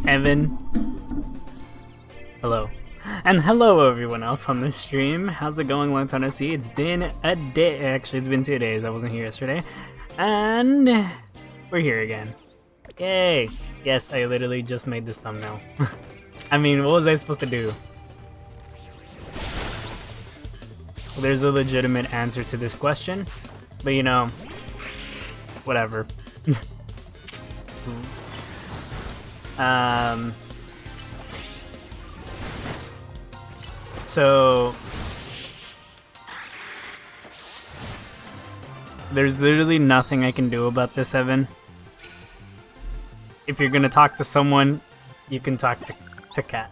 Evan. Hello. And hello everyone else on this stream. How's it going? Long time no see. It's been a day. Actually, it's been 2 days. I wasn't here yesterday. And we're here again. Yay! Yes, I literally just made this thumbnail. I mean, what was I supposed to do? Well, there's a legitimate answer to this question. But you know, whatever. So there's literally nothing I can do about this, Evan. If you're gonna talk to someone, you can talk to Cat,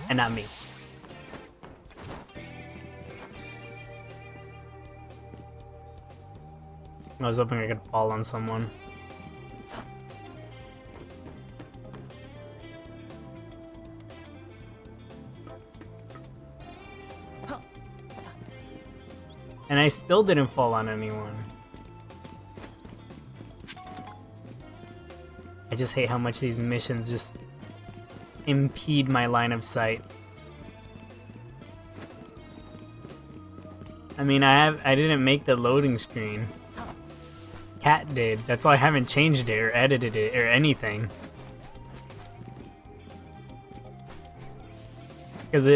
and not me. I was hoping I could fall on someone. And I still didn't fall on anyone. I just hate how much these missions just impede my line of sight. I mean, I didn't make the loading screen. Cat did. That's why I haven't changed it or edited it or anything. Because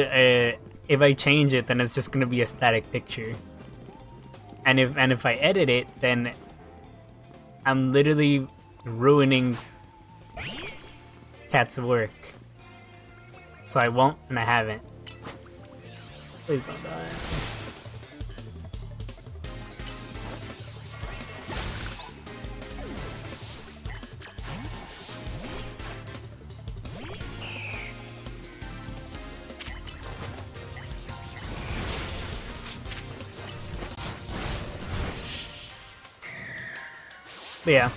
if I change it, then it's just gonna be a static picture. And if I edit it, then I'm literally ruining Cat's work. So I won't, and I haven't. Please don't die. But yeah.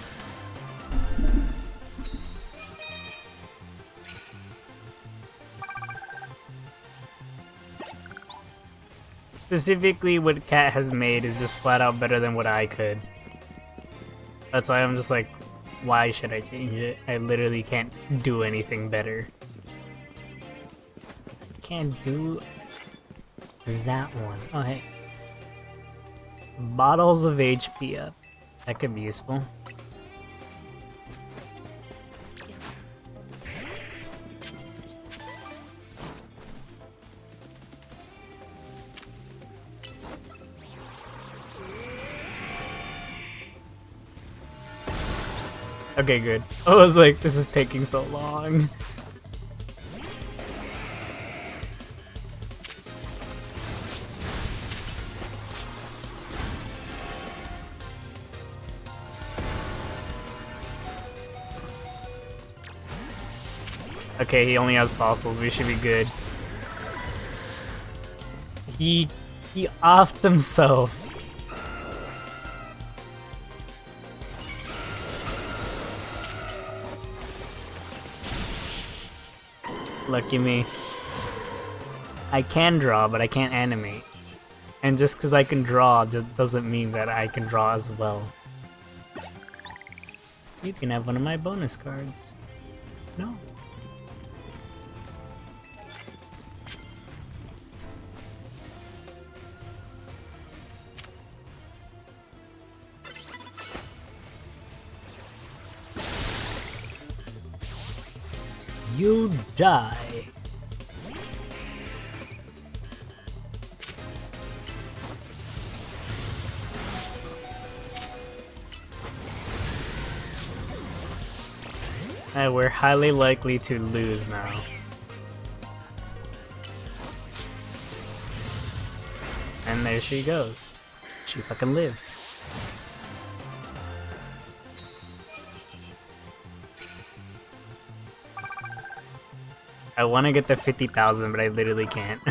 Specifically, what Cat has made is just flat out better than what I could. That's why I'm just like, why should I change it? I literally can't do anything better. Can't do that one. Oh, hey. Bottles of HP up. That could be useful. Okay, good. I was like, this is taking so long. Okay, he only has fossils. We should be good. He offed himself. Lucky me. I can draw, but I can't animate. And just because I can draw just doesn't mean that I can draw as well. You can have one of my bonus cards. No. You die. And we're highly likely to lose now. And there she goes. She fucking lives. I want to get the 50,000, but I literally can't.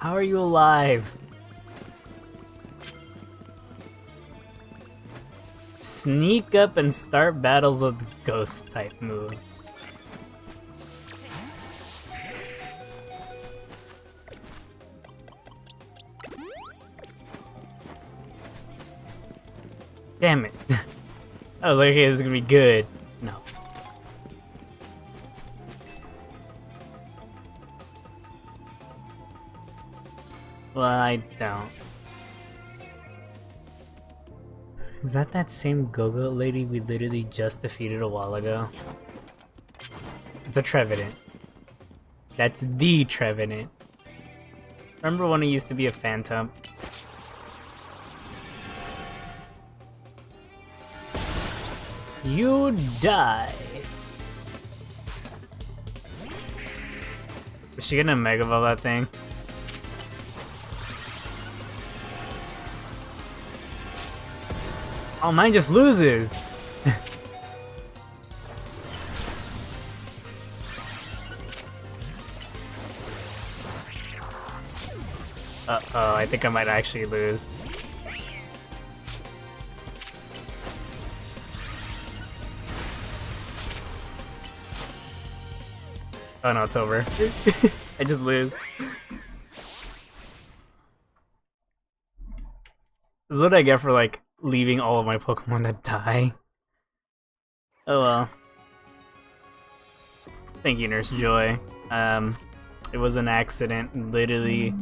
How are you alive? Sneak up and start battles with ghost type moves. Damn it. I was like, okay, this is gonna be good. No. Well, I don't. Is that same Go-Go lady we literally just defeated a while ago? It's a Trevenant. That's the Trevenant. Remember when it used to be a Phantom? You die! Is she gonna Mega Ball that thing? Oh, mine just loses! Uh-oh, I think I might actually lose. Oh no, it's over. I just lose. This is what I get for, like, leaving all of my Pokemon to die. Oh well. Thank you, Nurse Joy. It was an accident, literally,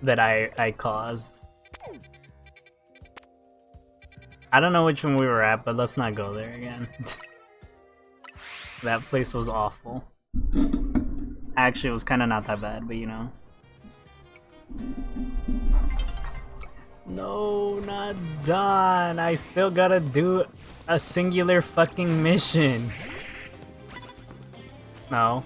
that I caused. I don't know which one we were at, but let's not go there again. That place was awful. Actually, it was kind of not that bad, but you know. No, not done. I still gotta do a singular fucking mission. No.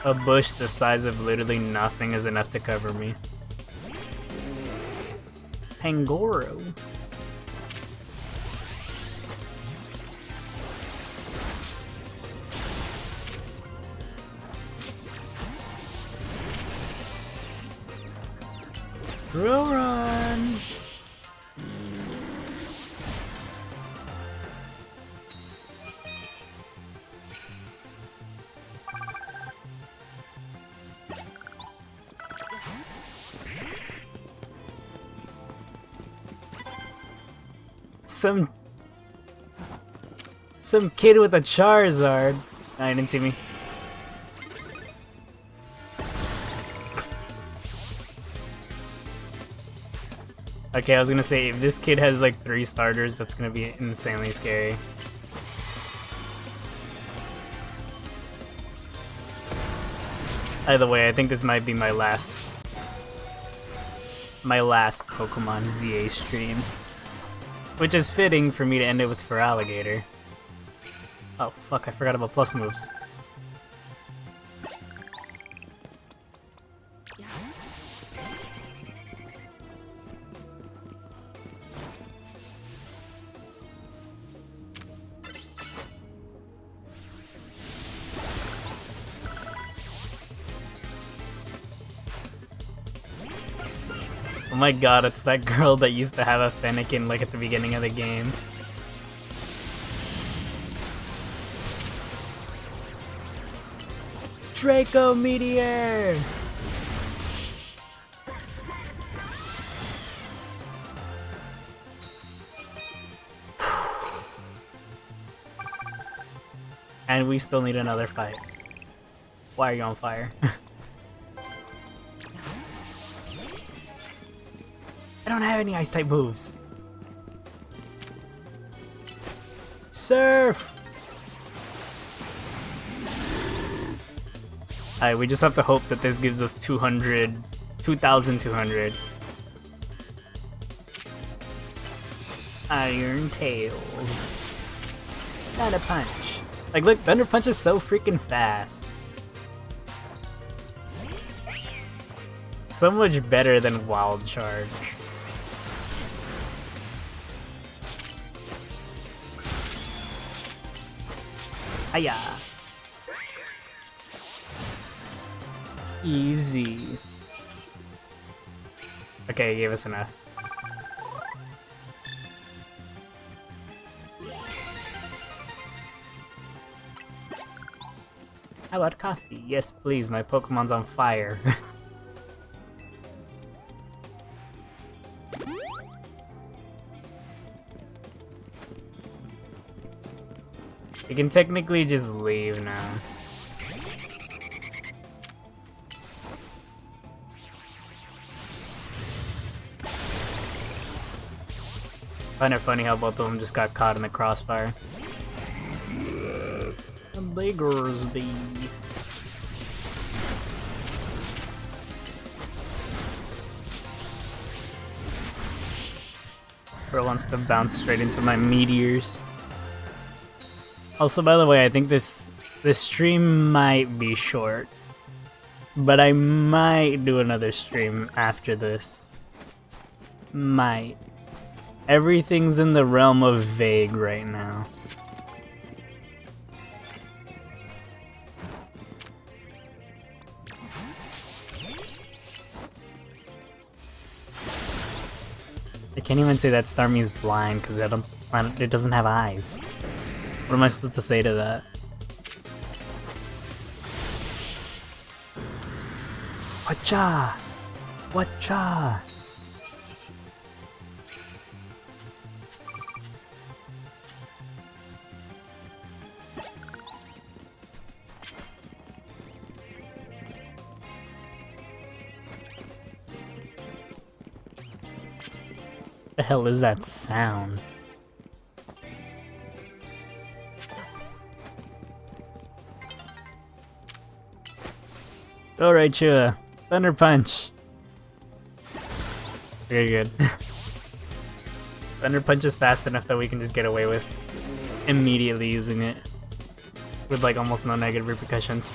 A bush the size of literally nothing is enough to cover me. Pangoro. Drill run. Some kid with a Charizard. Oh, he didn't see me. Okay, I was gonna say, if this kid has like 3 starters, that's gonna be insanely scary. Either way, I think this might be my last Pokemon ZA stream. Which is fitting for me to end it with Feraligatr. Oh fuck, I forgot about plus moves. Oh my god, it's that girl that used to have a Fennekin like at the beginning of the game. Draco Meteor! And we still need another fight. Why are you on fire? I don't have any ice-type moves. Surf! Alright, we just have to hope that this gives us 2,200. Iron Tails. Thunder Punch. Like, look, Thunder Punch is so freaking fast. So much better than Wild Charge. Hiya! Easy. Okay, he gave us enough. How about coffee? Yes, please, my Pokemon's on fire. You can technically just leave now. I find it funny how both of them just got caught in the crossfire. Liggersby. Bro wants to bounce straight into my meteors. Also, by the way, I think this stream might be short, but I might do another stream after this. Might. Everything's in the realm of vague right now. I can't even say that Starmie's blind because it doesn't have eyes. What am I supposed to say to that? Whatcha? Whatcha? The hell is that sound? Go right, Chua. Thunder Punch. Very good. Thunder Punch is fast enough that we can just get away with immediately using it with like almost no negative repercussions.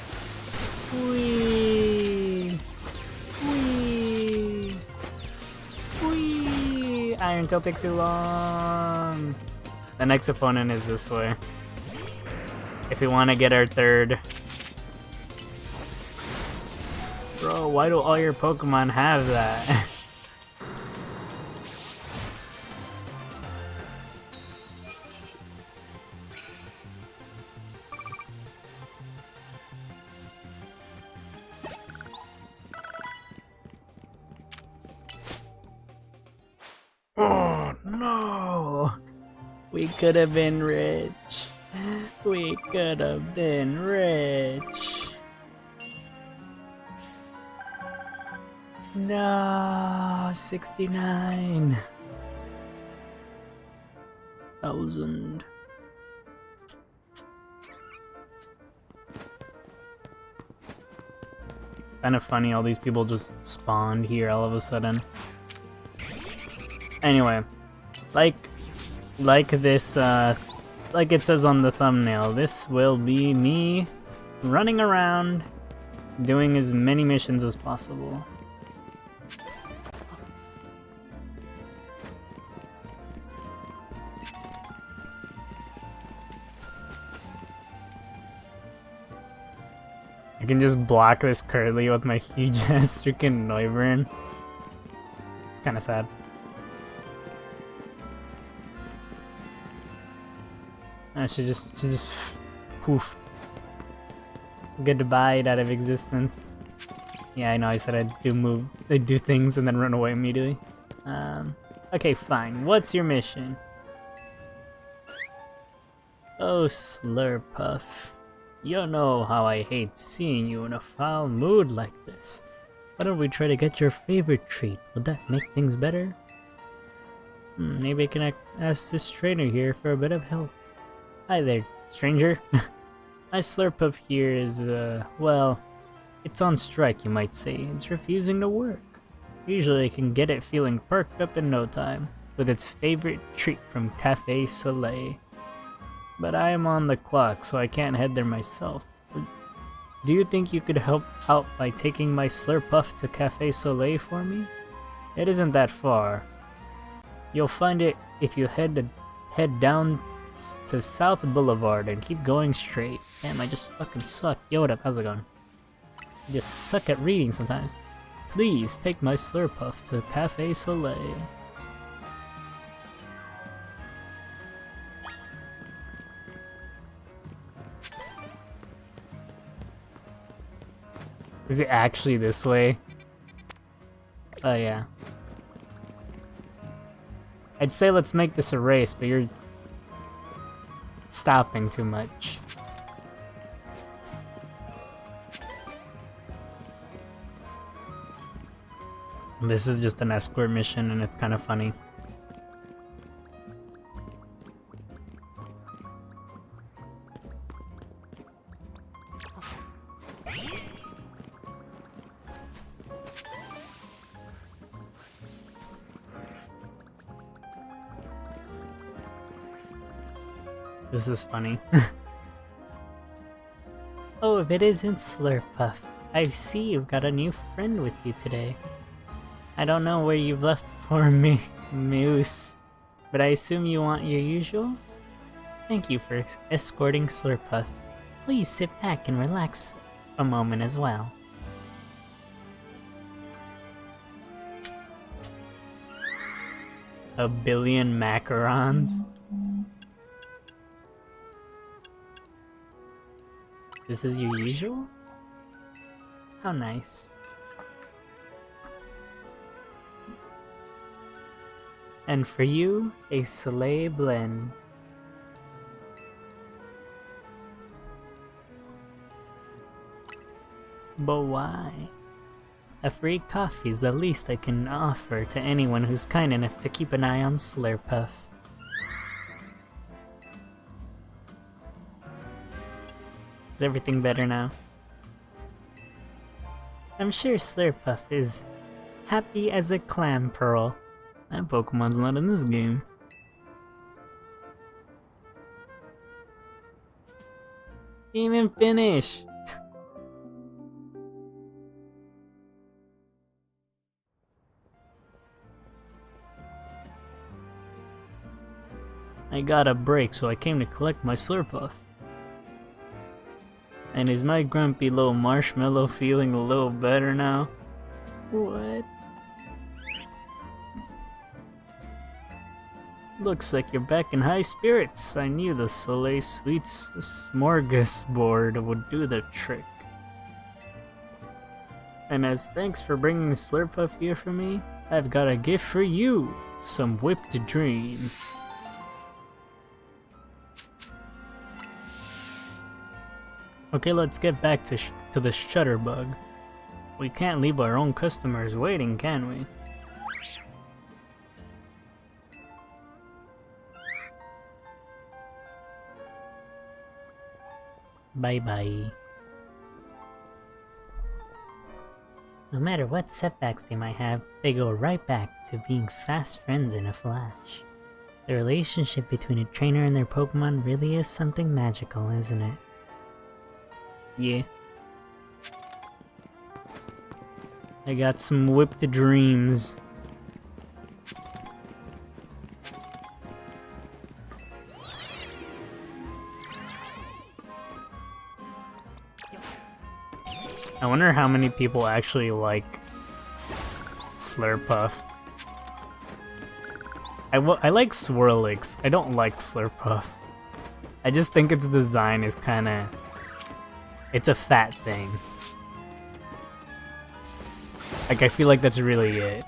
Whee! Whee! Whee! Iron Tail takes too long. The next opponent is this way. If we want to get our third. Bro, why do all your Pokemon have that? Oh no! We could have been rich. We could have been rich. No, 69,000. Kind of funny, all these people just spawned here all of a sudden. Anyway, like this, like it says on the thumbnail, this will be me running around doing as many missions as possible. I can just block this Curly with my huge ass freaking Noivern. It's kinda sad. I should just poof. Goodbye it out of existence. Yeah, I know I said I'd do things and then run away immediately. Okay, fine. What's your mission? Oh, Slurpuff. You know how I hate seeing you in a foul mood like this. Why don't we try to get your favorite treat? Would that make things better? Maybe I can ask this trainer here for a bit of help. Hi there, stranger. My Slurpuff here is, well, it's on strike, you might say. It's refusing to work. Usually I can get it feeling perked up in no time, with its favorite treat from Cafe Soleil. But I am on the clock, so I can't head there myself. Do you think you could help out by taking my Slurpuff to Cafe Soleil for me? It isn't that far. You'll find it if you head down to South Boulevard and keep going straight. Damn, I just fucking suck. Yo, what up? How's it going? I just suck at reading sometimes. Please take my Slurpuff to Cafe Soleil. Is it actually this way? Oh yeah. I'd say let's make this a race, but you're stopping too much. This is just an escort mission and it's kind of funny. This is funny. Oh, if it isn't Slurpuff, I see you've got a new friend with you today. I don't know where you've left for me, Moose, but I assume you want your usual? Thank you for escorting Slurpuff. Please sit back and relax a moment as well. A billion macarons? This is your usual? How nice. And for you, a Soleil blend. But why? A free coffee is the least I can offer to anyone who's kind enough to keep an eye on Slurpuff. Is everything better now? I'm sure Slurpuff is happy as a clam pearl. That Pokemon's not in this game. Didn't even finish! I got a break, so I came to collect my Slurpuff. And is my grumpy little marshmallow feeling a little better now? What? Looks like you're back in high spirits. I knew the Soleil Sweets smorgasbord would do the trick. And as thanks for bringing Slurpuff here for me, I've got a gift for you. Some whipped dream. Okay, let's get back to the Shutterbug. We can't leave our own customers waiting, can we? Bye-bye. No matter what setbacks they might have, they go right back to being fast friends in a flash. The relationship between a trainer and their Pokemon really is something magical, isn't it? Yeah. I got some whipped dreams. I wonder how many people actually like Slurpuff. I like Swirlix. I don't like Slurpuff. I just think its design is kinda... It's a fat thing. Like, I feel like that's really it.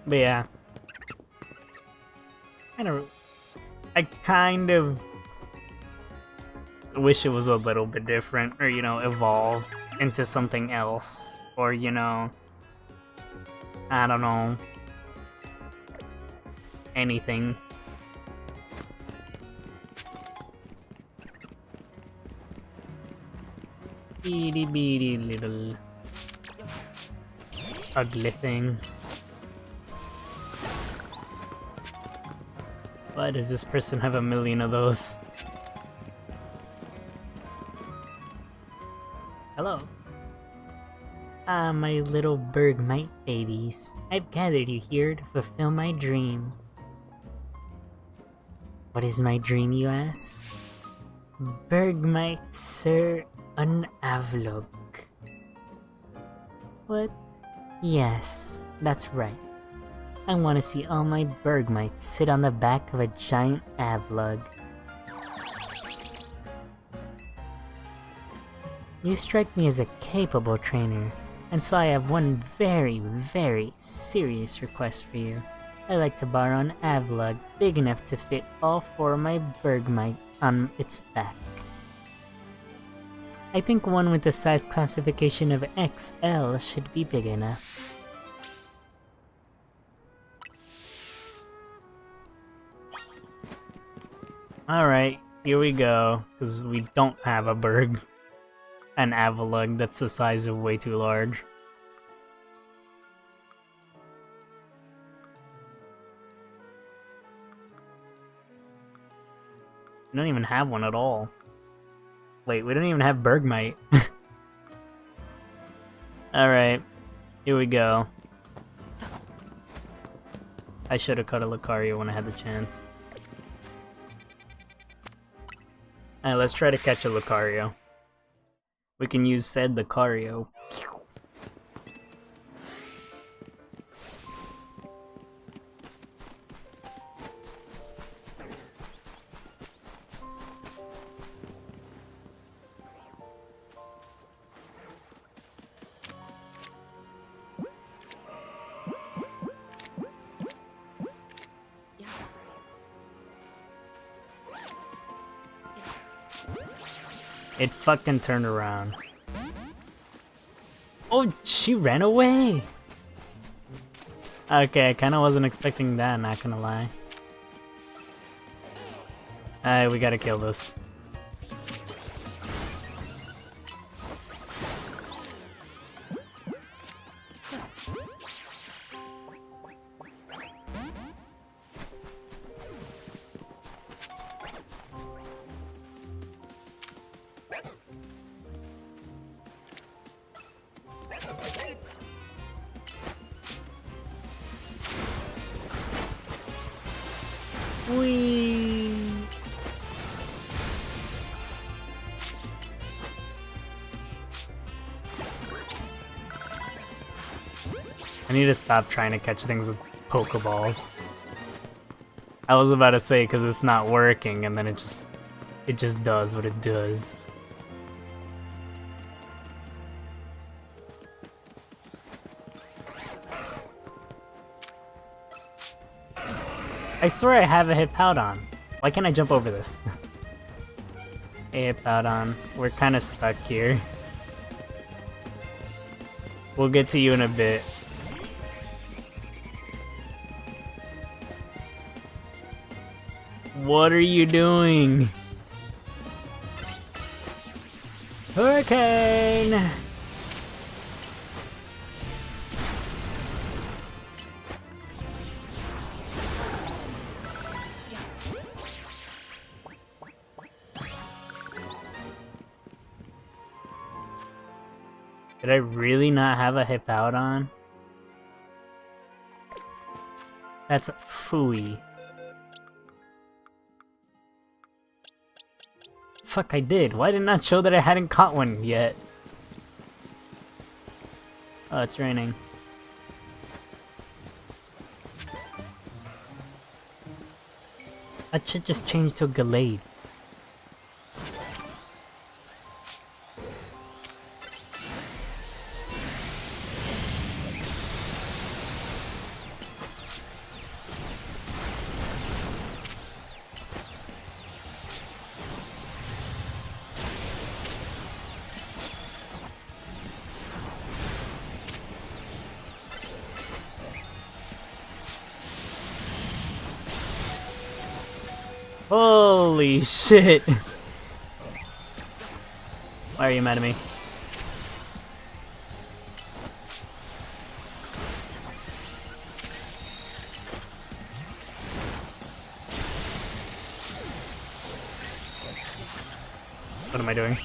But yeah. I kind of wish it was a little bit different, or, you know, evolved into something else. Or, you know, I don't know, anything. Itty bitty little ugly thing. Why does this person have a million of those? Hello. Ah, my little Bergmite babies. I've gathered you here to fulfill my dream. What is my dream, you ask? Bergmite, sir, an Avlog. What? Yes, that's right. I want to see all my Bergmites sit on the back of a giant Avlog. You strike me as a capable trainer, and so I have one very, very serious request for you. I'd like to borrow an Avlog big enough to fit all 4 of my Bergmite on its back. I think one with the size classification of XL should be big enough. Alright, here we go, because we don't have a an Avalug that's the size of way too large. We don't even have one at all. Wait, we don't even have Bergmite. Alright, here we go. I should have caught a Lucario when I had the chance. Alright, let's try to catch a Lucario. We can use said Lucario. It fucking turned around. Oh, she ran away! Okay, I kinda wasn't expecting that, not gonna lie. Alright, we gotta kill this. Whee! I need to stop trying to catch things with Pokeballs. I was about to say because it's not working, and then it just does what it does. I swear I have a Hippowdon. Why can't I jump over this? Hey Hippowdon, we're kind of stuck here. We'll get to you in a bit. What are you doing? Hurricane! Did I really not have a Hippowdon? That's phooey. Fuck, I did. Why did it not show that I hadn't caught one yet? Oh, it's raining. That shit just changed to a Gallade. Holy shit! Why are you mad at me? What am I doing?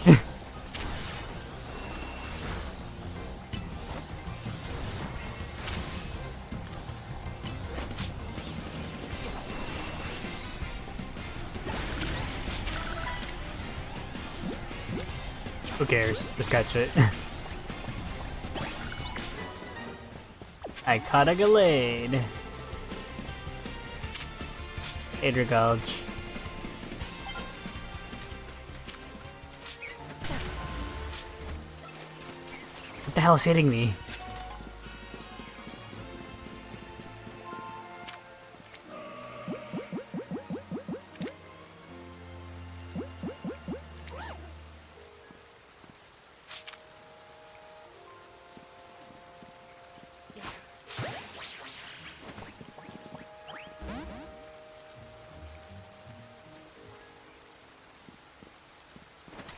Who cares? Just catch it. I caught a Gallade. Adria Gulch. What the hell is hitting me?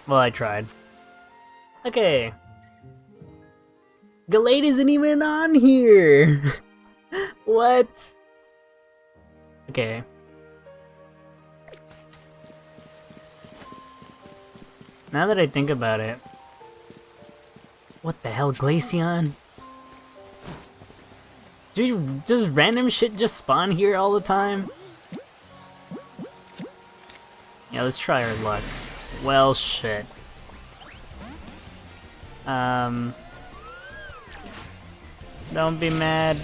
Well, I tried. Okay. Gallade isn't even on here! What? Okay. Now that I think about it... What the hell, Glaceon? Does random shit just spawn here all the time? Yeah, let's try our luck. Well, shit. Don't be mad.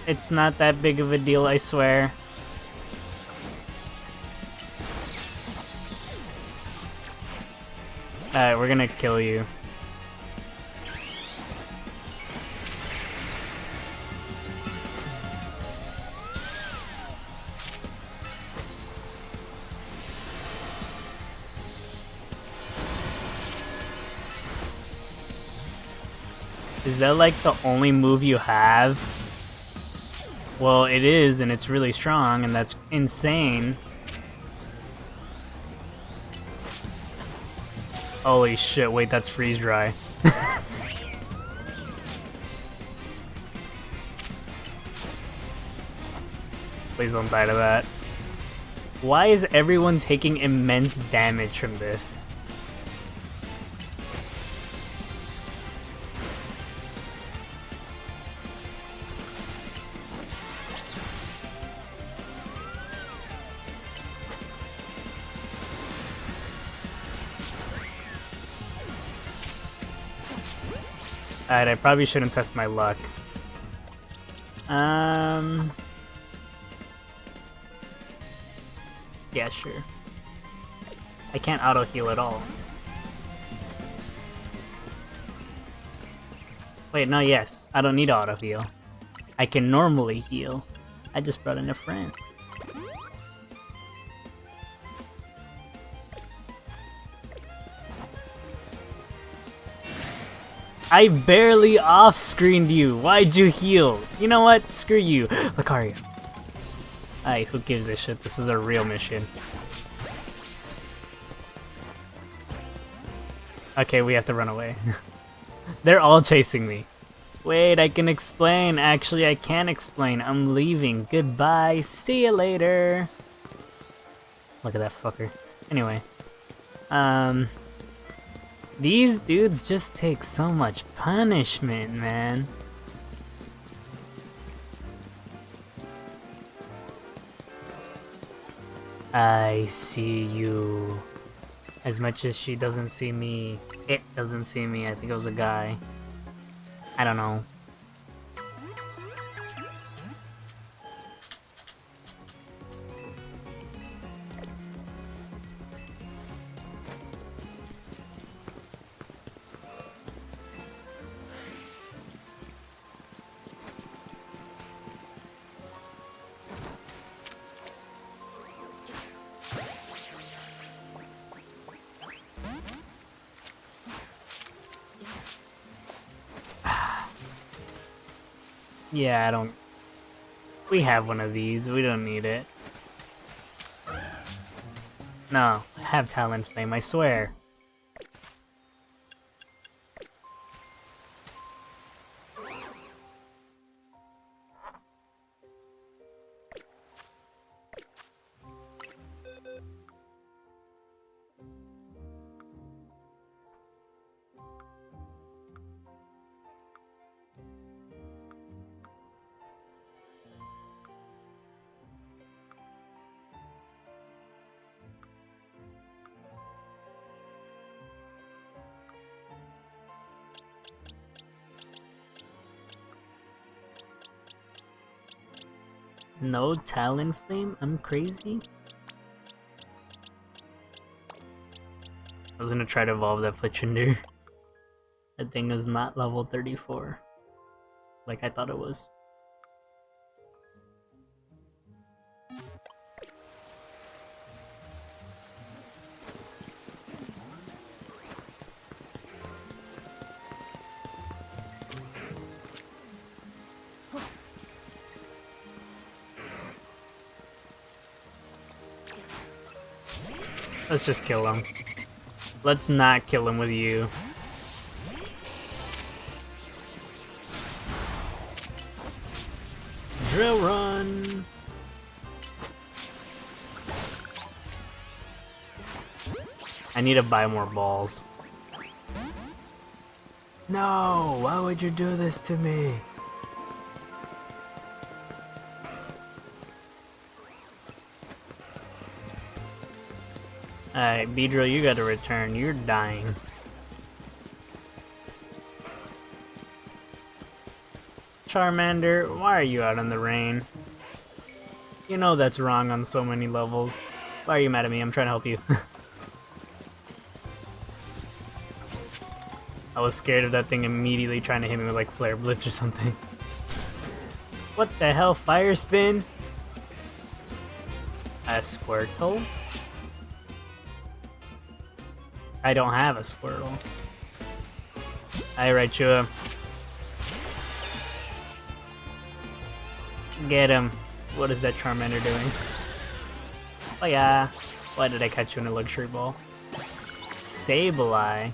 It's not that big of a deal, I swear. Alright, we're gonna kill you. Is that like the only move you have? Well, it is, and it's really strong, and that's insane. Holy shit, wait, that's freeze dry. Please don't die to that. Why is everyone taking immense damage from this? Alright, I probably shouldn't test my luck. Yeah, sure. I can't auto heal at all. Wait, no, yes. I don't need auto heal. I can normally heal. I just brought in a friend. I barely off-screened you. Why'd you heal? You know what? Screw you. Lucario. Aye, who gives a shit? This is a real mission. Okay, we have to run away. They're all chasing me. Wait, I can explain. Actually, I can't explain. I'm leaving. Goodbye. See you later. Look at that fucker. Anyway. These dudes just take so much punishment, man. I see you. As much as she doesn't see me, it doesn't see me. I think it was a guy. I don't know. Yeah, I don't... We have one of these. We don't need it. No, I have Talon Flame, I swear. No Talon Flame? I'm crazy? I was gonna try to evolve that Fletchender. That thing is not level 34. Like I thought it was. Let's just kill him. Let's not kill him with you. Drill run! I need to buy more balls. No! Why would you do this to me? Alright, Beedrill, you gotta return. You're dying. Charmander, why are you out in the rain? You know that's wrong on so many levels. Why are you mad at me? I'm trying to help you. I was scared of that thing immediately trying to hit me with like Flare Blitz or something. What the hell? Fire Spin? A Squirtle? I don't have a Squirtle. Hi, Raichua. Get him. What is that Charmander doing? Oh yeah. Why did I catch you in a luxury ball? Sableye.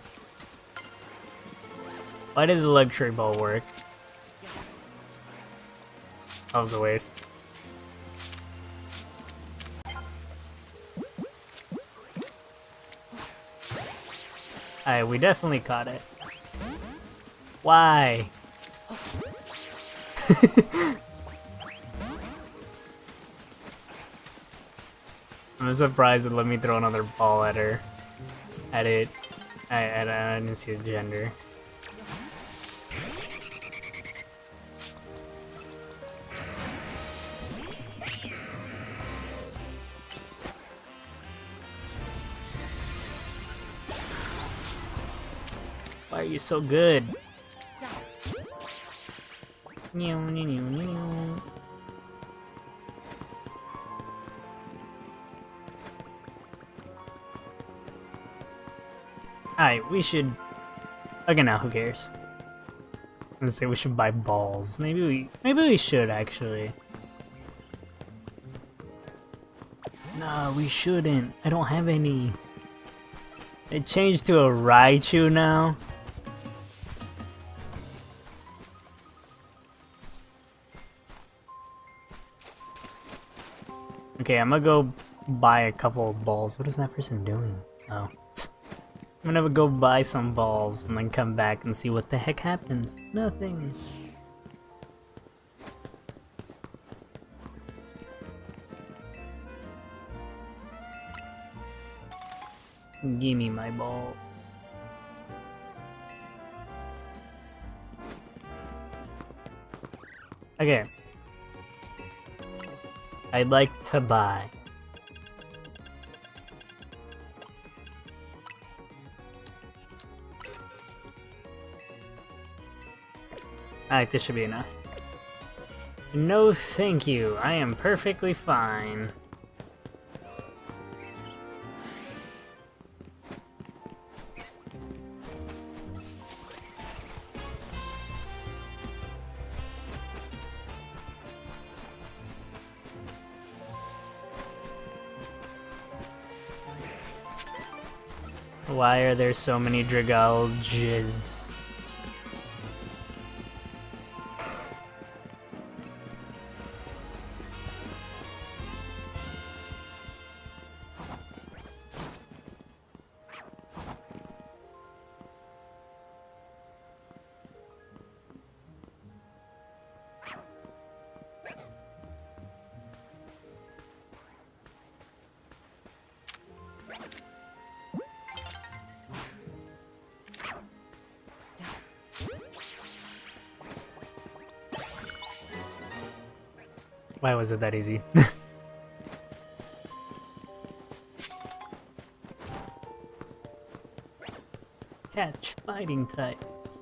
Why did the luxury ball work? That was a waste. Alright, we definitely caught it. Why? I'm surprised it let me throw another ball at her. At it. I didn't see the gender. Why are you so good? Alright, we should... Okay, now who cares? I'm gonna say we should buy balls. Maybe we should actually. No, we shouldn't. I don't have any. It changed to a Raichu now. Okay, I'm gonna go buy a couple of balls. What is that person doing? Oh. I'm gonna go buy some balls and then come back and see what the heck happens. Nothing. Give me my balls. Okay. I'd like to buy. Alright, this should be enough. No thank you, I am perfectly fine. Why are there so many Dragalges? Why was it that easy? Catch fighting types.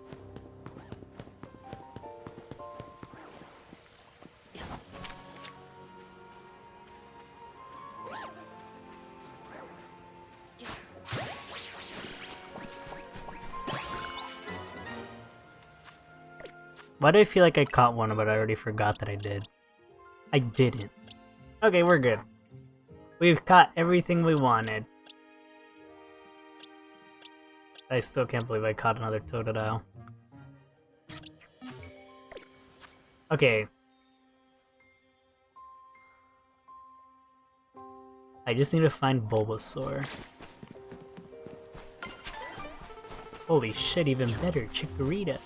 Why do I feel like I caught one, but I already forgot that I did? I didn't. Okay, we're good. We've caught everything we wanted. I still can't believe I caught another Totodile. Okay. I just need to find Bulbasaur. Holy shit, even better, Chikorita.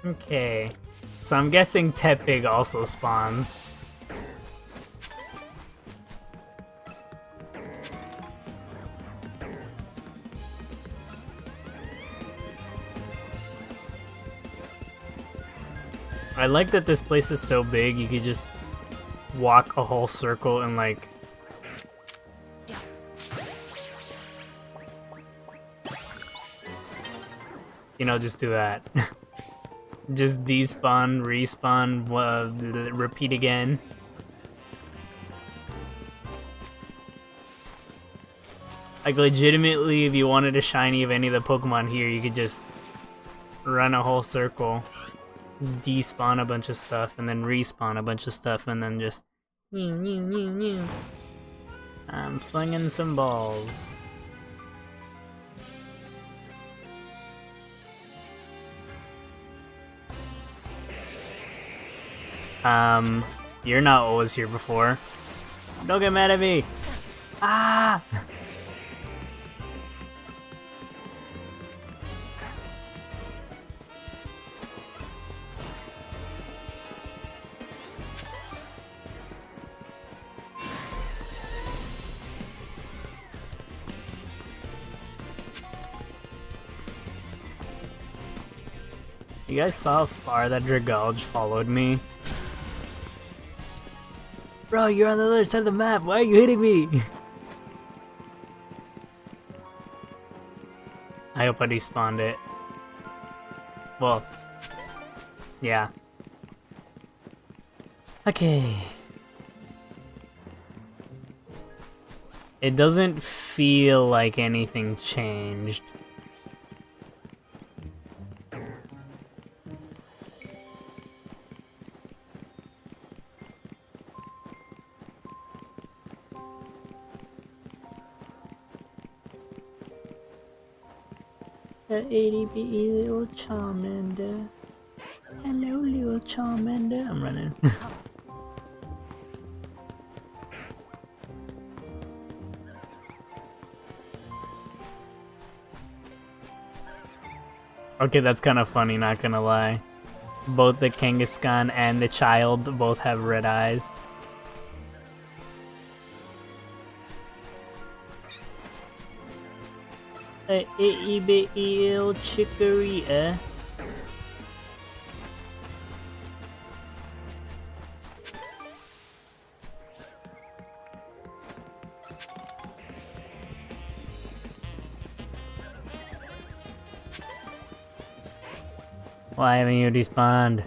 Okay, so I'm guessing Tepig also spawns. I like that this place is so big, you could just walk a whole circle and like... You know, just do that. Just despawn, respawn, repeat again. Like legitimately, if you wanted a shiny of any of the Pokemon here, you could just run a whole circle, despawn a bunch of stuff, and then respawn a bunch of stuff, and then just... I'm flinging some balls. You're not always here before. Don't get mad at me! Ah! You guys saw how far that Dragalge followed me? Bro, you're on the other side of the map. Why are you hitting me? I hope I despawned it. Well, yeah. Okay. It doesn't feel like anything changed. A itty-bitty little Charmander. Hello, little Charmander. I'm running. Okay, that's kind of funny, not gonna lie. Both the Kangaskhan and the child both have red eyes. A itty bitty little chikorita. Why haven't you despawned?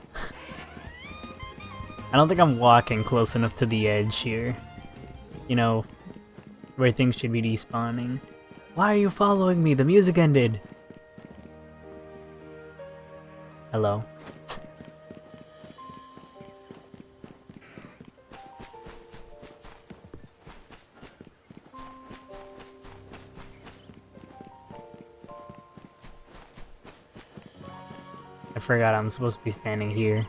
I don't think I'm walking close enough to the edge here. You know, where things should be despawning. Why are you following me? The music ended. Hello. I forgot I'm supposed to be standing here.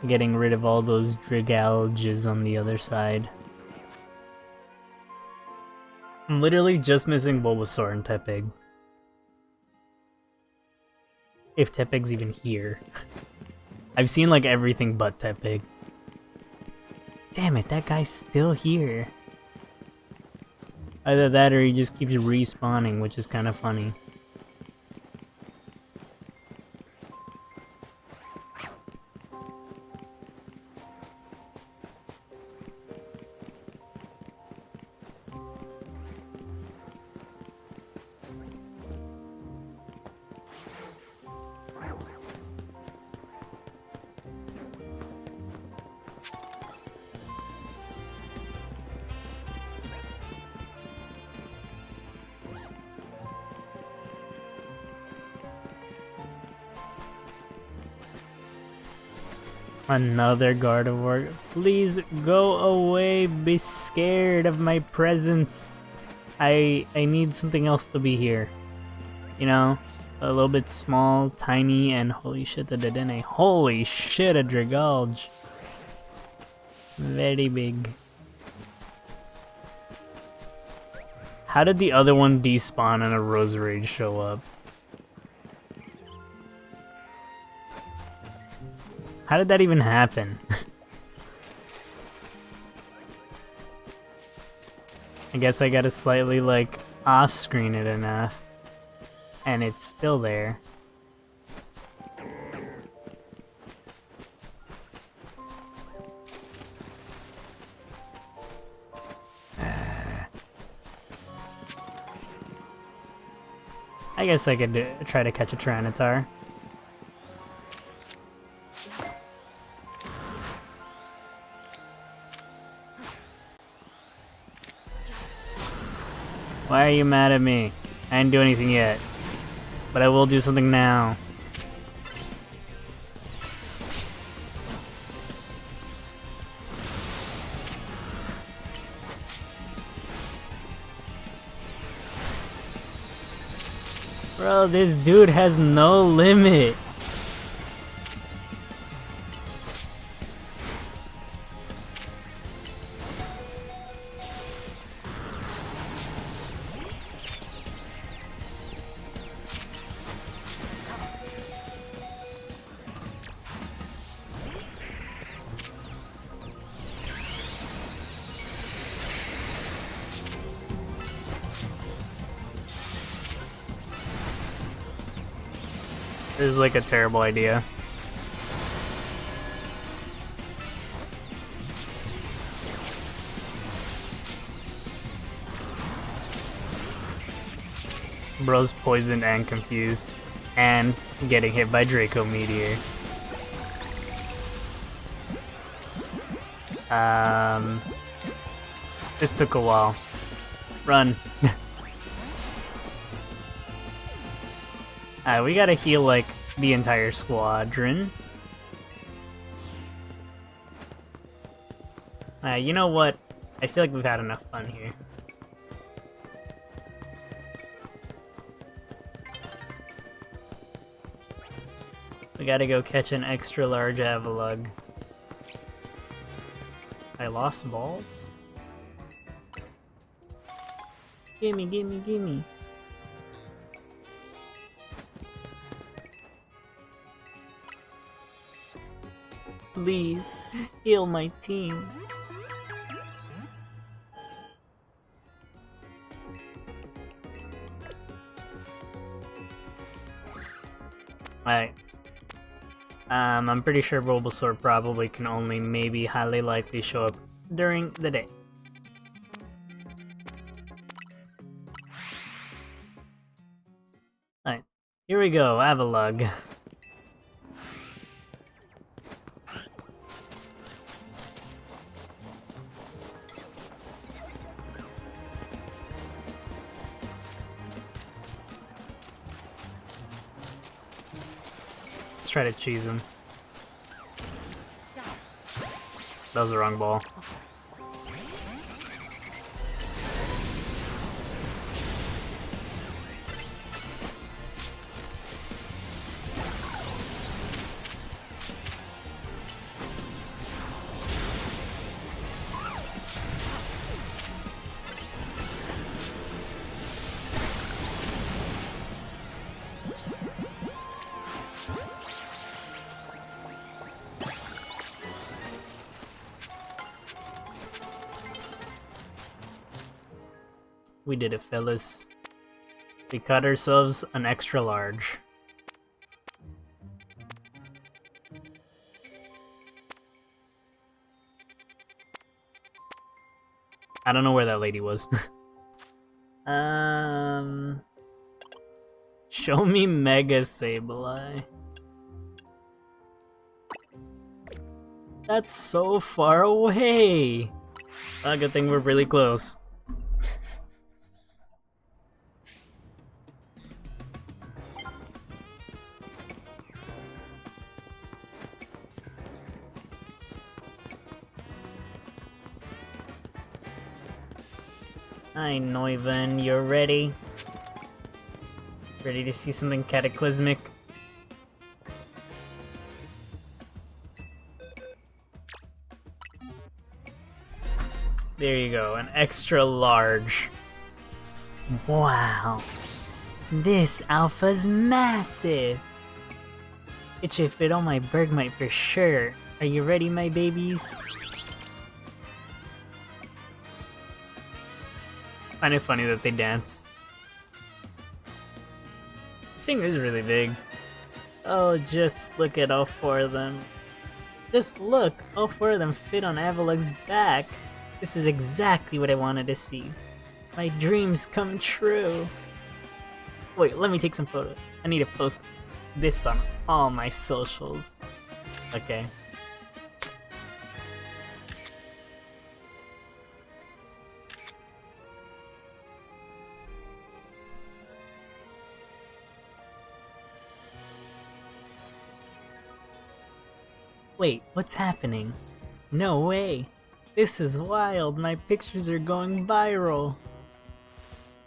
Getting rid of all those Dragalges on the other side. I'm literally just missing Bulbasaur and Tepig. If Tepig's even here. I've seen like everything but Tepig. Damn it, that guy's still here. Either that or he just keeps respawning, which is kind of funny. Another Gardevoir. Please go away, be scared of my presence. I need something else to be here. You know? A little bit small, tiny, and holy shit, the Dedenne. Holy shit, a Dragalge. Very big. How did the other one despawn and a Roserade show up? How did that even happen? I guess I gotta slightly, like, off-screen it enough. And it's still there. I guess I could try to catch a Tyranitar. Why are you mad at me? I didn't do anything yet. But I will do something now. Bro, this dude has no limit. This is like a terrible idea. Bro's poisoned and confused, and getting hit by Draco Meteor. This took a while. Run. Alright, we gotta heal, like, the entire squadron. You know what? I feel like we've had enough fun here. We gotta go catch an extra large Avalugg. I lost balls? Gimme, gimme, gimme. Please, heal my team. Alright. I'm pretty sure Bulbasaur probably can only maybe highly likely show up during the day. Alright, here we go, Avalugg. Let's try to cheese him. That was the wrong ball. We did it, fellas. We caught ourselves an extra large. I don't know where that lady was. Show me Mega Sableye. That's so far away. Oh, good thing we're really close. Hi, Neuven, you're ready? Ready to see something cataclysmic? There you go, an extra large. Wow, this alpha's massive! It should fit on my Bergmite for sure. Are you ready, my babies? Find it funny that they dance. This thing is really big. Oh, just look at all four of them. Just look, all four of them fit on Avalugg's back. This is exactly what I wanted to see. My dreams come true. Wait, let me take some photos. I need to post this on all my socials. Okay. Wait, what's happening? No way! This is wild, my pictures are going viral!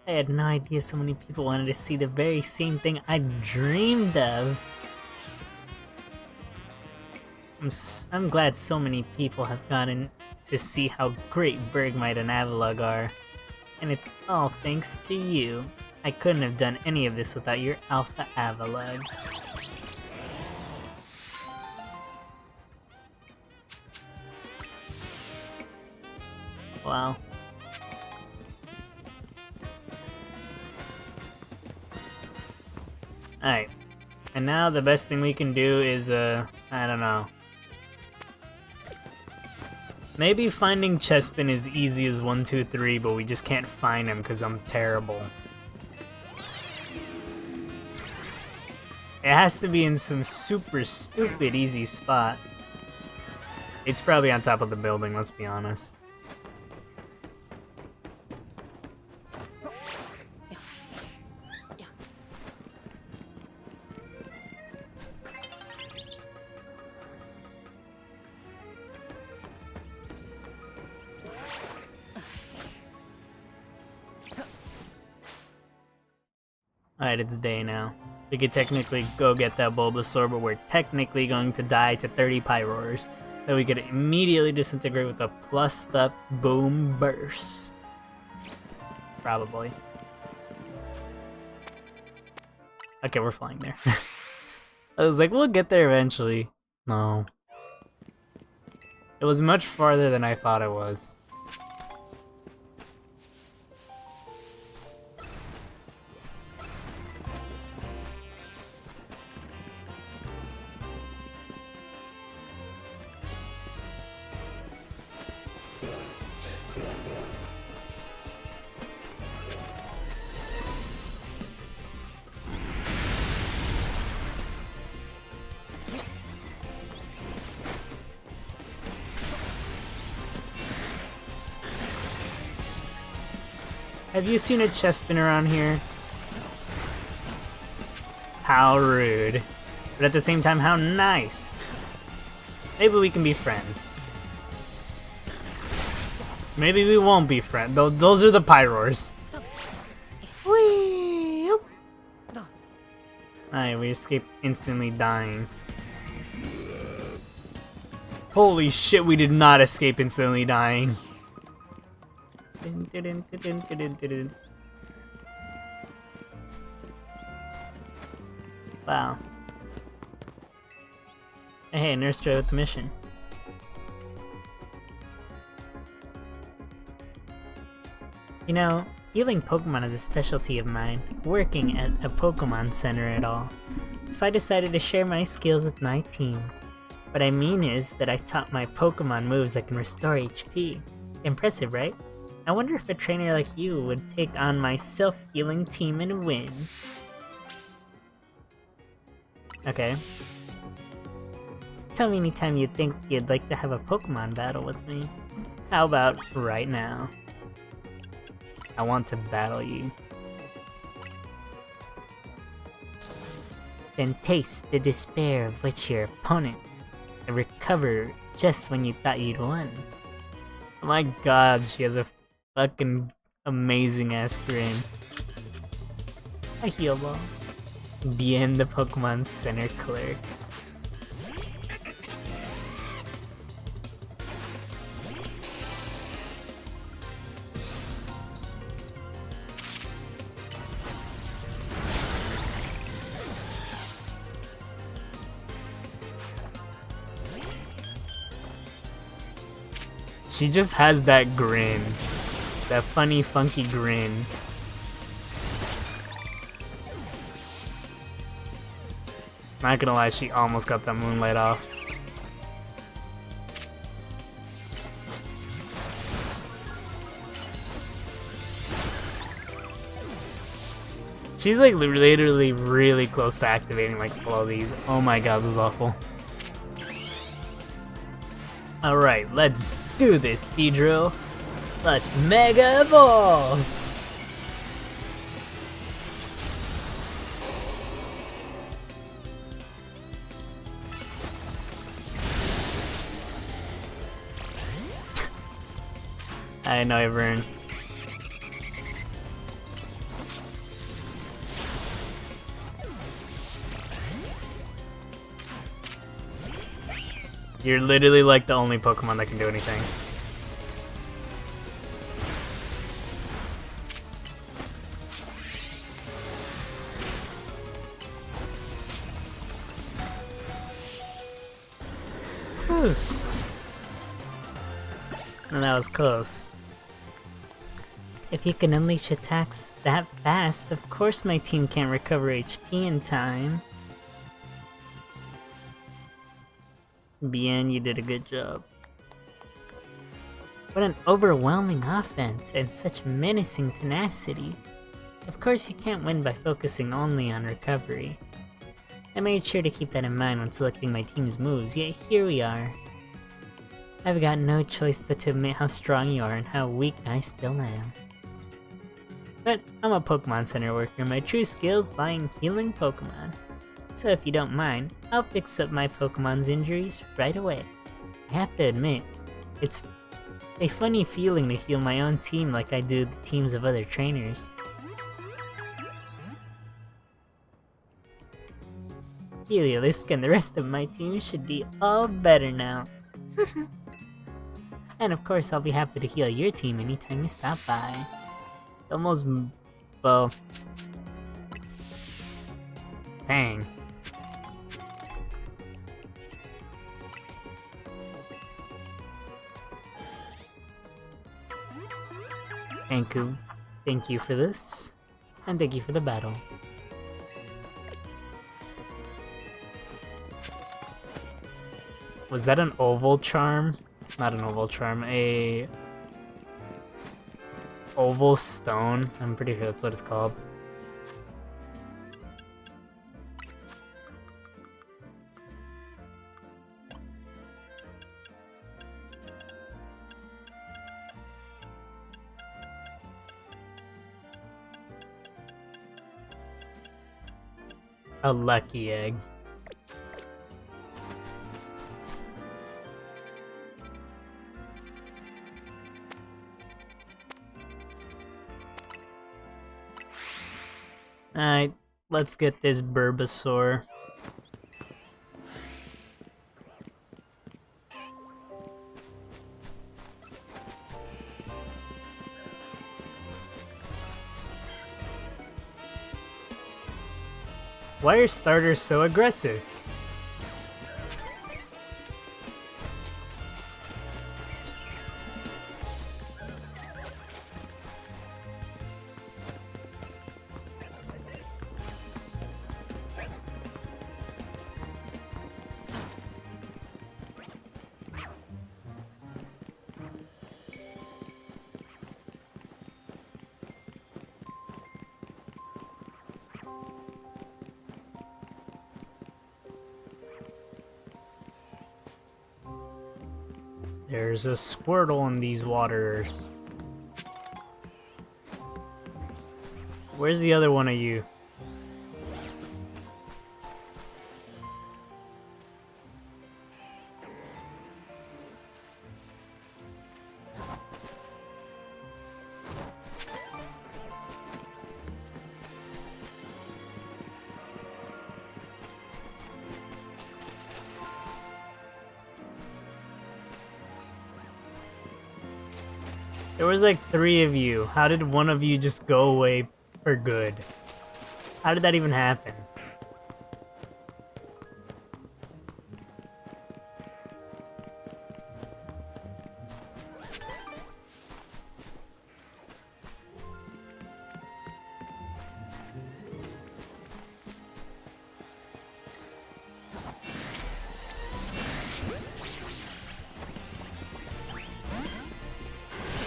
I had no idea so many people wanted to see the very same thing I dreamed of! I'm glad so many people have gotten to see how great Bergmite and Avalugg are. And it's all thanks to you. I couldn't have done any of this without your Alpha Avalugg. Wow. Alright. And now the best thing we can do is, I don't know. Maybe finding Chespin is easy as 1, 2, 3, but we just can't find him because I'm terrible. It has to be in some super stupid easy spot. It's probably on top of the building, let's be honest. Alright, it's day now. We could technically go get that Bulbasaur, but we're technically going to die to 30 Pyroars. So we could immediately disintegrate with a plussed up Boom Burst. Probably. Okay, we're flying there. I was like, we'll get there eventually. No. It was much farther than I thought it was. Have you seen a Chespin around here? How rude. But at the same time, how nice. Maybe we can be friends. Maybe we won't be friends. Those are the Pyroars. Whee! Alright, we escaped instantly dying. Holy shit, we did not escape instantly dying. Wow. Hey, Nurse Joy with the mission. You know, healing Pokemon is a specialty of mine, working at a Pokemon Center and all. So I decided to share my skills with my team. What I mean is that I taught my Pokemon moves that can restore HP. Impressive, right? I wonder if a trainer like you would take on my self-healing team and win. Okay. Tell me anytime you think you'd like to have a Pokemon battle with me. How about right now? I want to battle you. Then taste the despair of which your opponent and recover just when you thought you'd won. Oh my god, she has a fucking amazing ass grin. I heal ball. Bien the Pokemon Center clerk. She just has that grin. That funny, funky grin. Not gonna lie, she almost got that Moonlight off. She's like literally really close to activating like all of these. Oh my god, this is awful. Alright, let's do this, Beedrill. Let's Mega Evolve! I know I've earned. You're literally like the only Pokemon that can do anything. Whew. And that was close. If you can unleash attacks that fast, of course my team can't recover HP in time. Bien, you did a good job. What an overwhelming offense and such menacing tenacity. Of course you can't win by focusing only on recovery. I made sure to keep that in mind when selecting my team's moves, yet here we are. I've got no choice but to admit how strong you are and how weak I still am. But I'm a Pokemon Center worker, my true skills lie in healing Pokemon. So if you don't mind, I'll fix up my Pokemon's injuries right away. I have to admit, it's a funny feeling to heal my own team like I do the teams of other trainers. Heliolisk and the rest of my team should be all better now. And of course I'll be happy to heal your team anytime you stop by. Almost... well... dang. Thank you for this, and thank you for the battle. Was that an oval charm? Not an oval charm, a oval stone. I'm pretty sure that's what it's called. A lucky egg. Alright, let's get this Bulbasaur. Why are starters so aggressive? There's a Squirtle in these waters. Where's the other one of you? There was like 3 of you. How did one of you just go away for good? How did that even happen?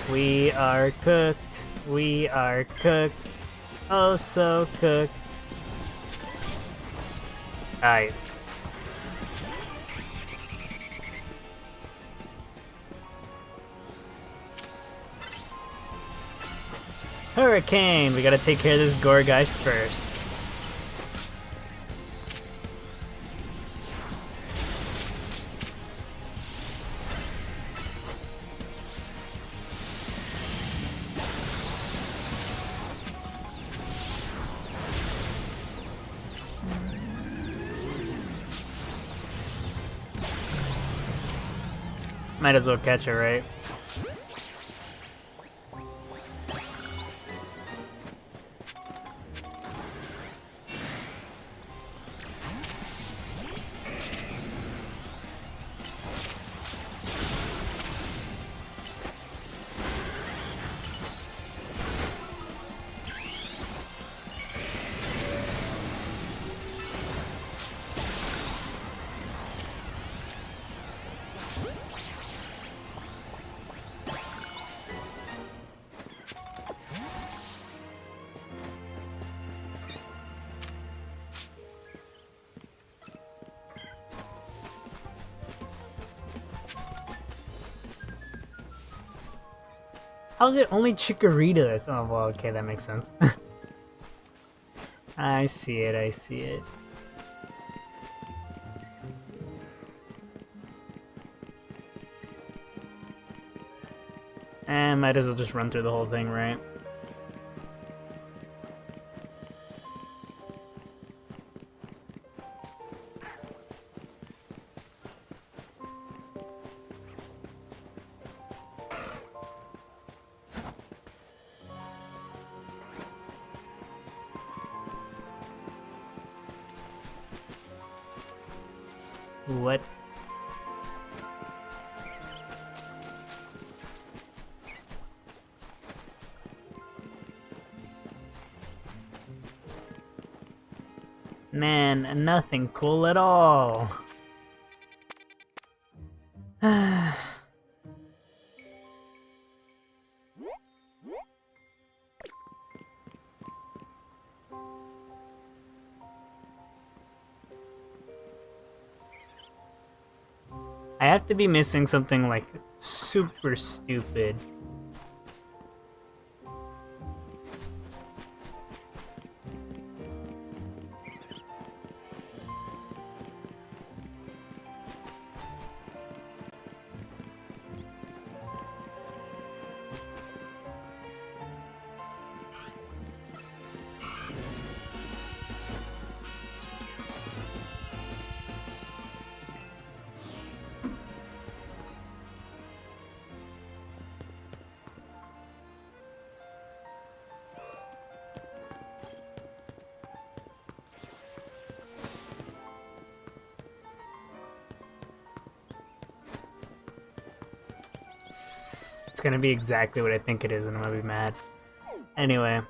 We are cooked. We are cooked. Oh, so cooked. Alright. Hurricane! We gotta take care of this gore guys first. Might as well catch it, right? How's it only Chikorita that's— oh, well, okay, that makes sense. I see it, I see it. And might as well just run through the whole thing, right? What? Man, nothing cool at all. I have to be missing something like super stupid. It's gonna be exactly what I think it is, and I'm gonna be mad. Anyway,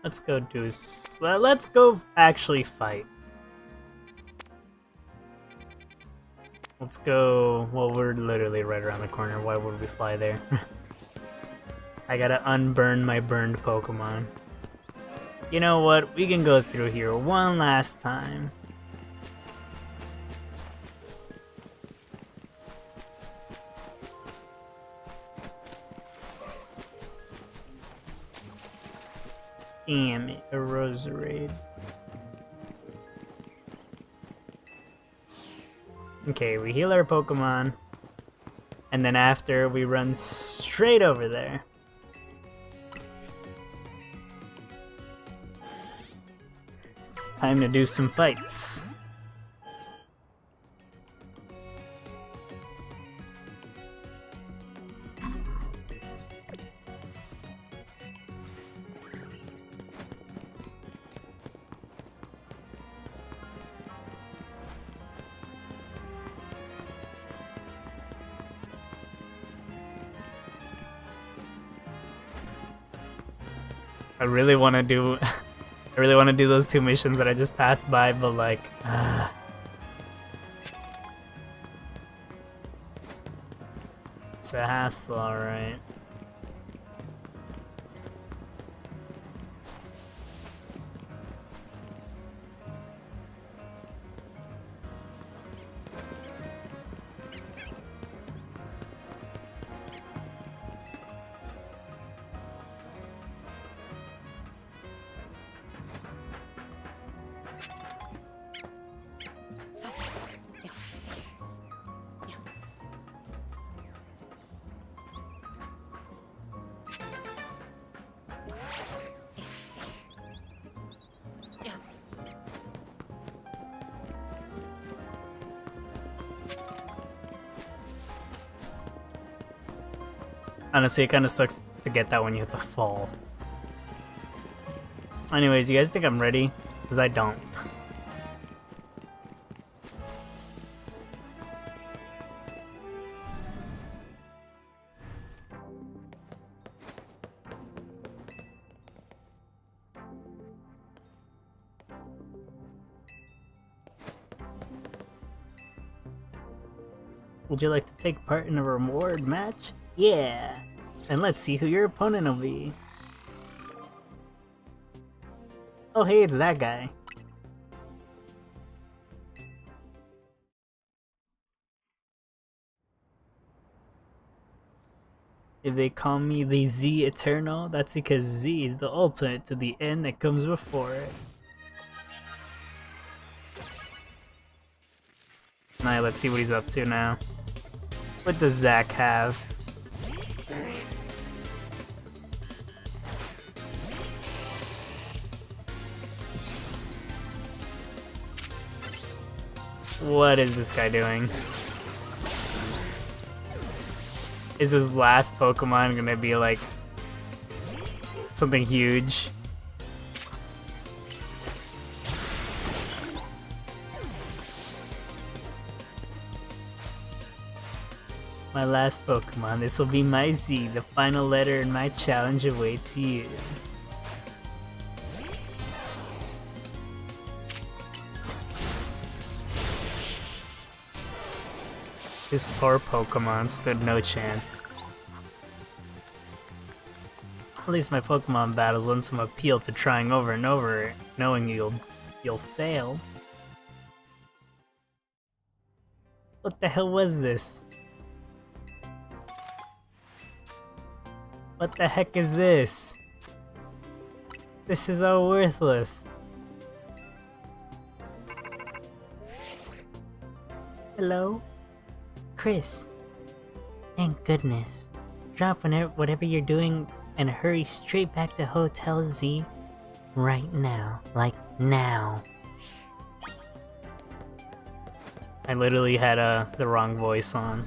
let's go do. Let's go actually fight. Let's go. Well, we're literally right around the corner. Why would we fly there? I gotta unburn my burned Pokemon. You know what? We can go through here one last time. Damn it, a Roserade. Okay, we heal our Pokemon, and then after we run straight over there. It's time to do some fights. I really want to do I really want to do those two missions that I just passed by, but like It's a hassle, alright. Honestly, it kind of sucks to get that when you hit the fall. Anyways, you guys think I'm ready? Because I don't. Would you like to take part in a reward match? Yeah! And let's see who your opponent will be. Oh hey, it's that guy. If they call me the Z Eternal, that's because Z is the ultimate to the end that comes before it. Alright, let's see what he's up to now. What does Zach have? What is this guy doing? Is his last Pokemon gonna be like something huge? My last Pokemon, this will be my Z. The final letter in my challenge awaits you. This poor Pokemon stood no chance. At least my Pokemon battles lend some appeal to trying over and over, knowing you'll fail. What the hell was this? What the heck is this? This is all worthless. Hello? Chris. Thank goodness. Drop whatever you're doing and hurry straight back to Hotel Z right now. Like, now. I literally had the wrong voice on.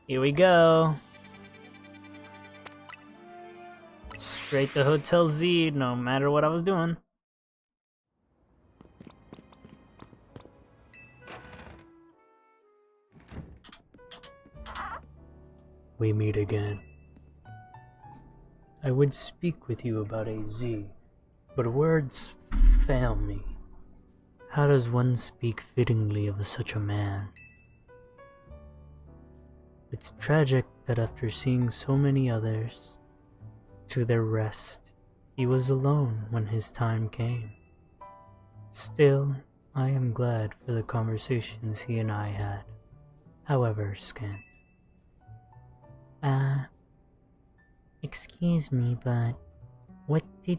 Here we go. Straight to Hotel Z, no matter what I was doing. We meet again. I would speak with you about a Z, but words fail me. How does one speak fittingly of such a man? It's tragic that after seeing so many others to their rest, he was alone when his time came. Still, I am glad for the conversations he and I had, however scant. Excuse me, but what did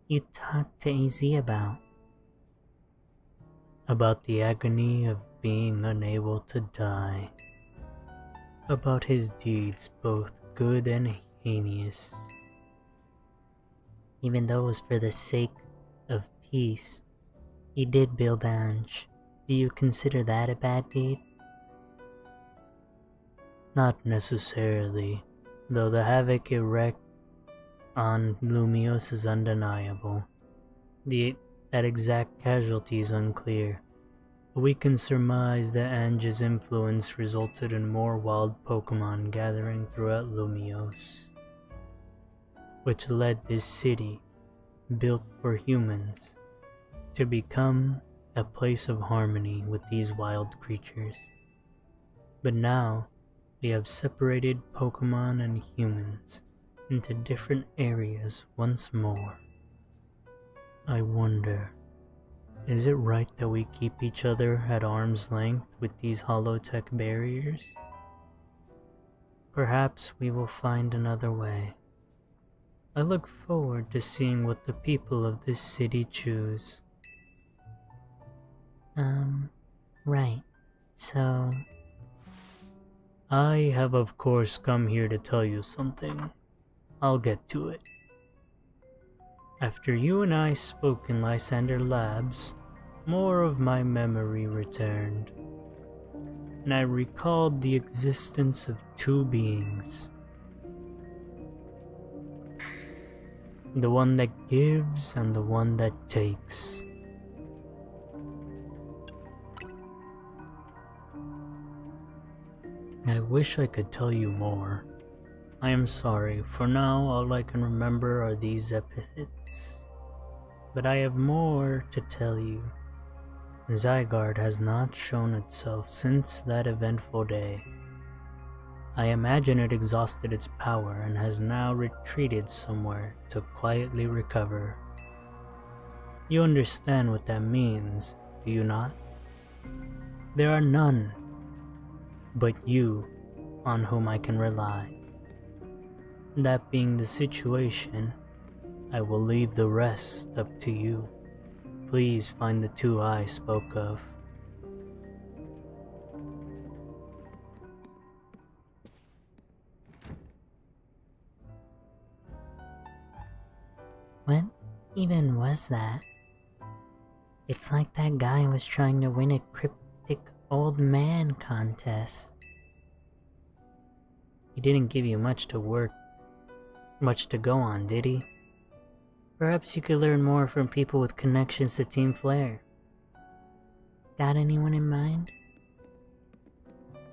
you talk to AZ about? About the agony of being unable to die. About his deeds, both good and heinous. Even though it was for the sake of peace, he did build Ange. Do you consider that a bad deed? Not necessarily, though the havoc it wreaked on Lumios is undeniable. That exact casualty is unclear, but we can surmise that Ange's influence resulted in more wild Pokemon gathering throughout Lumios, which led this city, built for humans, to become a place of harmony with these wild creatures. But now, we have separated Pokemon and humans into different areas once more. I wonder, is it right that we keep each other at arm's length with these holotech barriers? Perhaps we will find another way. I look forward to seeing what the people of this city choose. Right. So... I have of course come here to tell you something. I'll get to it. After you and I spoke in Lysander Labs, more of my memory returned, and I recalled the existence of two beings. The one that gives and the one that takes. I wish I could tell you more. I am sorry, for now all I can remember are these epithets. But I have more to tell you. Zygarde has not shown itself since that eventful day. I imagine it exhausted its power and has now retreated somewhere to quietly recover. You understand what that means, do you not? There are none but you on whom I can rely. That being the situation, I will leave the rest up to you. Please find the two I spoke of. What even was that? It's like that guy was trying to win a cryptic old man contest. He didn't give you much to go on, did he? Perhaps you could learn more from people with connections to Team Flare. Got anyone in mind?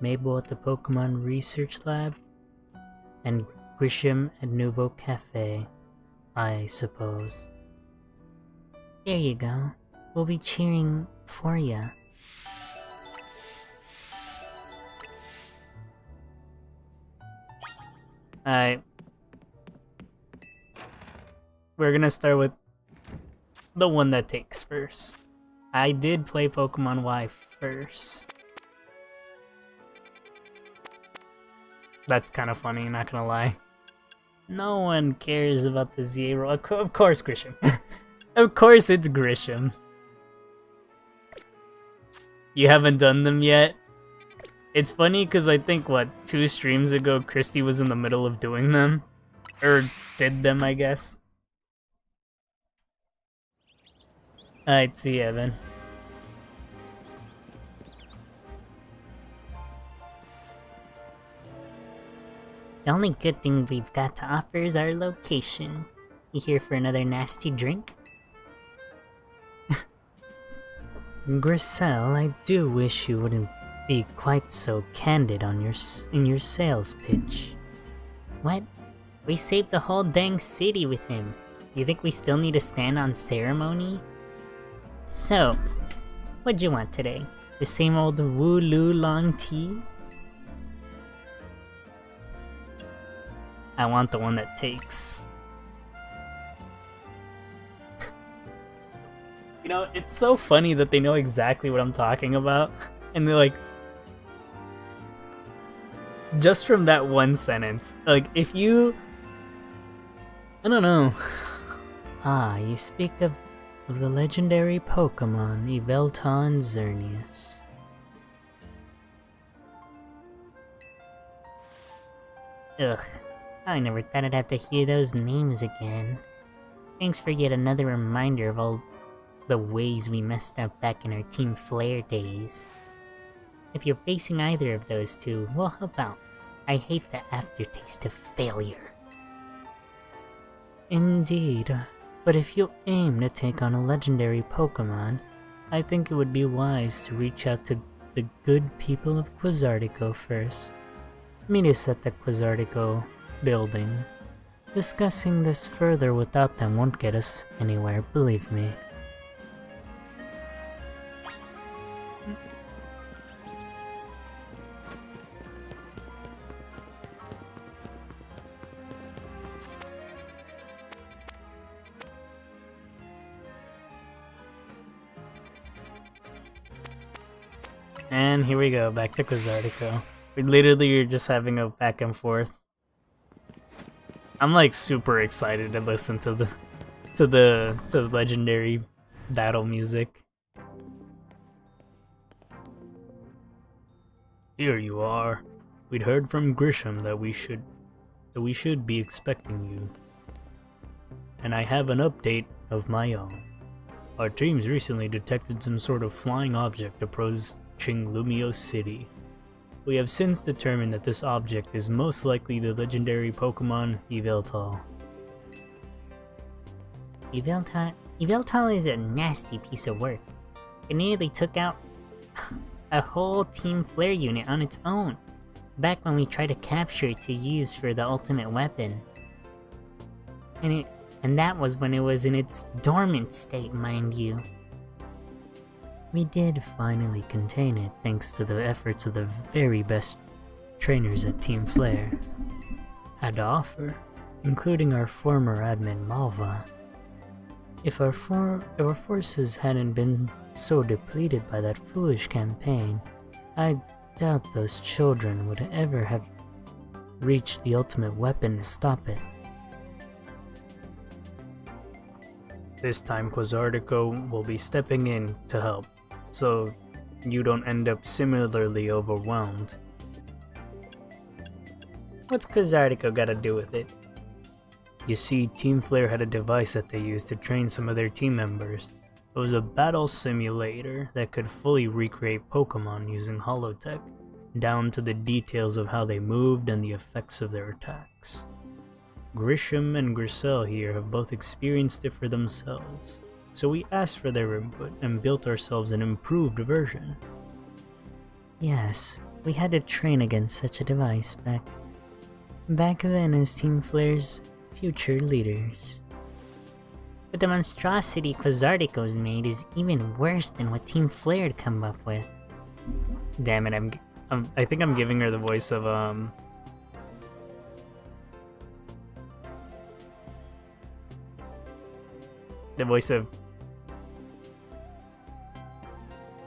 Mabel at the Pokemon Research Lab? And Grisham at Nouveau Cafe, I suppose. There you go. We'll be cheering for ya. Alright. We're gonna start with the one that takes first. I did play Pokemon Y first. That's kind of funny, not gonna lie. No one cares about the Zero. Of course, Grisham. Of course it's Grisham. You haven't done them yet? It's funny because I think, 2 streams ago, Christy was in the middle of doing them. Or did them, I guess. Alright, see ya, Evan. The only good thing we've got to offer is our location. You here for another nasty drink? Griselle, I do wish you wouldn't be quite so candid on in your sales pitch. What? We saved the whole dang city with him. You think we still need to stand on ceremony? So, what'd you want today? The same old Wooloo long tea? I want the one that takes. You know, it's so funny that they know exactly what I'm talking about. And they're like... Just from that one sentence. Like, if you... I don't know. Ah, you speak of the legendary Pokemon, Yveltal Xerneas. Ugh, I never thought I'd have to hear those names again. Thanks for yet another reminder of all the ways we messed up back in our Team Flare days. If you're facing either of those two, we'll help out. I hate the aftertaste of failure. Indeed, but if you aim to take on a legendary Pokemon, I think it would be wise to reach out to the good people of Quizartico first. Meet us at the Quizartico building. Discussing this further without them won't get us anywhere, believe me. And here we go, back to Quizartico. We literally are just having a back and forth. I'm like super excited to listen to the legendary battle music. Here you are. We'd heard from Grisham that we should be expecting you. And I have an update of my own. Our teams recently detected some sort of flying object approaching Lumiose City. We have since determined that this object is most likely the legendary Pokemon Yveltal. Yveltal is a nasty piece of work. It nearly took out a whole Team Flare unit on its own, back when we tried to capture it to use for the ultimate weapon. And that was when it was in its dormant state, mind you. We did finally contain it thanks to the efforts of the very best trainers at Team Flare had to offer, including our former admin Malva. If our forces hadn't been so depleted by that foolish campaign, I doubt those children would ever have reached the ultimate weapon to stop it. This time Quizartico will be stepping in to help, so you don't end up similarly overwhelmed. What's Quizartico gotta do with it? You see, Team Flare had a device that they used to train some of their team members. It was a battle simulator that could fully recreate Pokemon using holotech, down to the details of how they moved and the effects of their attacks. Grisham and Griselle here have both experienced it for themselves, so we asked for their input and built ourselves an improved version. Yes, we had to train against such a device back then as Team Flare's future leaders. But the monstrosity Quizartico's made is even worse than what Team Flare had come up with. Damn it, I think I'm giving her the voice of the voice of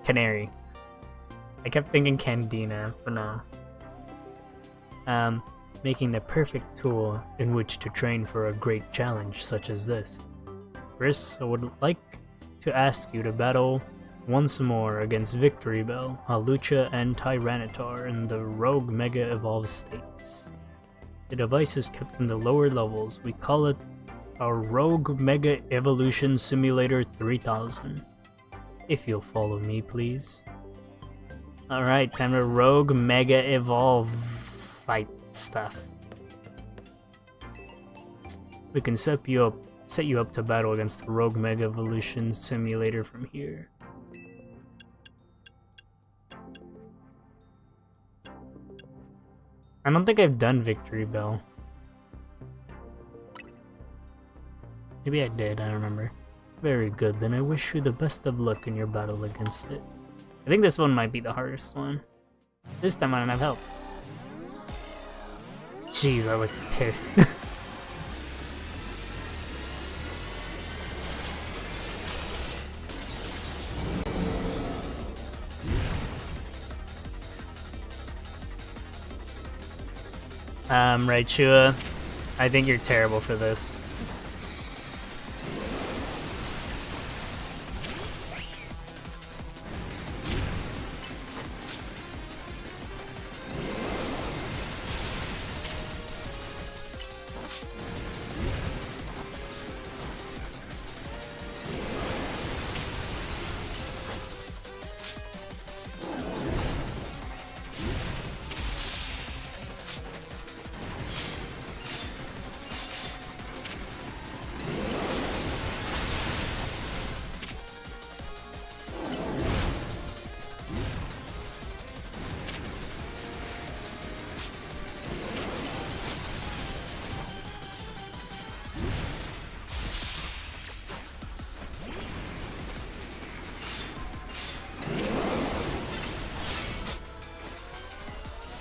Canary. I kept thinking Candina, but no. Making the perfect tool in which to train for a great challenge such as this. Chris, I would like to ask you to battle once more against Victory Bell, Hawlucha, and Tyranitar in the Rogue Mega Evolved states. The device is kept in the lower levels. We call it our Rogue Mega Evolution Simulator 3000. If you'll follow me, please. Alright, time to Rogue Mega Evolve fight stuff. We can set you up to battle against the Rogue Mega Evolution Simulator from here. I don't think I've done Victory Bell. Maybe I did, I don't remember. Very good, then I wish you the best of luck in your battle against it. I think this one might be the hardest one. This time I don't have help. Jeez, I look pissed. Raichua, I think you're terrible for this.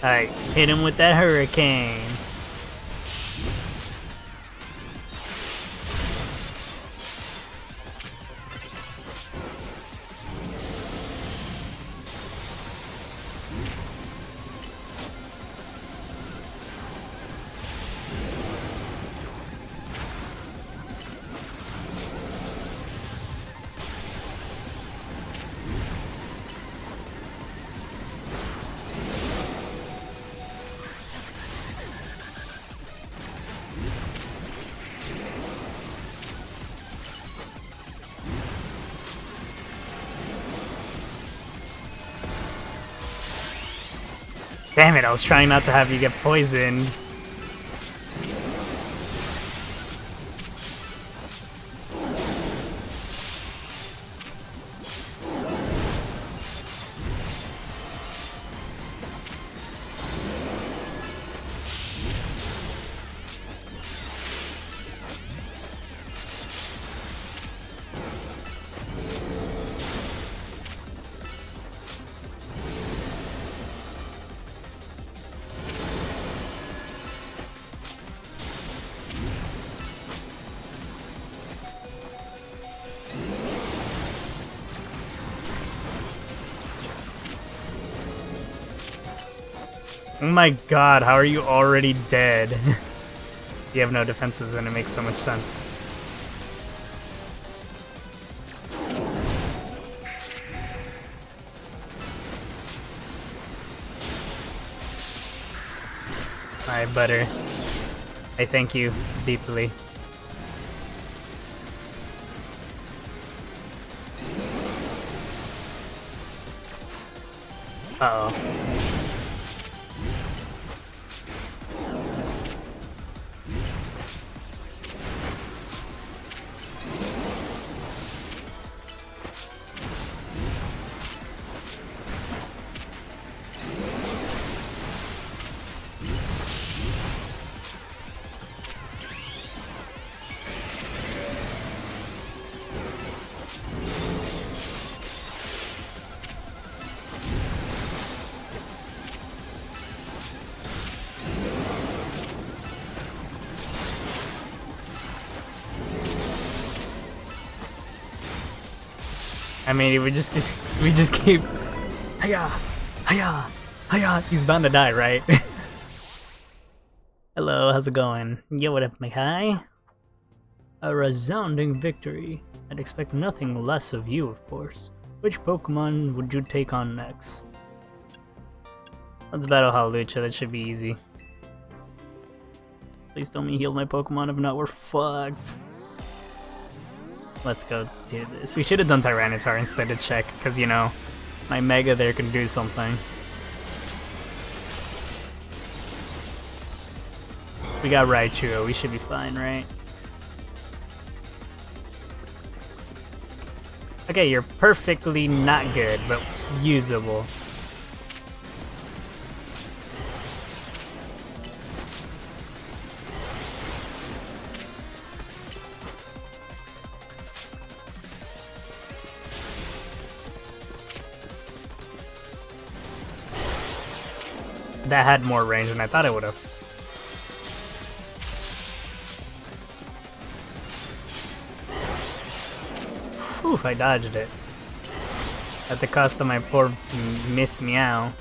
Alright, hit him with that hurricane. Damn it, I was trying not to have you get poisoned. Oh my god, how are you already dead? You have no defenses and it makes so much sense. Alright, Butter. I thank you deeply. Uh-oh. I mean, we just keep, hiya, hiya, hiya. He's bound to die, right? Hello, how's it going? Yo, what up, my guy? A resounding victory. I'd expect nothing less of you, of course. Which Pokemon would you take on next? Let's battle Hawlucha. That should be easy. Please tell me heal my Pokemon. If not, we're fucked. Let's go do this. We should have done Tyranitar instead of check, because, you know, my Mega there can do something. We got Raichu. We should be fine, right? Okay, you're perfectly not good, but usable. That had more range than I thought it would have. Whew, I dodged it. At the cost of my poor Miss Meow.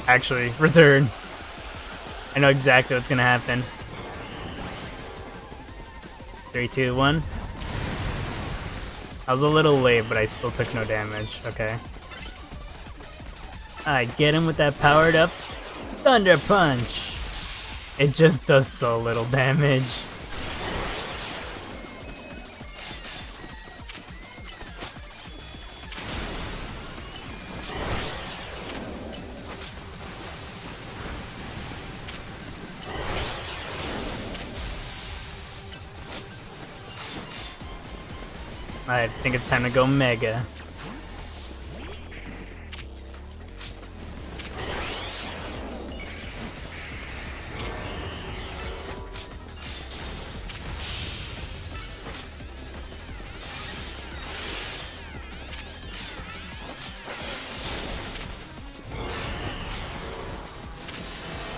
Actually, return. I know exactly what's gonna happen. 3, 2, 1. I was a little late, but I still took no damage. Okay. Alright, get him with that powered up Thunder Punch. It just does so little damage. I think it's time to go Mega.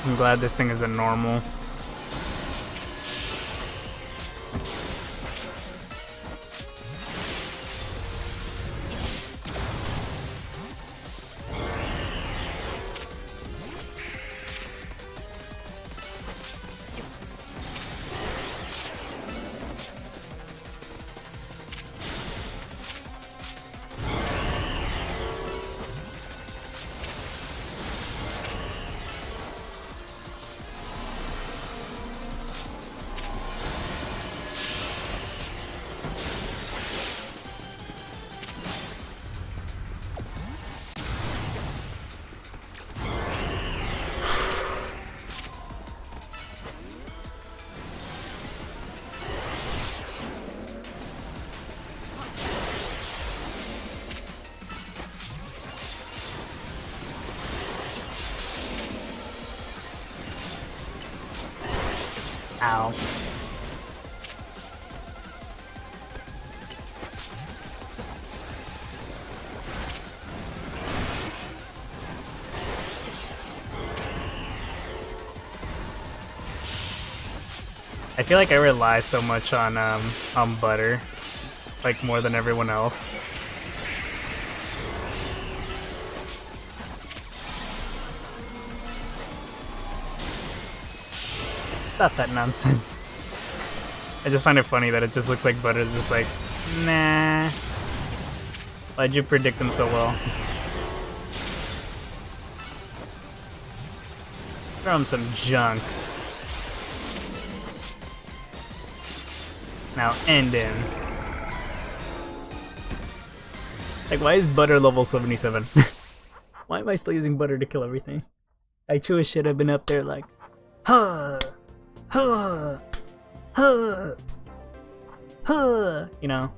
I'm glad this thing is a normal. Ow. I feel like I rely so much on butter, like more than everyone else. Stop that nonsense. I just find it funny that it just looks like Butter's just like, nah. Why'd you predict them so well? Throw him some junk. Now end him. Like, why is Butter level 77? Why am I still using Butter to kill everything? I sure should have been up there like, huh, huh, huh, huh, you know.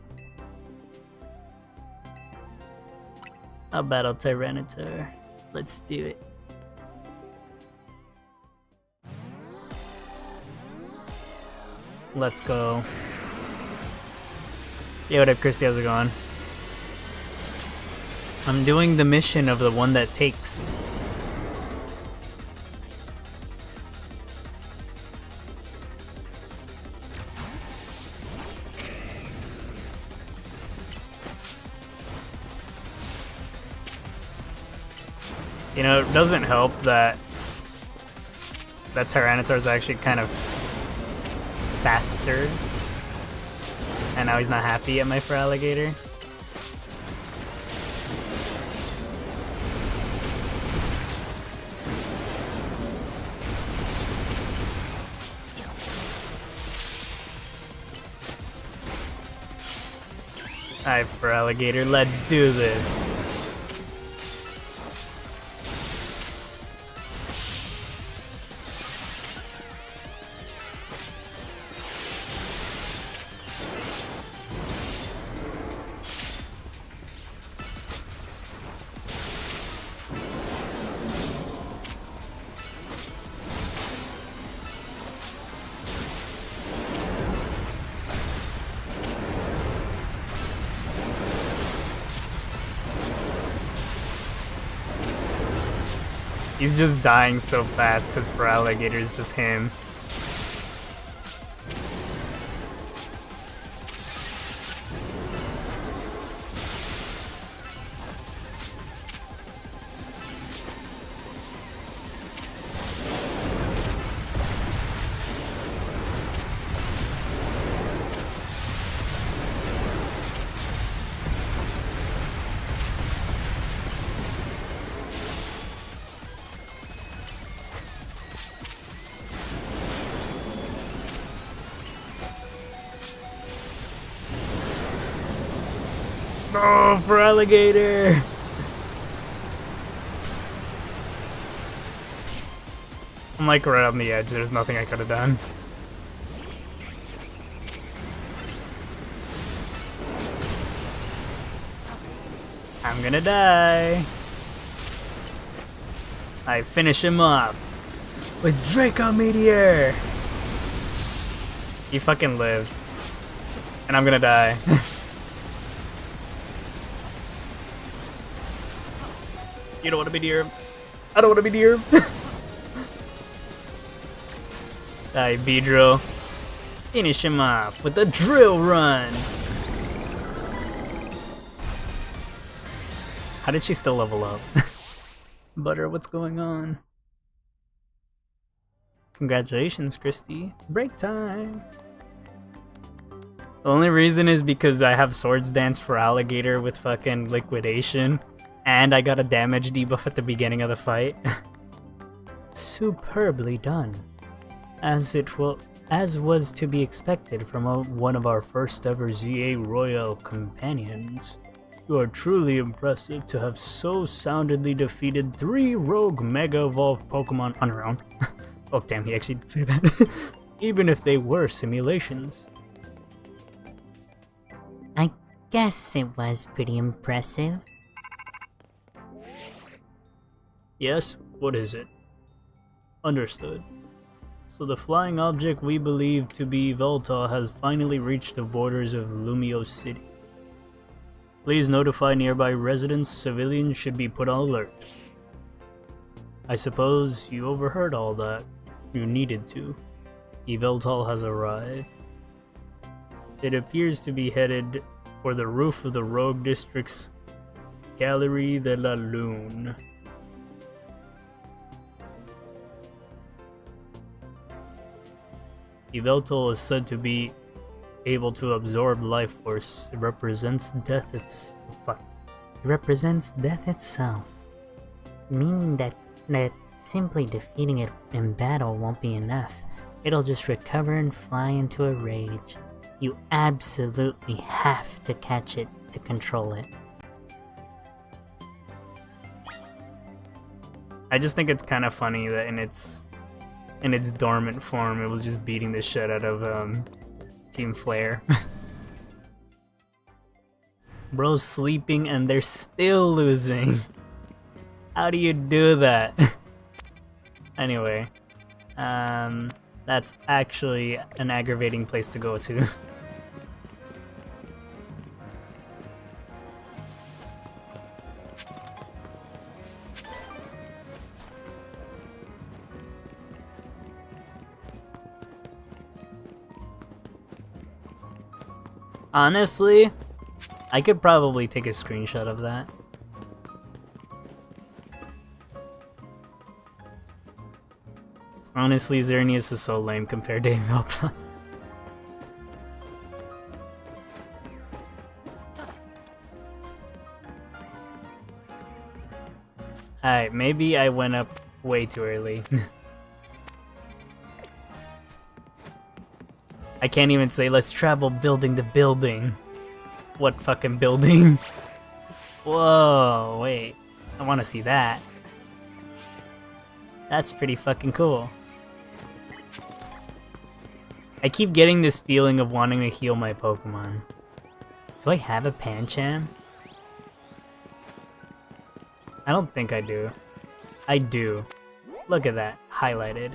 I'll battle Tyranitar. Let's do it. Let's go. Yo, what up, Christy? How's it going? I'm doing the mission of the one that takes. You know, it doesn't help that Tyranitar is actually kind of faster. And now he's not happy at my Feraligatr. Alright, Feraligatr, let's do this. He's just dying so fast because Feraligatr is just him. Oh, Feraligatr! I'm like right on the edge, there's nothing I could have done. I'm gonna die. I finish him off with Draco Meteor! He fucking lived. And I'm gonna die. You don't want to be near him. I don't want to be near him. Die, Beedrill. Finish him off with the drill run. How did she still level up? Butter, what's going on? Congratulations, Christy. Break time. The only reason is because I have Swords Dance Feraligatr with fucking Liquidation. And I got a damage debuff at the beginning of the fight. Superbly done. As was to be expected from one of our first ever ZA Royal companions. You are truly impressive to have so soundly defeated 3 rogue Mega Evolved Pokemon on your own. Oh damn, he actually did say that. Even if they were simulations. I guess it was pretty impressive. Yes, what is it? Understood. So the flying object we believe to be Volta has finally reached the borders of Lumio City. Please notify nearby residents. Civilians should be put on alert. I suppose you overheard all that. You needed to. Yveltal has arrived. It appears to be headed for the roof of the Rogue District's Galerie de la Lune. Yveltal is said to be able to absorb life force. It represents death itself. Meaning that simply defeating it in battle won't be enough. It'll just recover and fly into a rage. You absolutely have to catch it to control it. I just think it's kind of funny that in its dormant form, it was just beating the shit out of Team Flare. Bro's sleeping and they're still losing. How do you do that? Anyway, that's actually an aggravating place to go to. Honestly, I could probably take a screenshot of that. Honestly, Xerneas is so lame compared to Yveltal. Alright, maybe I went up way too early. I can't even say let's travel building to building. What fucking building? Whoa, wait. I want to see that. That's pretty fucking cool. I keep getting this feeling of wanting to heal my Pokemon. Do I have a Pancham? I don't think I do. I do. Look at that, highlighted.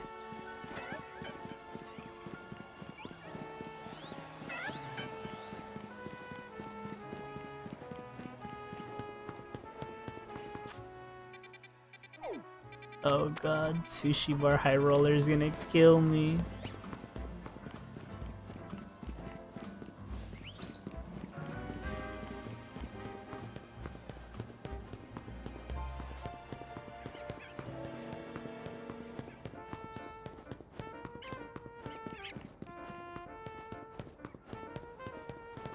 Oh god, Sushi Bar High Roller is gonna kill me.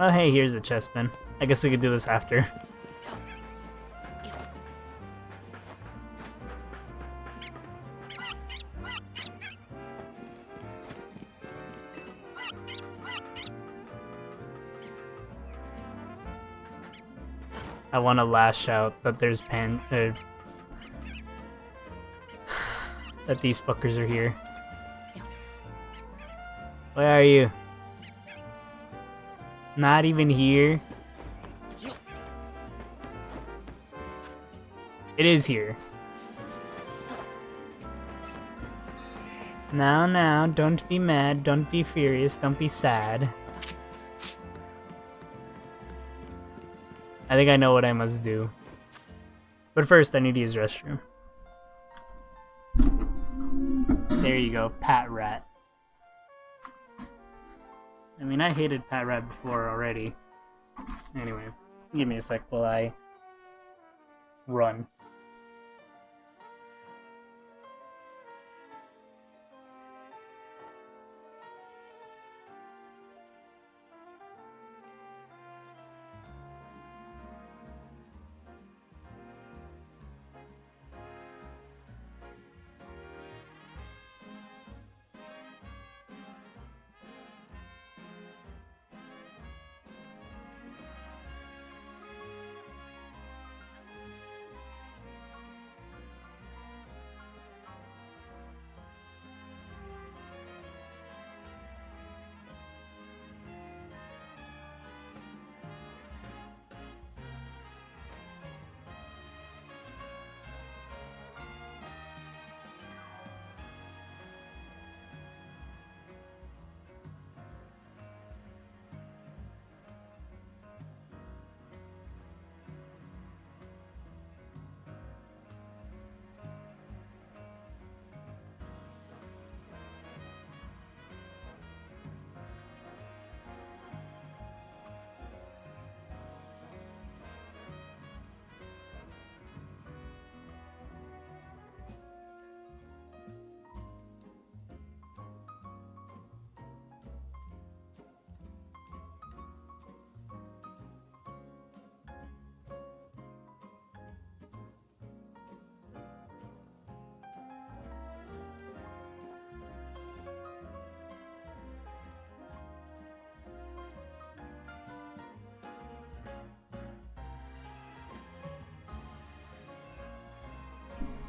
Oh hey, here's the chest bin. I guess we could do this after. I want to lash out that there's that these fuckers are here. Where are you? Not even here. It is here. Now, don't be mad, don't be furious, don't be sad. I think I know what I must do. But first, I need to use restroom. There you go, Pat Rat. I mean, I hated Pat Rat before already. Anyway, give me a sec while I run.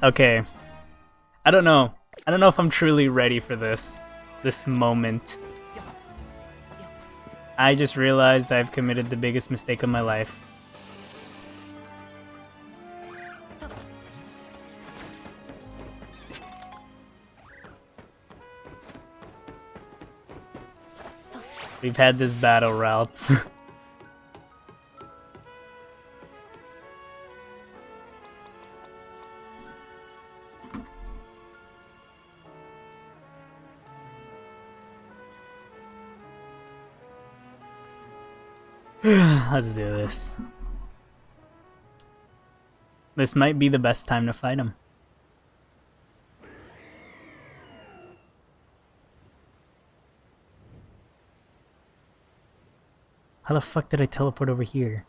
Okay. I don't know. I don't know if I'm truly ready for this moment. I just realized I've committed the biggest mistake of my life. We've had this battle routes. Let's do this. This might be the best time to fight him. How the fuck did I teleport over here?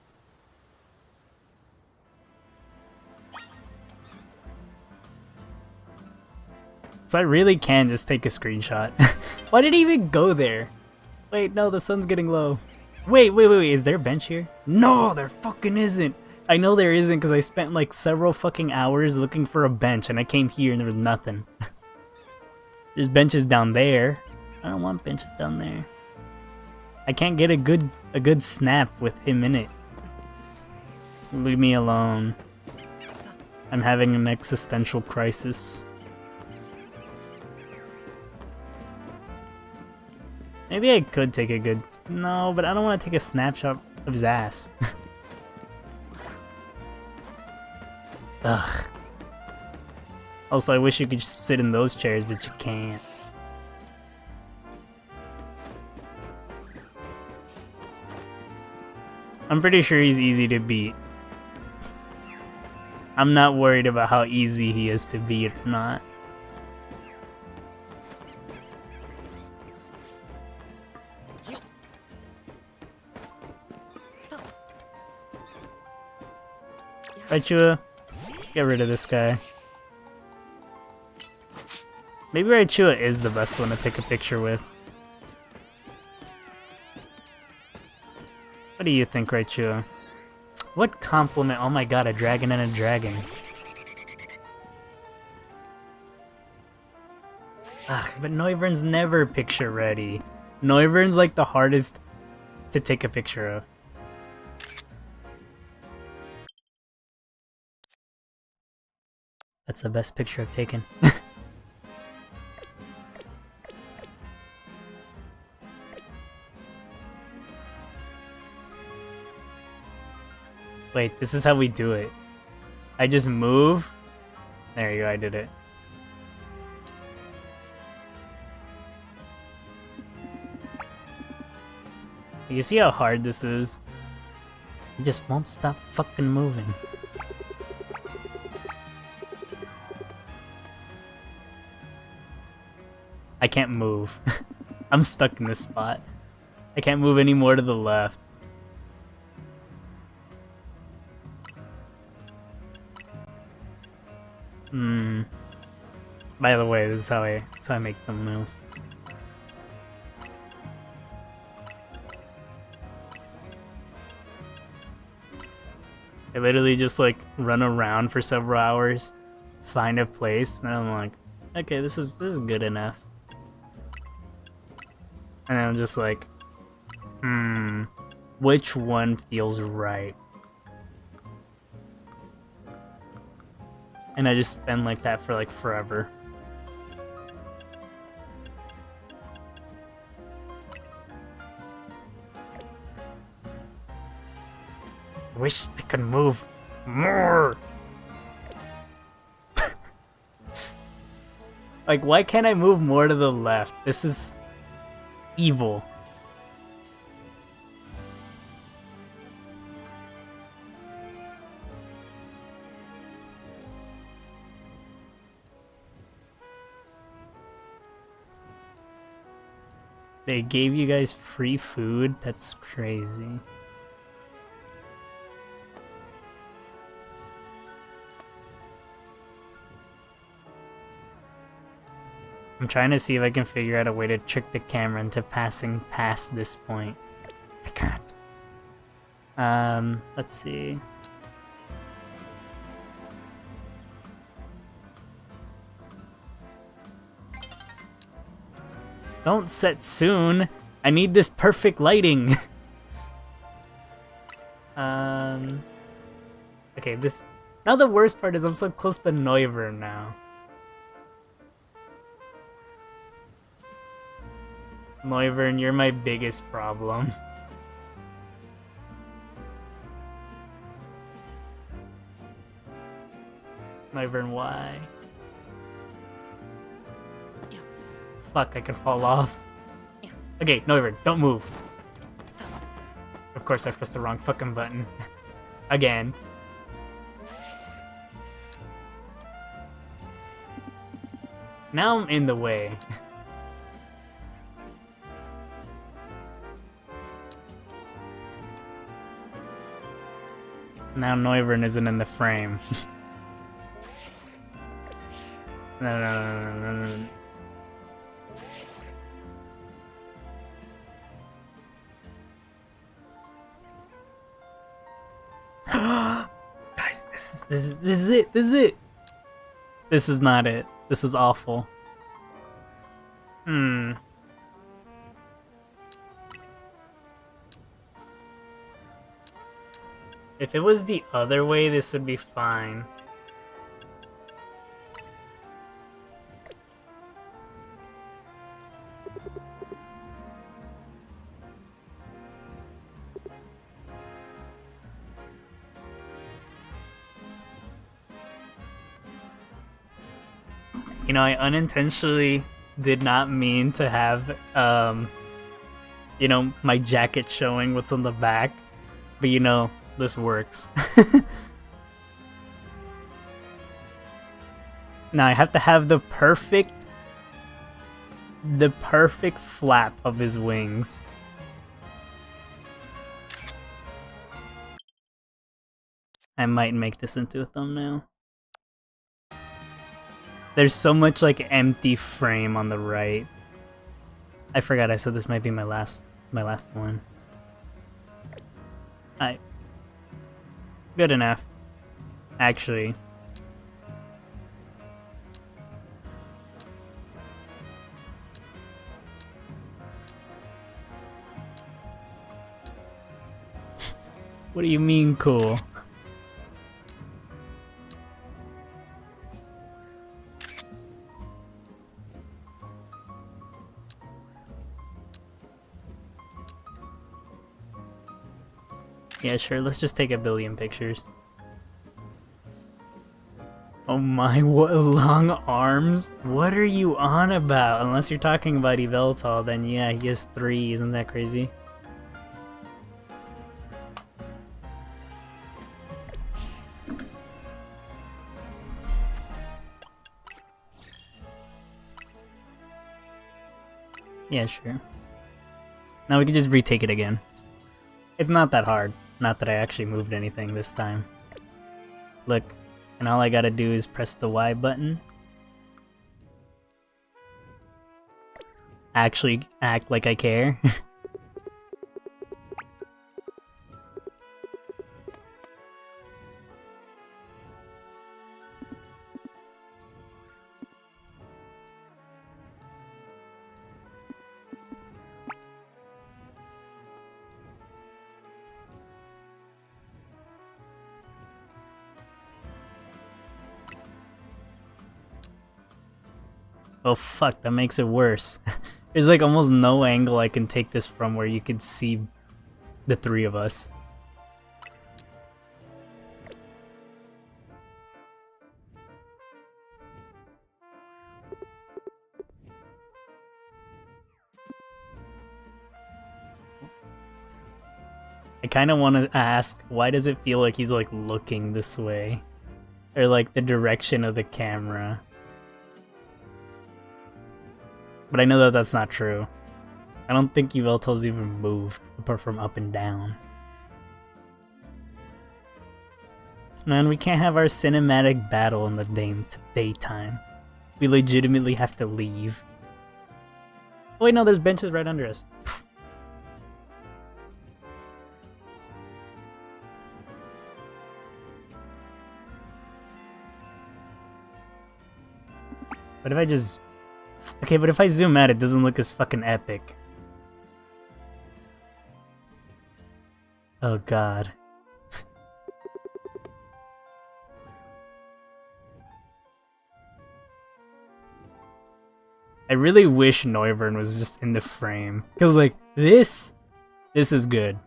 So I really can just take a screenshot. Why did he even go there? Wait, no, the sun's getting low. Wait, is there a bench here? No, there fucking isn't. I know there isn't because I spent like several fucking hours looking for a bench and I came here and there was nothing. There's benches down there. I don't want benches down there. I can't get a good snap with him in it. Leave me alone. I'm having an existential crisis. Maybe I could take a good... No, but I don't want to take a snapshot of his ass. Ugh. Also, I wish you could just sit in those chairs, but you can't. I'm pretty sure he's easy to beat. I'm not worried about how easy he is to beat or not. Raichua, get rid of this guy. Maybe Raichua is the best one to take a picture with. What do you think, Raichua? What compliment? Oh my god, a dragon and a dragon. Ugh, but Noivern's never picture ready. Noivern's like the hardest to take a picture of. That's the best picture I've taken. Wait, this is how we do it. I just move. There you go, I did it. You see how hard this is? It just won't stop fucking moving. I can't move. I'm stuck in this spot. I can't move any more to the left. By the way, this is how I make thumbnails. I literally just like run around for several hours, find a place, and I'm like, okay, this is good enough. And I'm just like, which one feels right? And I just spend like that for like forever. I wish I could move more. Like, why can't I move more to the left? This is evil. They gave you guys free food? That's crazy. I'm trying to see if I can figure out a way to trick the camera into passing past this point. I can't. Let's see. Don't set soon. I need this perfect lighting. Okay, this... Now the worst part is I'm so close to Neuver now. Neuver, you're my biggest problem. Neuver, why? Fuck, I could fall off. Okay, Neuver, don't move. Of course I pressed the wrong fucking button. Again. Now I'm in the way. Now Neuvern isn't in the frame. No. Guys, this is it. This is it. This is not it. This is awful. If it was the other way, this would be fine. You know, I unintentionally did not mean to have, you know, my jacket showing what's on the back. But, you know, this works. Now I have to have the perfect flap of his wings. I might make this into a thumbnail. There's so much like empty frame on the right. I forgot I said this might be my last one. Good enough. Actually. What do you mean cool? Yeah, sure, let's just take 1 billion pictures. Oh my, what long arms? What are you on about? Unless you're talking about Yveltal, then yeah, he has 3, isn't that crazy? Yeah, sure. Now we can just retake it again. It's not that hard. Not that I actually moved anything this time. Look, and all I gotta do is press the Y button. Actually act like I care. Oh fuck, that makes it worse. There's like almost no angle I can take this from where you could see the 3 of us. I kind of want to ask, why does it feel like he's like looking this way? Or like the direction of the camera? But I know that that's not true. I don't think Yveltal's even moved, apart from up and down. Man, we can't have our cinematic battle in the daytime. We legitimately have to leave. Oh wait, no, there's benches right under us. What if I just Okay, but if I zoom out, it doesn't look as fucking epic. Oh god. I really wish Noivern was just in the frame. Cause like, this is good.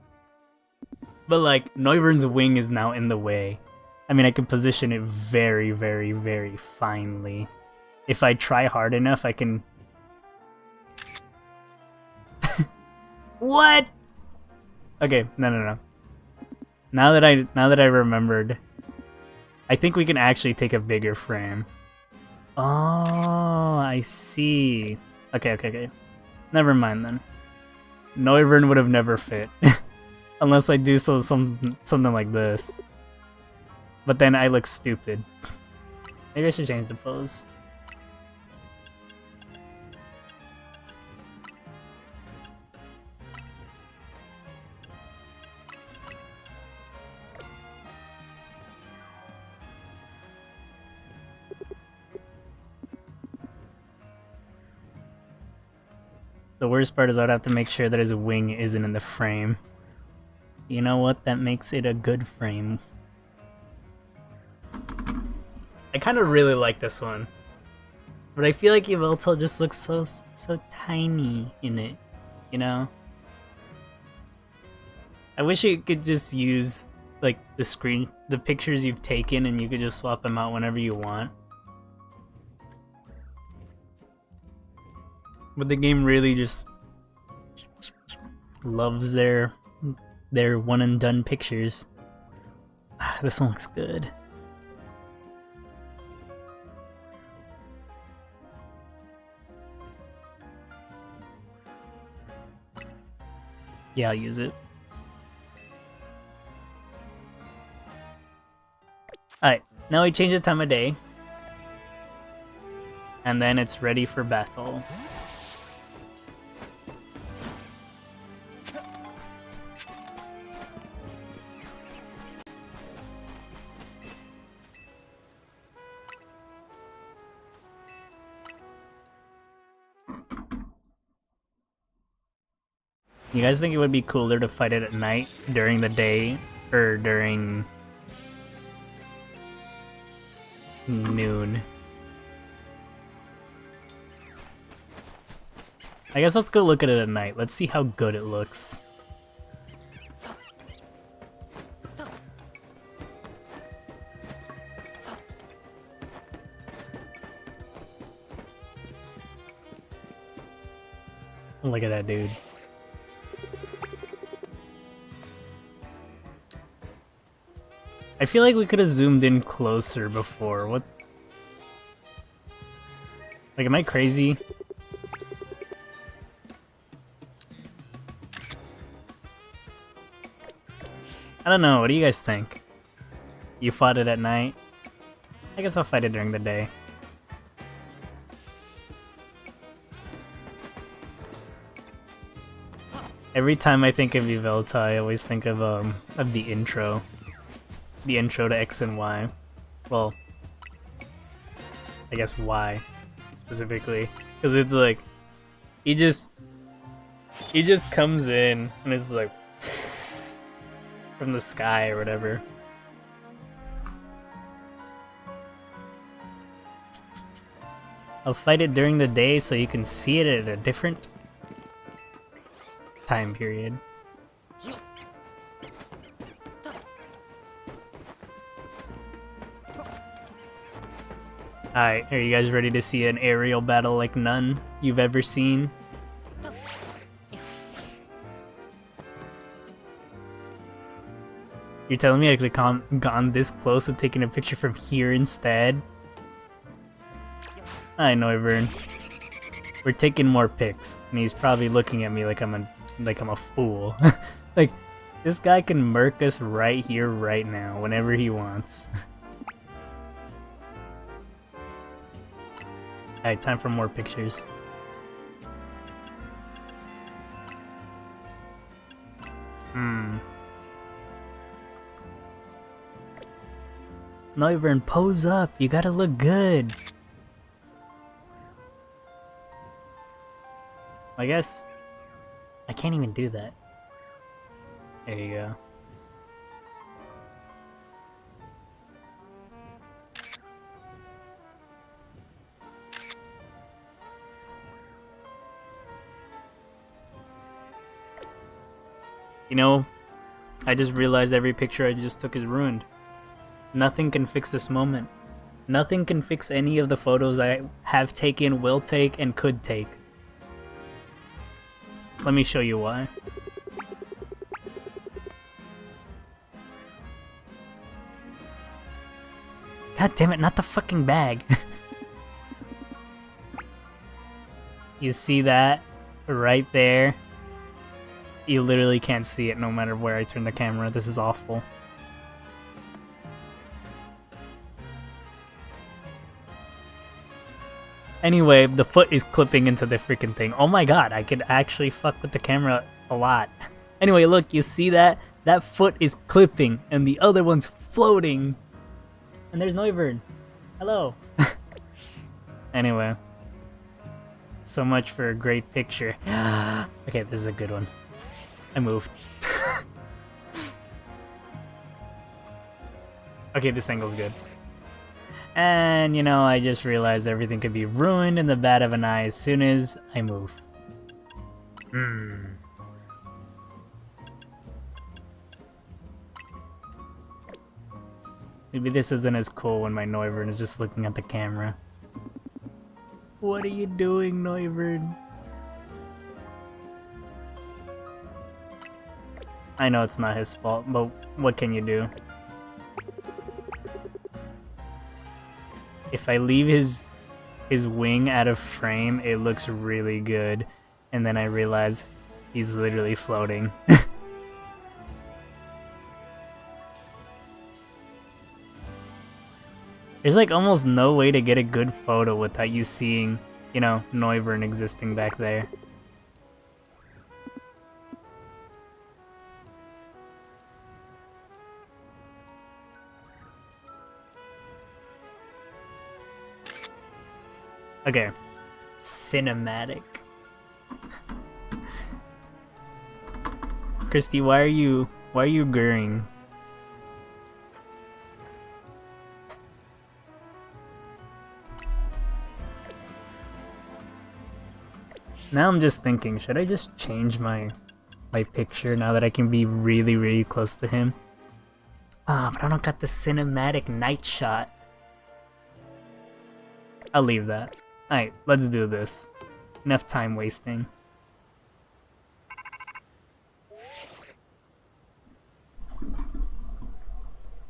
But like, Noivern's wing is now in the way. I mean, I can position it very, very, very finely. If I try hard enough, I can... What? Okay, no. Now that I remembered, I think we can actually take a bigger frame. Oh, I see. Okay. Never mind then. Noivern would have never fit. Unless I do something like this. But then I look stupid. Maybe I should change the pose. The worst part is I'd have to make sure that his wing isn't in the frame. You know what? That makes it a good frame. I kind of really like this one. But I feel like Yveltal just looks so tiny in it, you know? I wish you could just use like the pictures you've taken and you could just swap them out whenever you want. But the game really just loves their one and done pictures. This one looks good. Yeah, I'll use it. Alright, now we change the time of day. And then it's ready for battle. You guys think it would be cooler to fight it at night, during the day, or during noon? I guess let's go look at it at night. Let's see how good it looks. Look at that dude. I feel like we could have zoomed in closer before. What? Like, am I crazy? I don't know. What do you guys think? You fought it at night? I guess I'll fight it during the day. Every time I think of Yveltal, I always think of the intro. The intro to X and Y. Well, I guess Y specifically, because it's like he just comes in and it's like from the sky or whatever. I'll fight it during the day so you can see it at a different time period. Alright, are you guys ready to see an aerial battle like none you've ever seen? You're telling me I could have gone this close to taking a picture from here instead? I know, Ivern. We're taking more pics, and he's probably looking at me like I'm a fool. Like, this guy can murk us right here, right now, whenever he wants. Alright, time for more pictures. Noivern, pose up. You gotta look good. I guess I can't even do that. There you go. You know, I just realized every picture I just took is ruined. Nothing can fix this moment. Nothing can fix any of the photos I have taken, will take, and could take. Let me show you why. God damn it, not the fucking bag. You see that? Right there? You literally can't see it no matter where I turn the camera. This is awful. Anyway, the foot is clipping into the freaking thing. Oh my god, I could actually fuck with the camera a lot. Anyway, look, you see that? That foot is clipping and the other one's floating. And there's Noivern. Hello. Anyway. So much for a great picture. Okay, this is a good one. I moved. Okay, this angle's good. And, you know, I just realized everything could be ruined in the bat of an eye as soon as I move. Maybe this isn't as cool when my Noivern is just looking at the camera. What are you doing, Noivern? I know it's not his fault, but what can you do? If I leave his wing out of frame, it looks really good. And then I realize he's literally floating. There's like almost no way to get a good photo without you seeing, you know, Noivern existing back there. Okay. Cinematic. Christy, why are you gurring? Now I'm just thinking, should I just change my picture now that I can be really, really close to him? Ah, but I don't got the cinematic night shot. I'll leave that. Alright, let's do this. Enough time wasting.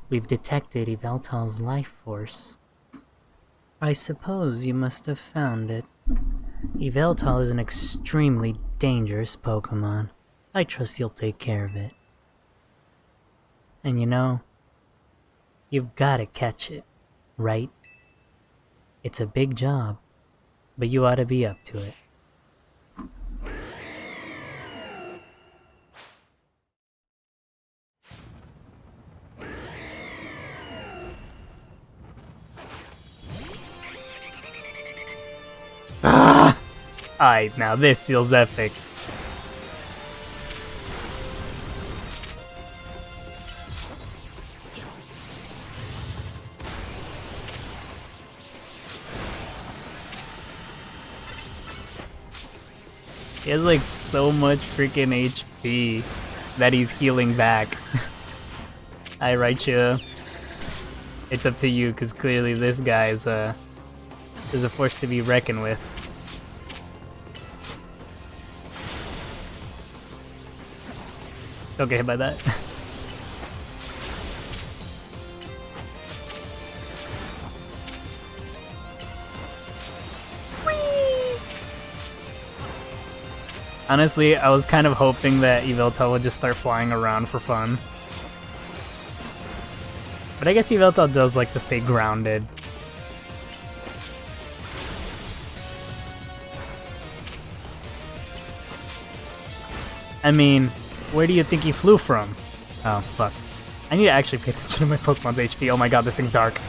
We've detected Yveltal's life force. I suppose you must have found it. Yveltal is an extremely dangerous Pokemon. I trust you'll take care of it. And you know, you've gotta catch it, right? It's a big job, but you ought to be up to it. Ah! Alright, now this feels epic. He has like so much freaking HP that he's healing back. I Raichu. It's up to you, because clearly this guy is a force to be reckoned with. Don't get hit by that. Honestly, I was kind of hoping that Yveltal would just start flying around for fun. But I guess Yveltal does like to stay grounded. I mean, where do you think he flew from? Oh, fuck. I need to actually pay attention to my Pokemon's HP. Oh my god, this thing's dark.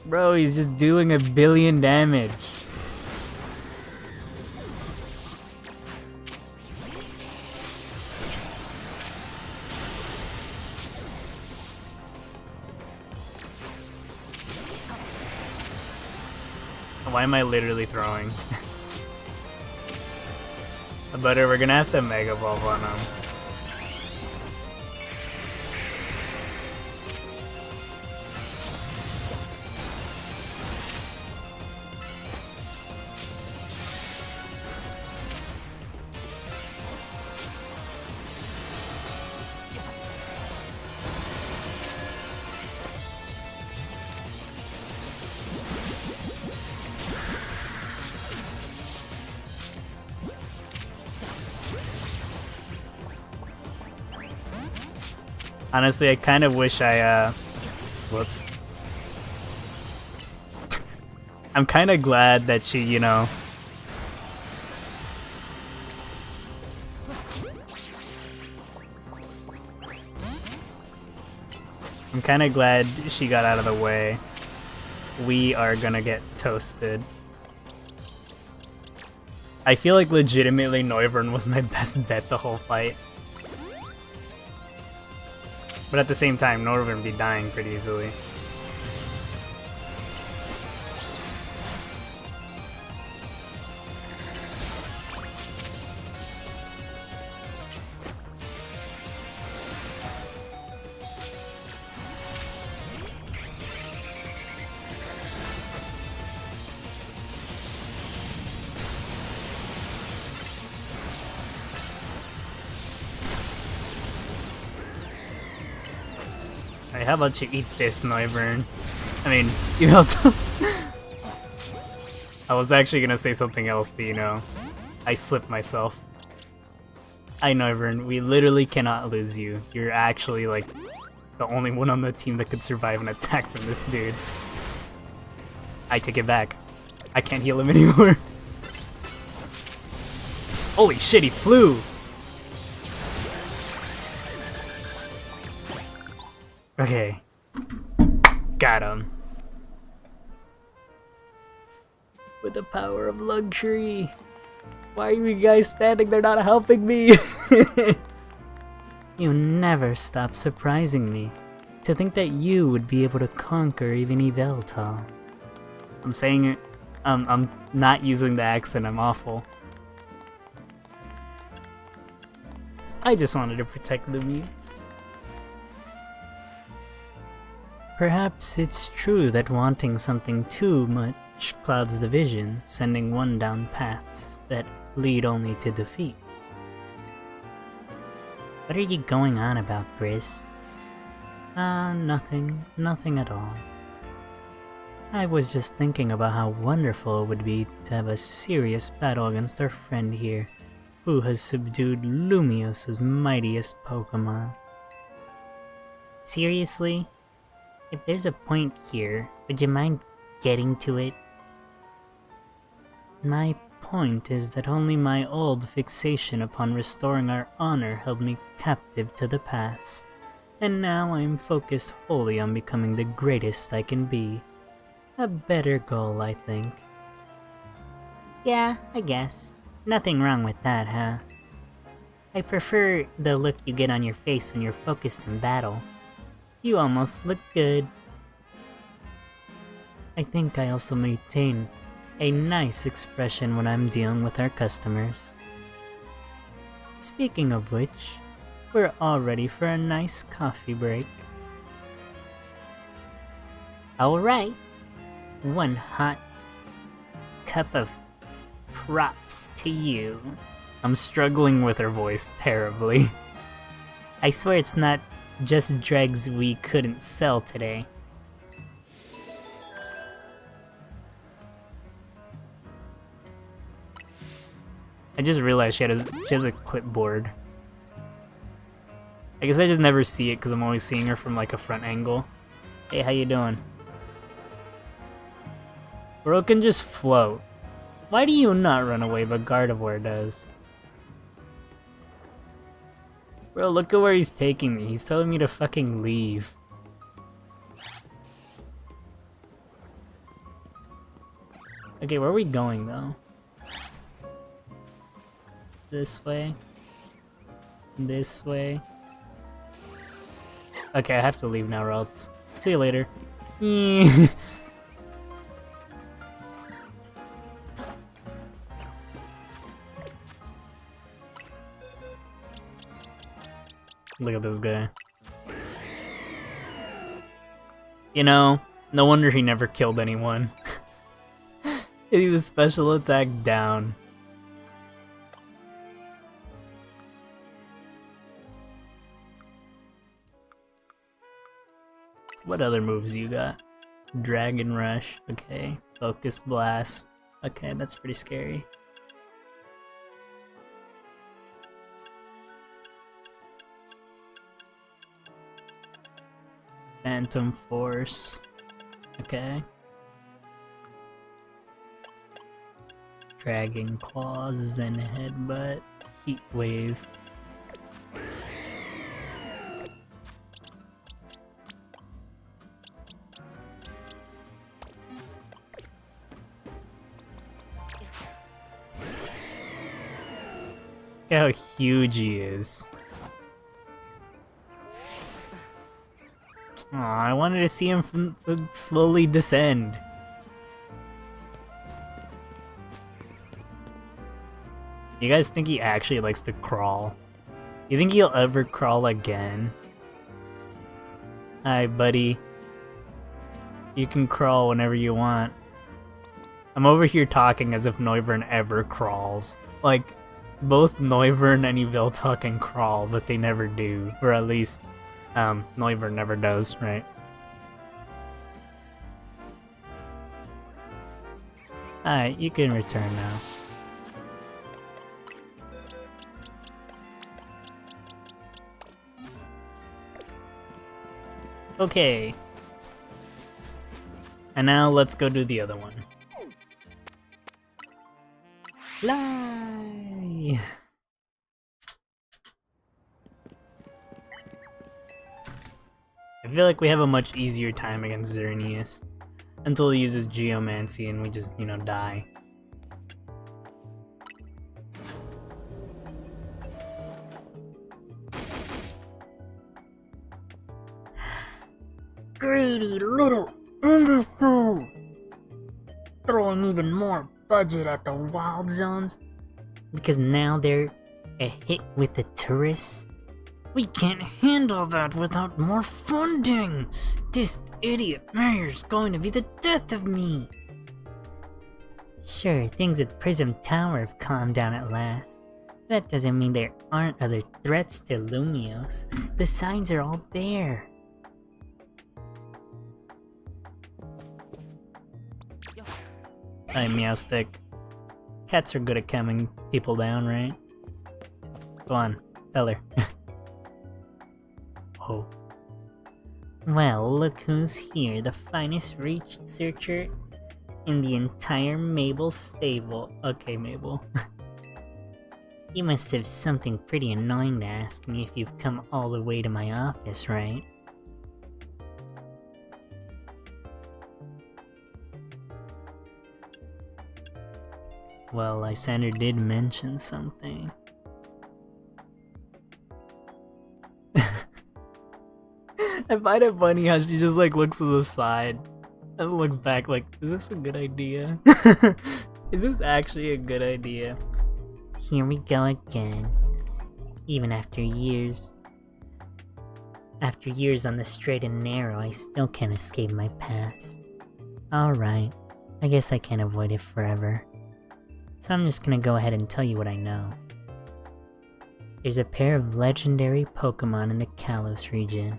Bro, he's just doing 1,000,000,000 damage. Why am I literally throwing? But we're gonna have to Mega Evolve on him. Honestly, I kind of wish I, whoops. I'm kind of glad that she, you know... I'm kind of glad she got out of the way. We are gonna get toasted. I feel like legitimately Noivern was my best bet the whole fight. But at the same time, Noivern would be dying pretty easily. Hey, how about you eat this, Noivern? I mean, you know... I was actually gonna say something else, but you know, I slipped myself. I Noivern, we literally cannot lose you. You're actually, like, the only one on the team that could survive an attack from this dude. I take it back. I can't heal him anymore. Holy shit, he flew! Okay. Got him. With the power of luxury. Why are you guys standing there not helping me? You never stop surprising me. To think that you would be able to conquer even Yveltal. I'm saying it. I'm not using the accent, I'm awful. I just wanted to protect the muse. Perhaps it's true that wanting something too much clouds the vision, sending one down paths that lead only to defeat. What are you going on about, Briss? Nothing. Nothing at all. I was just thinking about how wonderful it would be to have a serious battle against our friend here, who has subdued Lumios's mightiest Pokemon. Seriously? If there's a point here, would you mind getting to it? My point is that only my old fixation upon restoring our honor held me captive to the past, and now I am focused wholly on becoming the greatest I can be. A better goal, I think. Yeah, I guess. Nothing wrong with that, huh? I prefer the look you get on your face when you're focused in battle. You almost look good. I think I also maintain a nice expression when I'm dealing with our customers. Speaking of which, we're all ready for a nice coffee break. Alright, one hot cup of props to you. I'm struggling with her voice terribly. I swear it's not just dregs we couldn't sell today. I just realized she has a clipboard. I guess I just never see it because I'm always seeing her from like a front angle. Hey, how you doing? Bro can just float. Why do you not run away but Gardevoir does? Bro, look at where he's taking me. He's telling me to fucking leave. Okay, where are we going though? This way? This way? Okay, I have to leave now or else. See you later. Look at this guy. You know, no wonder he never killed anyone. He was special attack down. What other moves you got? Dragon Rush, okay. Focus Blast, okay, that's pretty scary. Phantom Force, okay. Dragon Claws and Headbutt, Heat Wave. Look how huge he is. Aw, I wanted to see him slowly descend. You guys think he actually likes to crawl? You think he'll ever crawl again? Hi, buddy. You can crawl whenever you want. I'm over here talking as if Noivern ever crawls. Like, both Noivern and Yveltal can crawl, but they never do. Or at least, Noivern never does, right? Alright, you can return now. Okay. And now let's go do the other one. Fly! I feel like we have a much easier time against Xerneas. Until he uses Geomancy and we just, you know, die. Greedy little imbecile! Throwing even more budget at the wild zones because now they're a hit with the tourists. We can't handle that without more funding. This idiot mayor's going to be the death of me. Sure, things at Prism Tower have calmed down at last. That doesn't mean there aren't other threats to Lumios. The signs are all there. Hi, Meowstick. Cats are good at calming people down, right? Go on, tell her. Oh. Well, look who's here, the finest researcher in the entire Mabel stable. Okay, Mabel. You must have something pretty annoying to ask me if you've come all the way to my office, right? Well, Lysander did mention something. I find it funny how she just like looks to the side and looks back like, is this a good idea? Is this actually a good idea? Here we go again. Even after years on the straight and narrow, I still can't escape my past. Alright, I guess I can't avoid it forever. So I'm just gonna go ahead and tell you what I know. There's a pair of legendary Pokemon in the Kalos region.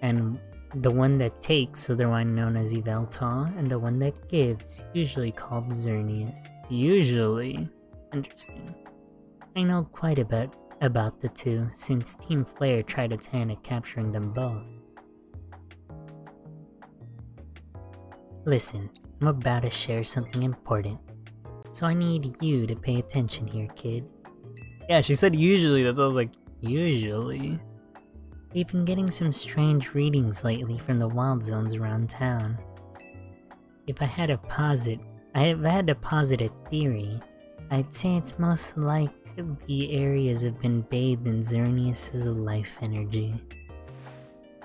And the one that takes, otherwise known as Yveltal, and the one that gives, usually called Xerneas. Usually? Interesting. I know quite a bit about the two, since Team Flare tried its hand at capturing them both. Listen, I'm about to share something important. So I need you to pay attention here, kid. Yeah, she said usually, that's why I was like, usually? We've been getting some strange readings lately from the wild zones around town. If I had to posit a theory, I'd say it's most like the areas have been bathed in Xerneas' life energy.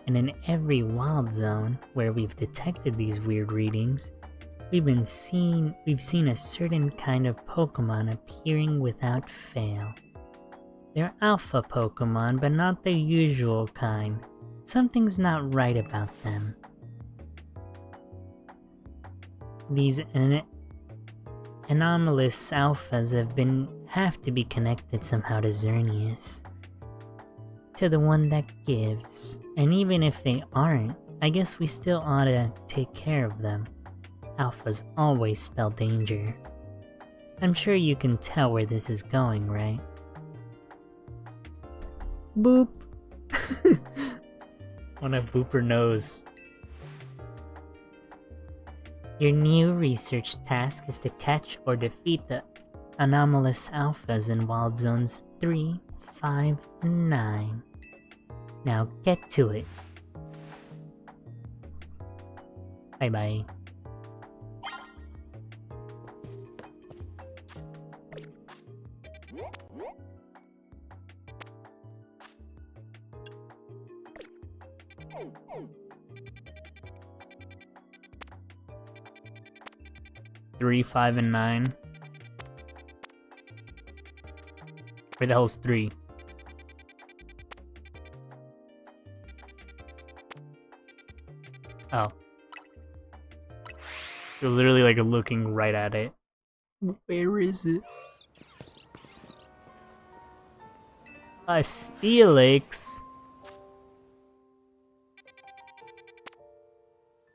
And in every wild zone where we've detected these weird readings, we've seen a certain kind of Pokemon appearing without fail. They're alpha Pokemon, but not the usual kind. Something's not right about them. These anomalous alphas have to be connected somehow to Xerneas. To the one that gives. And even if they aren't, I guess we still ought to take care of them. Alphas always spell danger. I'm sure you can tell where this is going, right? Boop! Wanna boop her nose. Your new research task is to catch or defeat the anomalous alphas in Wild Zones 3, 5, and 9. Now get to it. Bye bye. Three, 5, and 9. Where the hell's 3? Oh. It was literally like looking right at it. Where is it? A Steelix?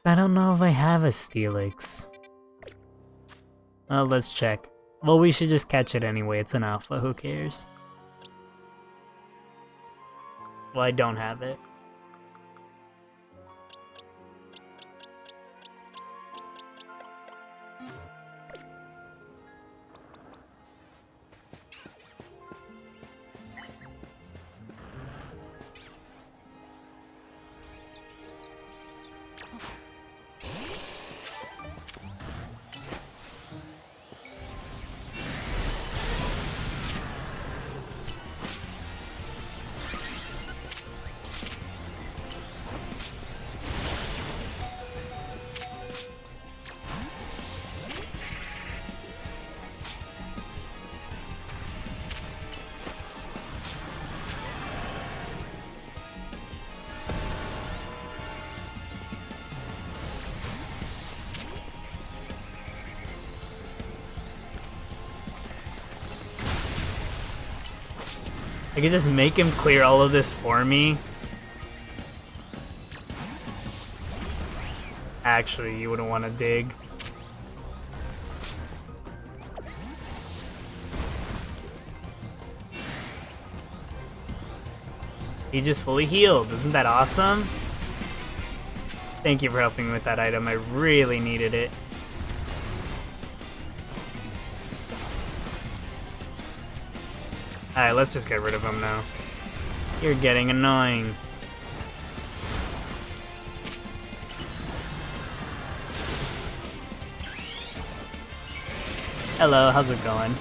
I don't know if I have a Steelix. Well, let's check. Well, we should just catch it anyway. It's an alpha. Who cares? Well, I don't have it. I could just make him clear all of this for me. Actually, you wouldn't want to dig. He just fully healed. Isn't that awesome? Thank you for helping me with that item. I really needed it. Alright, let's just get rid of him now. You're getting annoying. Hello, how's it going?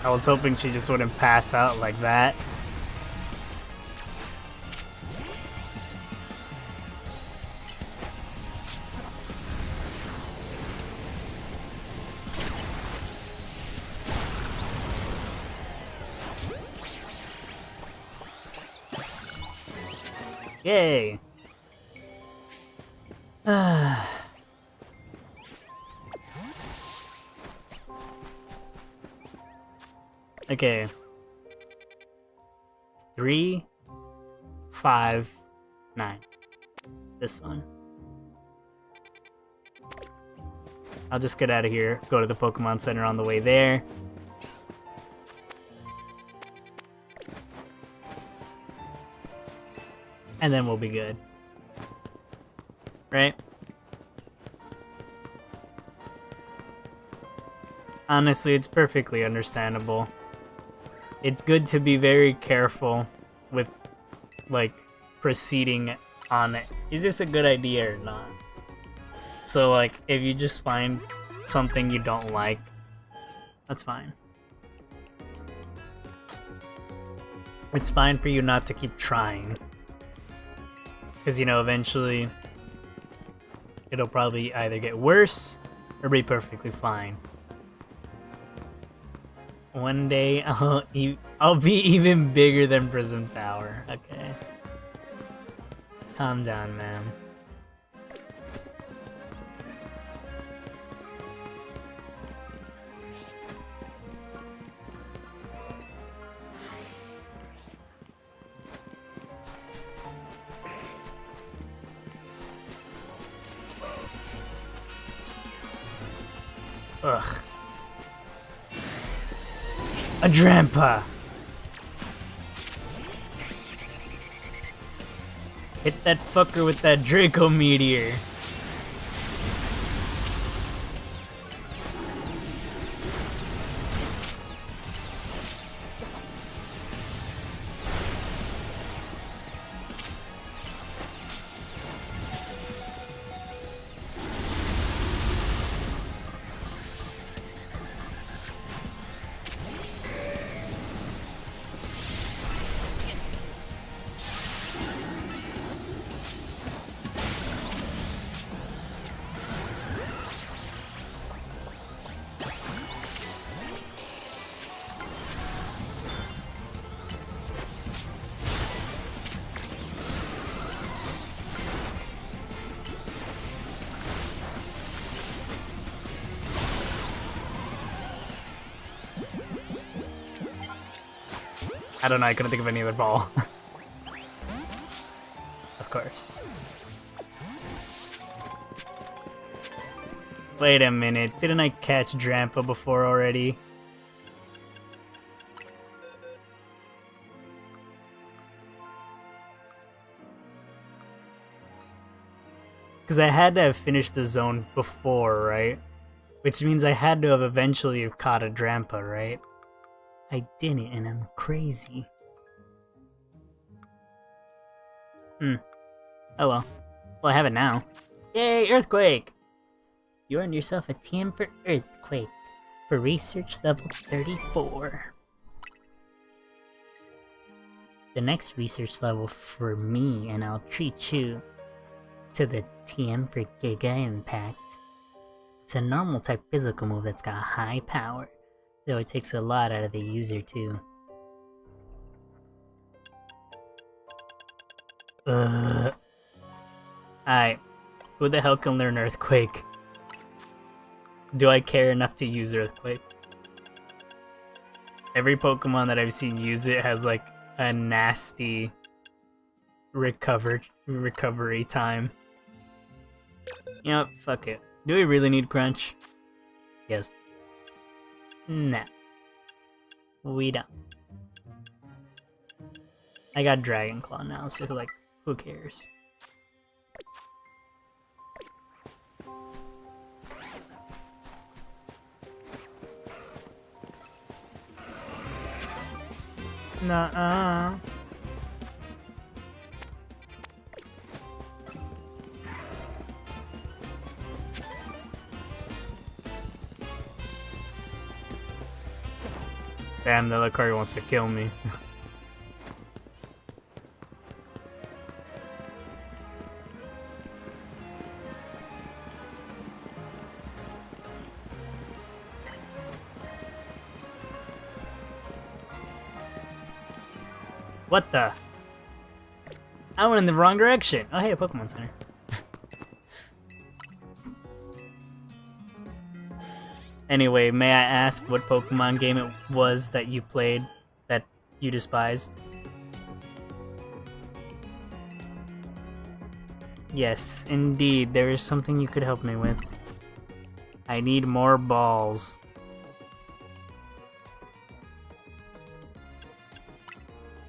I was hoping she just wouldn't pass out like that. Yay! Okay. 3, 5, 9. This one. I'll just get out of here, go to the Pokemon Center on the way there. And then we'll be good. Right? Honestly, it's perfectly understandable. It's good to be very careful with, like, proceeding on it. Is this a good idea or not? So, like, if you just find something you don't like, that's fine. It's fine for you not to keep trying. Because, you know, eventually it'll probably either get worse or be perfectly fine. One day I'll be even bigger than Prism Tower. Okay. Calm down, man. Ugh. A Drampa! Hit that fucker with that Draco Meteor. I don't know, I couldn't think of any other ball. Of course. Wait a minute, didn't I catch Drampa before already? Because I had to have finished the zone before, right? Which means I had to have eventually caught a Drampa, right? I didn't, and I'm crazy. Oh well. Well, I have it now. Yay, Earthquake! You earned yourself a TM for Earthquake for research level 34. The next research level for me, and I'll treat you to the TM for Giga Impact. It's a normal type physical move that's got high power, though it takes a lot out of the user too. Alright, who the hell can learn Earthquake? Do I care enough to use Earthquake? Every Pokemon that I've seen use it has like a nasty recovery time. You know, fuck it. Do we really need Crunch? Yes. Nah. We don't. I got Dragon Claw now, so like, who cares? Nuh-uh. Damn, the Lucario wants to kill me. What the? I went in the wrong direction. Oh, hey, a Pokemon Center. Anyway, may I ask what Pokemon game it was that you played that you despised? Yes, indeed, there is something you could help me with. I need more balls.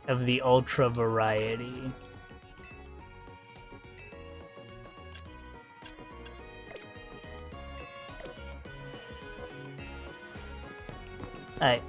Of the Ultra variety. Alright.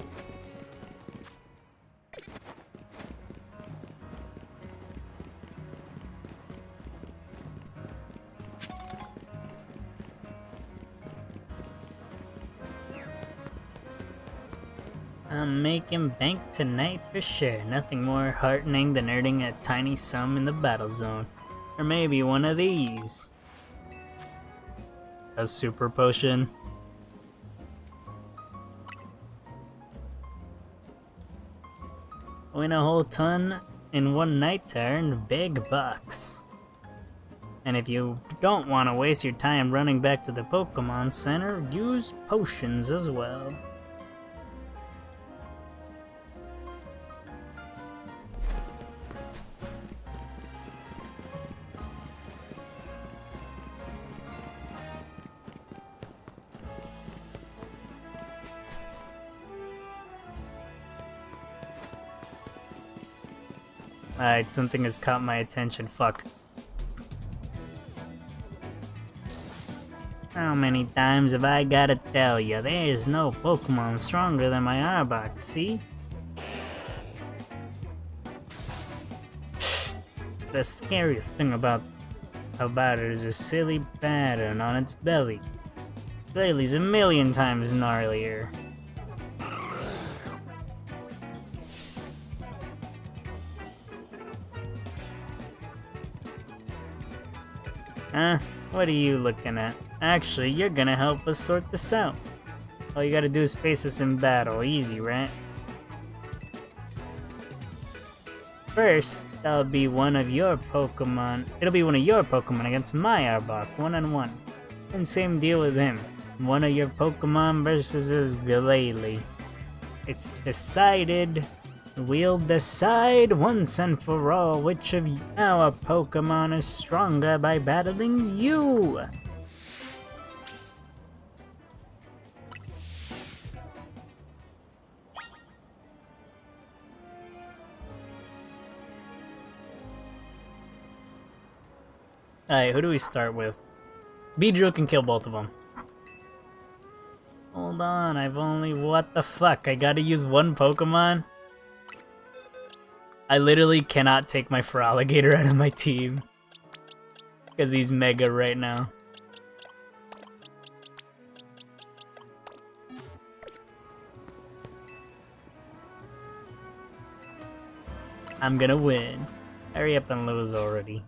I'm making bank tonight for sure. Nothing more heartening than earning a tiny sum in the battle zone. Or maybe one of these. A super potion. Win a whole ton in one night to earn big bucks. And if you don't want to waste your time running back to the Pokemon Center, use potions as well. Alright, something has caught my attention. Fuck. How many times have I gotta tell you? There's no Pokemon stronger than my Arbok, see? The scariest thing about it is a silly pattern on its belly. Belly's a million times gnarlier. Huh? What are you looking at? Actually, you're gonna help us sort this out. All you gotta do is face us in battle. Easy, right? First, that'll be one of your Pokemon. It'll be one of your Pokemon against my Arbok, 1-on-1. And same deal with him. One of your Pokemon versus his Glalie. It's decided. We'll decide once and for all which of our Pokemon is stronger by battling you! Alright, who do we start with? Beedrill can kill both of them. Hold on, I've only... What the fuck? I gotta use one Pokemon? I literally cannot take my Feraligatr out of my team. Because he's mega right now. I'm gonna win. Hurry up and lose already.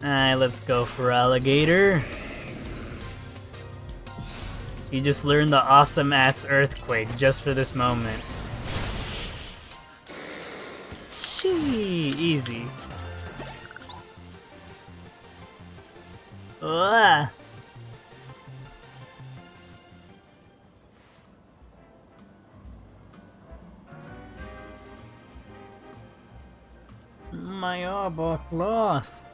Alright, let's go for Alligator. You just learned the awesome ass earthquake just for this moment. Shee, easy. Ah. My Arbok lost.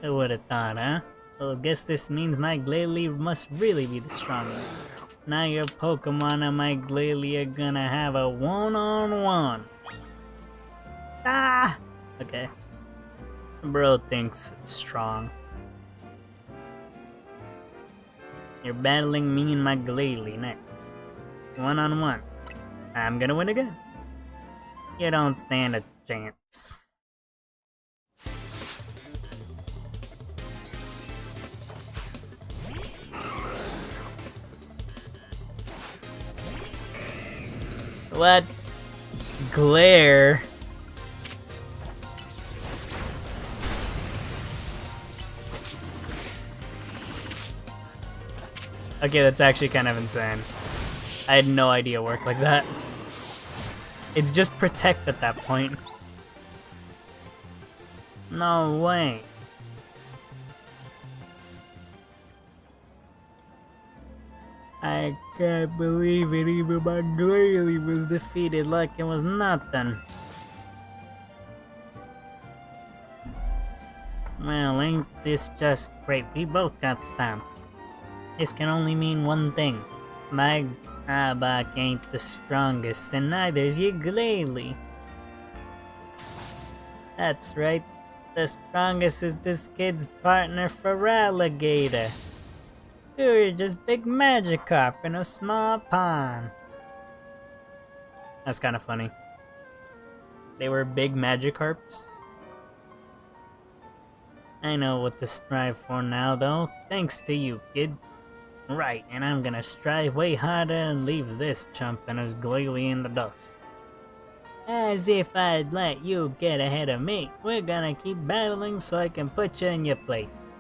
Who would have thought, huh? Well, guess this means my Glalie must really be the strongest. Now your Pokemon and my Glalie are gonna have a one-on-one. Ah! Okay. Bro thinks strong. You're battling me and my Glalie next. One-on-one. I'm gonna win again. You don't stand a chance. What? Glare. Okay, that's actually kind of insane. I had no idea it worked like that. It's just protect at that point. No way. I can't believe it, even my Glalie was defeated like it was nothing. Well, ain't this just great? We both got stomped. This can only mean one thing. My Abak ain't the strongest, and neither's your Glalie. That's right. The strongest is this kid's partner for Alligator. You're just big Magikarp in a small pond. That's kind of funny. They were big Magikarps. I know what to strive for now, though, thanks to you, kid. Right, and I'm gonna strive way harder and leave this chump and his Glalie in the dust. As if I'd let you get ahead of me. We're gonna keep battling so I can put you in your place.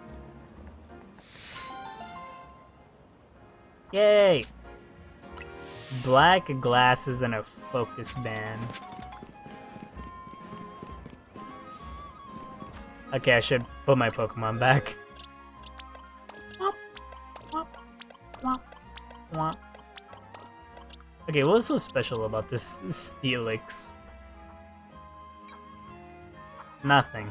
Yay! Black glasses and a focus band. Okay, I should put my Pokemon back. Okay, what's so special about this Steelix? Nothing.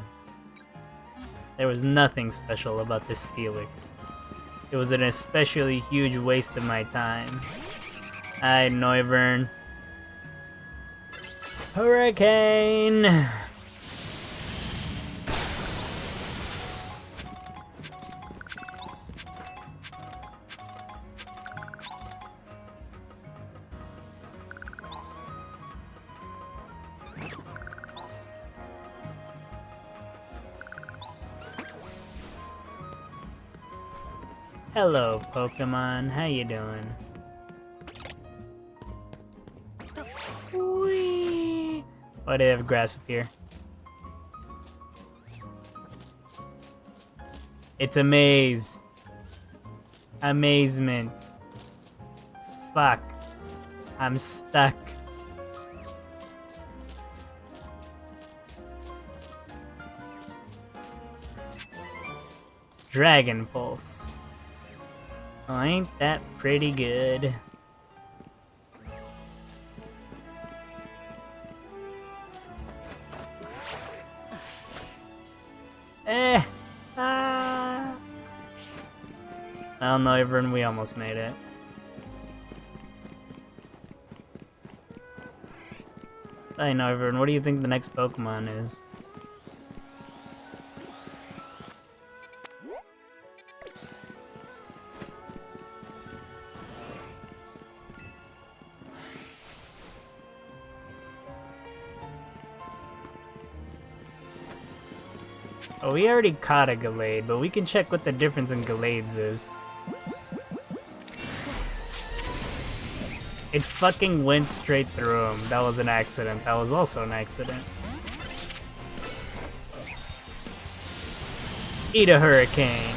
There was nothing special about this Steelix. It was an especially huge waste of my time. Hi, Noivern. Hurricane! Hello, Pokemon. How you doing? Whee! Why do they have grass up here? It's a maze. Amazement. Fuck. I'm stuck. Dragon Pulse. Oh, ain't that pretty good? Well, no, everyone, we almost made it. I know, everyone, what do you think the next Pokemon is? Oh, we already caught a Gallade, but we can check what the difference in Gallades is. It fucking went straight through him. That was an accident. That was also an accident. Eat a Hurricane.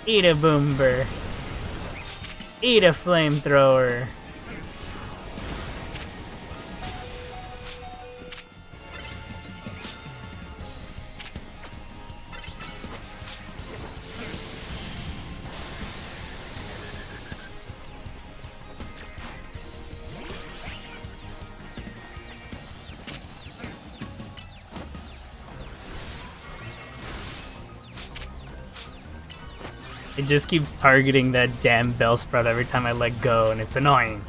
Eat a Boom Burst. Eat a Flamethrower. It just keeps targeting that damn Bellsprout every time I let go, and it's annoying.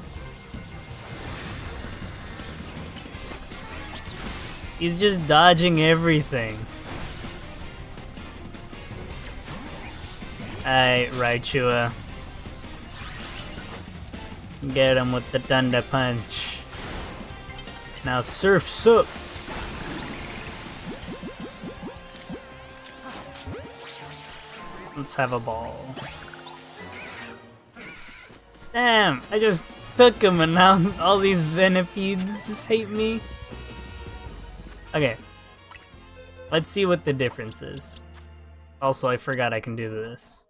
He's just dodging everything. Alright, Raichua. Get him with the Thunder Punch. Now Surf's up! Let's have a ball. Damn, I just took him and now all these Venipedes just hate me. Okay. Let's see what the difference is. Also, I forgot I can do this.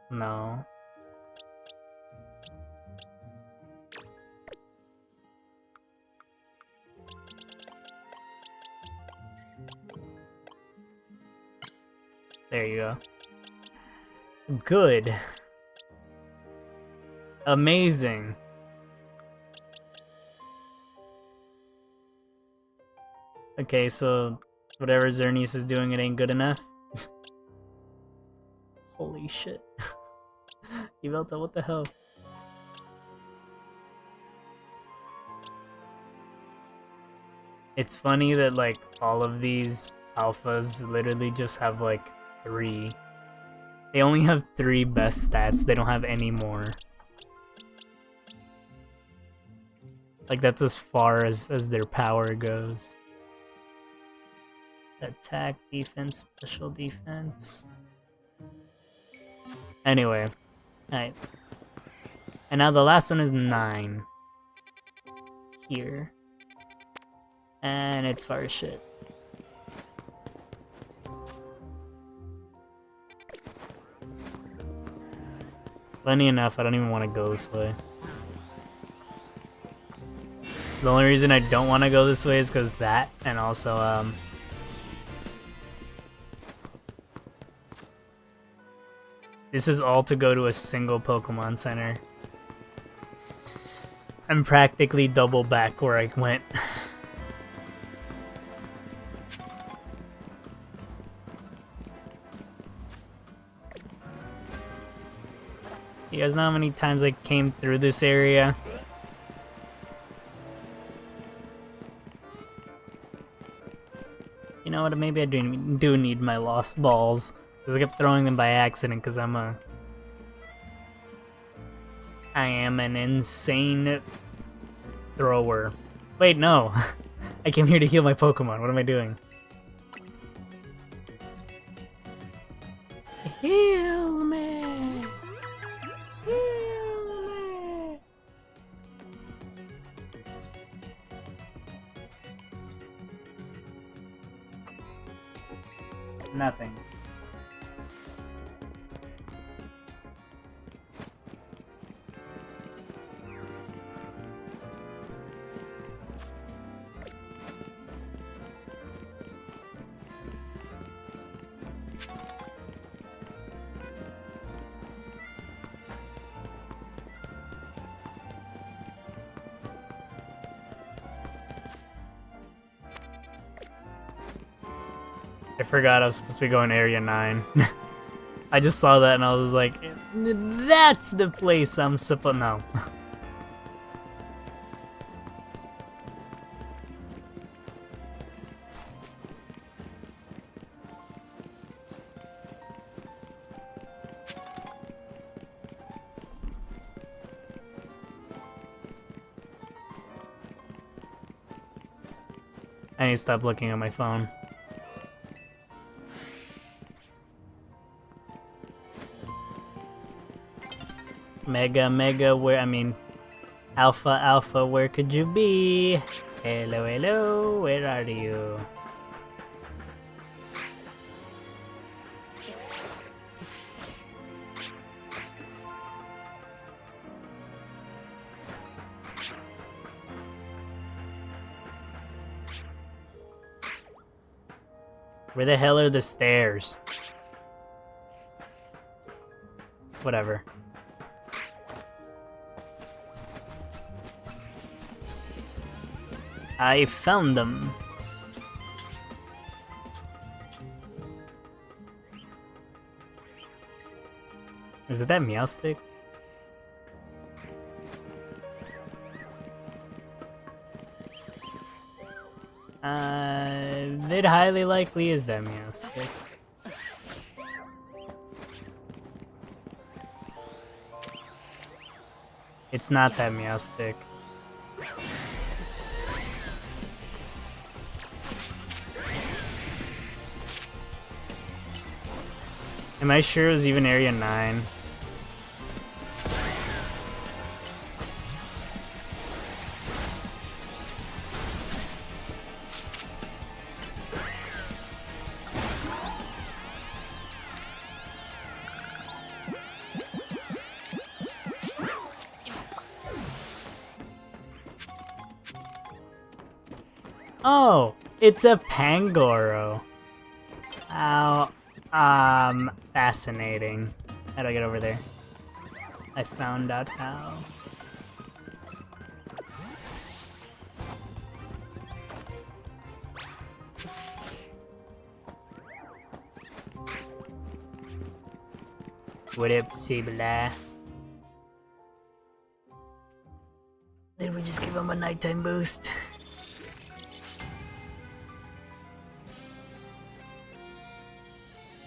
No. There you go. Good. Amazing. Okay, so whatever Xerneas is doing, it ain't good enough. Holy shit. Yvelta, what the hell? It's funny that like all of these alphas literally just have like 3. They only have 3 best stats, they don't have any more. Like that's as far as their power goes. Attack, defense, special defense. Anyway. Alright. And now the last one is 9. Here. And it's far as shit. Funny enough, I don't even want to go this way. The only reason I don't want to go this way is because that, and also, this is all to go to a single Pokemon Center. I'm practically double back where I went. You guys know how many times I came through this area? You know what, maybe I do need my lost balls. Because I kept throwing them by accident because I am an insane thrower. Wait, no. I came here to heal my Pokemon. What am I doing? Heal me! Heal me! Nothing. I forgot I was supposed to be going Area 9. I just saw that and I was like, that's the place I'm supposed... No. I need to stop looking at my phone. Mega, where, I mean, Alpha, where could you be? Hello, where are you? Where the hell are the stairs? Whatever. I found them. Is it that Meowstick? It highly likely is that Meowstick. It's not that Meowstick. Am I sure it was even Area 9? Oh, it's a Pangoro. How, fascinating. How do I get over there? I found out how. What up, Sabla? Did we just give him a nighttime boost?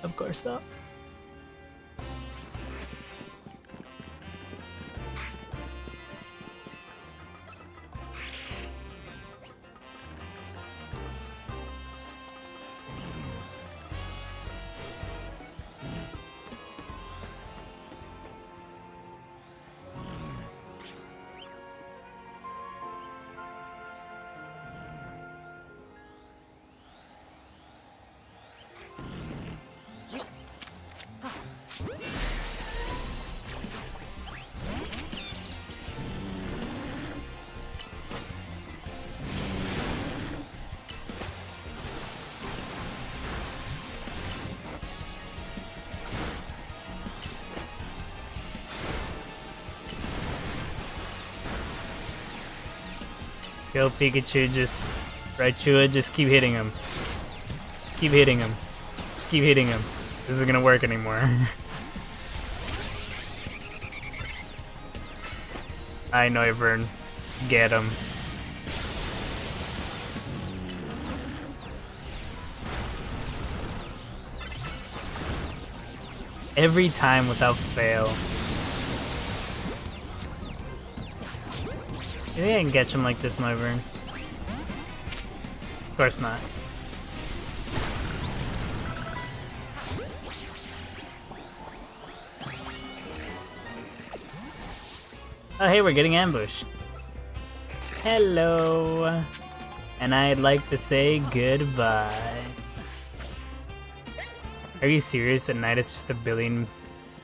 Of course not. Go Pikachu, just Raichua, just keep hitting him. Just keep hitting him. Just keep hitting him. This isn't gonna work anymore. I know, Ivern. Get him. Every time without fail. You think I can catch him like this, Noivern? Of course not. Oh hey, we're getting ambushed. Hello. And I'd like to say goodbye. Are you serious? At night it's just a billion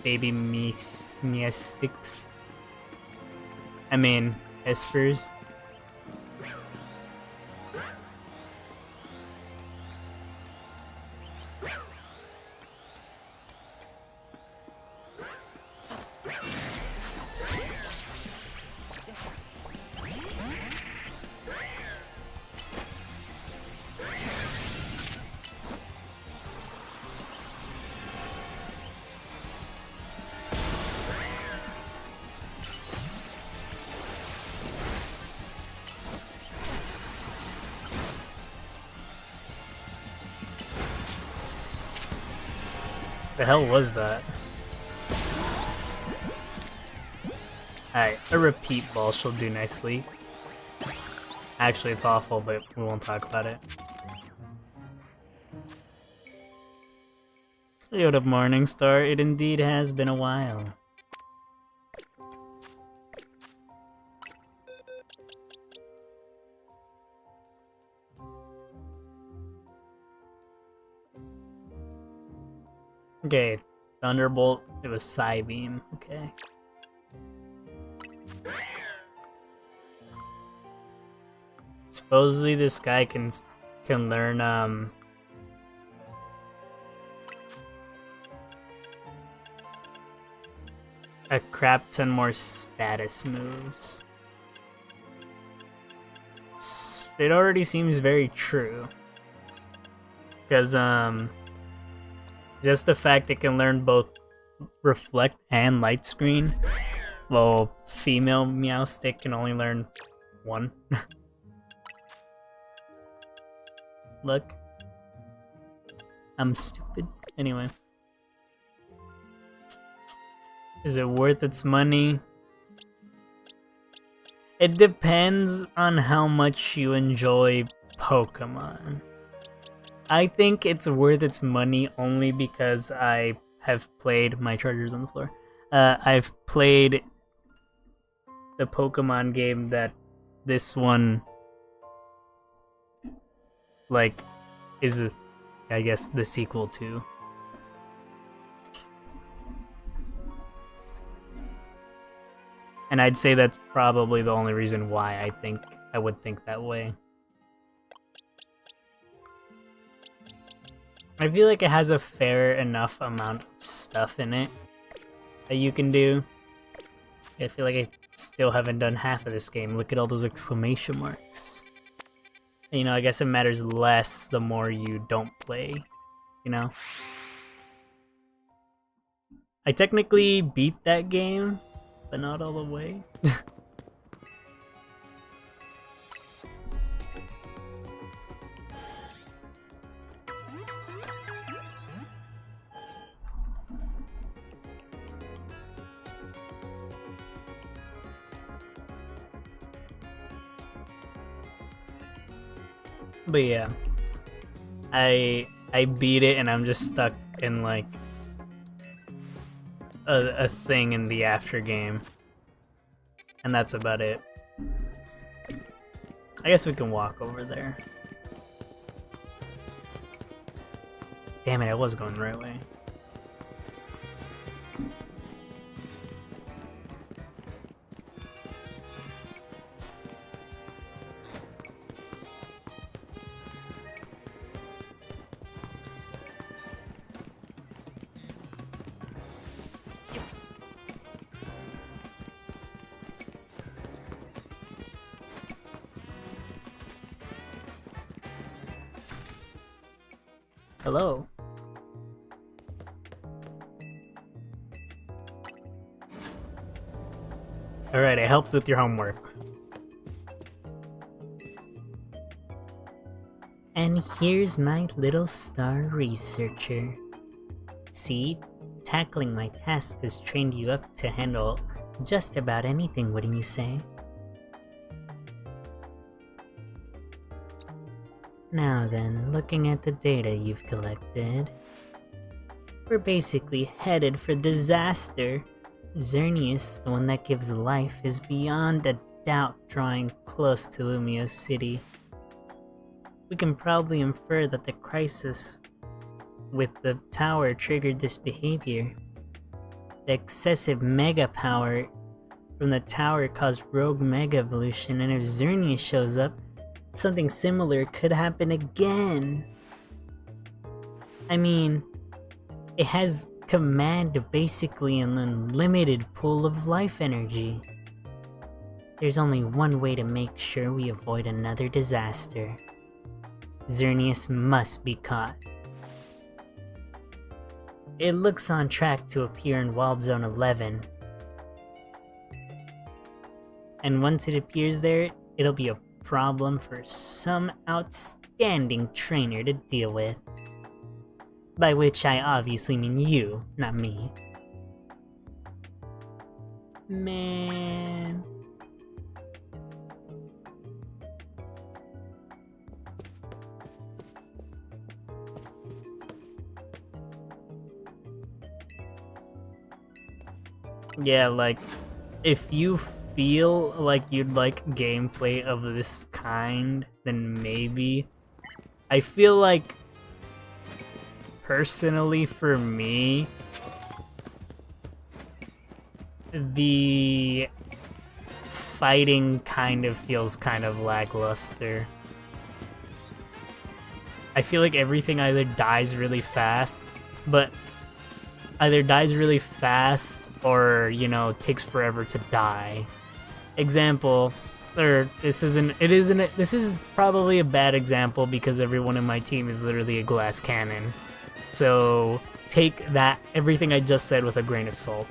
baby mystics? I mean, espers. The hell was that? Alright, a repeat ball shall do nicely. Actually, it's awful, but we won't talk about it. Yoda Morningstar, it indeed has been a while. Okay, Thunderbolt, it was Psybeam, okay. Supposedly this guy can learn, a crap ton more status moves. It already seems very true. Because, just the fact it can learn both Reflect and Light Screen, while female Meowstic can only learn one. Look. I'm stupid. Anyway. Is it worth its money? It depends on how much you enjoy Pokemon. I think it's worth its money only because I have played my chargers on the floor. I've played the Pokemon game that this one like is I guess the sequel to. And I'd say that's probably the only reason why I would think that way. I feel like it has a fair enough amount of stuff in it that you can do. I feel like I still haven't done half of this game. Look at all those exclamation marks. And, you know, I guess it matters less the more you don't play, you know? I technically beat that game, but not all the way. But yeah, I beat it and I'm just stuck in like a thing in the after game, and that's about it. I guess we can walk over there. Damn it, I was going the right way. Hello. Alright, I helped with your homework. And here's my little star researcher. See, tackling my task has trained you up to handle just about anything, wouldn't you say? Now then, looking at the data you've collected, we're basically headed for disaster. Xerneas, the one that gives life, is beyond a doubt drawing close to Lumio City. We can probably infer that the crisis with the tower triggered this behavior. The excessive mega power from the tower caused rogue mega evolution, and if Xerneas shows up, something similar could happen again. I mean, it has command of basically an unlimited pool of life energy. There's only one way to make sure we avoid another disaster. Xerneas must be caught. It looks on track to appear in Wild Zone 11. And once it appears there, it'll be a problem for some outstanding trainer to deal with. By which I obviously mean you, not me. Man. Yeah, like, if you feel like you'd like gameplay of this kind, then maybe. I feel like, personally for me, the fighting kind of feels kind of lackluster. I feel like everything either dies really fast, or, you know, takes forever to die. Example, or this is probably a bad example because everyone in my team is literally a glass cannon. So take that, everything I just said, with a grain of salt.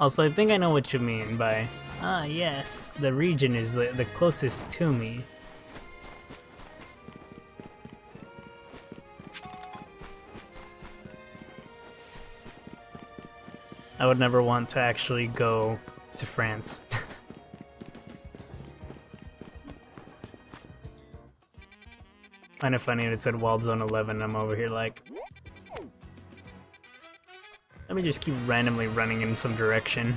Also, I think I know what you mean by, ah yes, the region is the closest to me. I would never want to actually go to France. Kind of funny that it said Wild Zone 11, I'm over here like, let me just keep randomly running in some direction.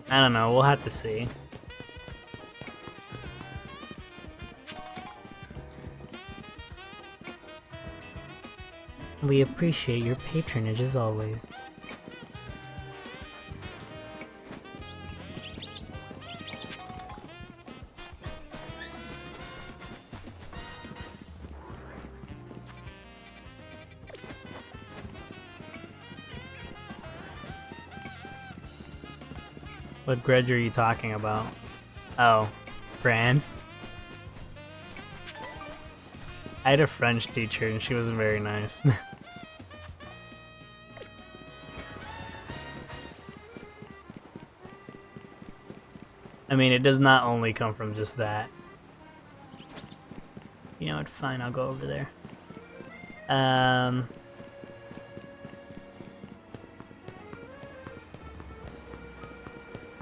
I don't know, we'll have to see. We appreciate your patronage as always. What grudge are you talking about? Oh, France? I had a French teacher and she wasn't very nice. I mean, it does not only come from just that. You know what, fine, I'll go over there.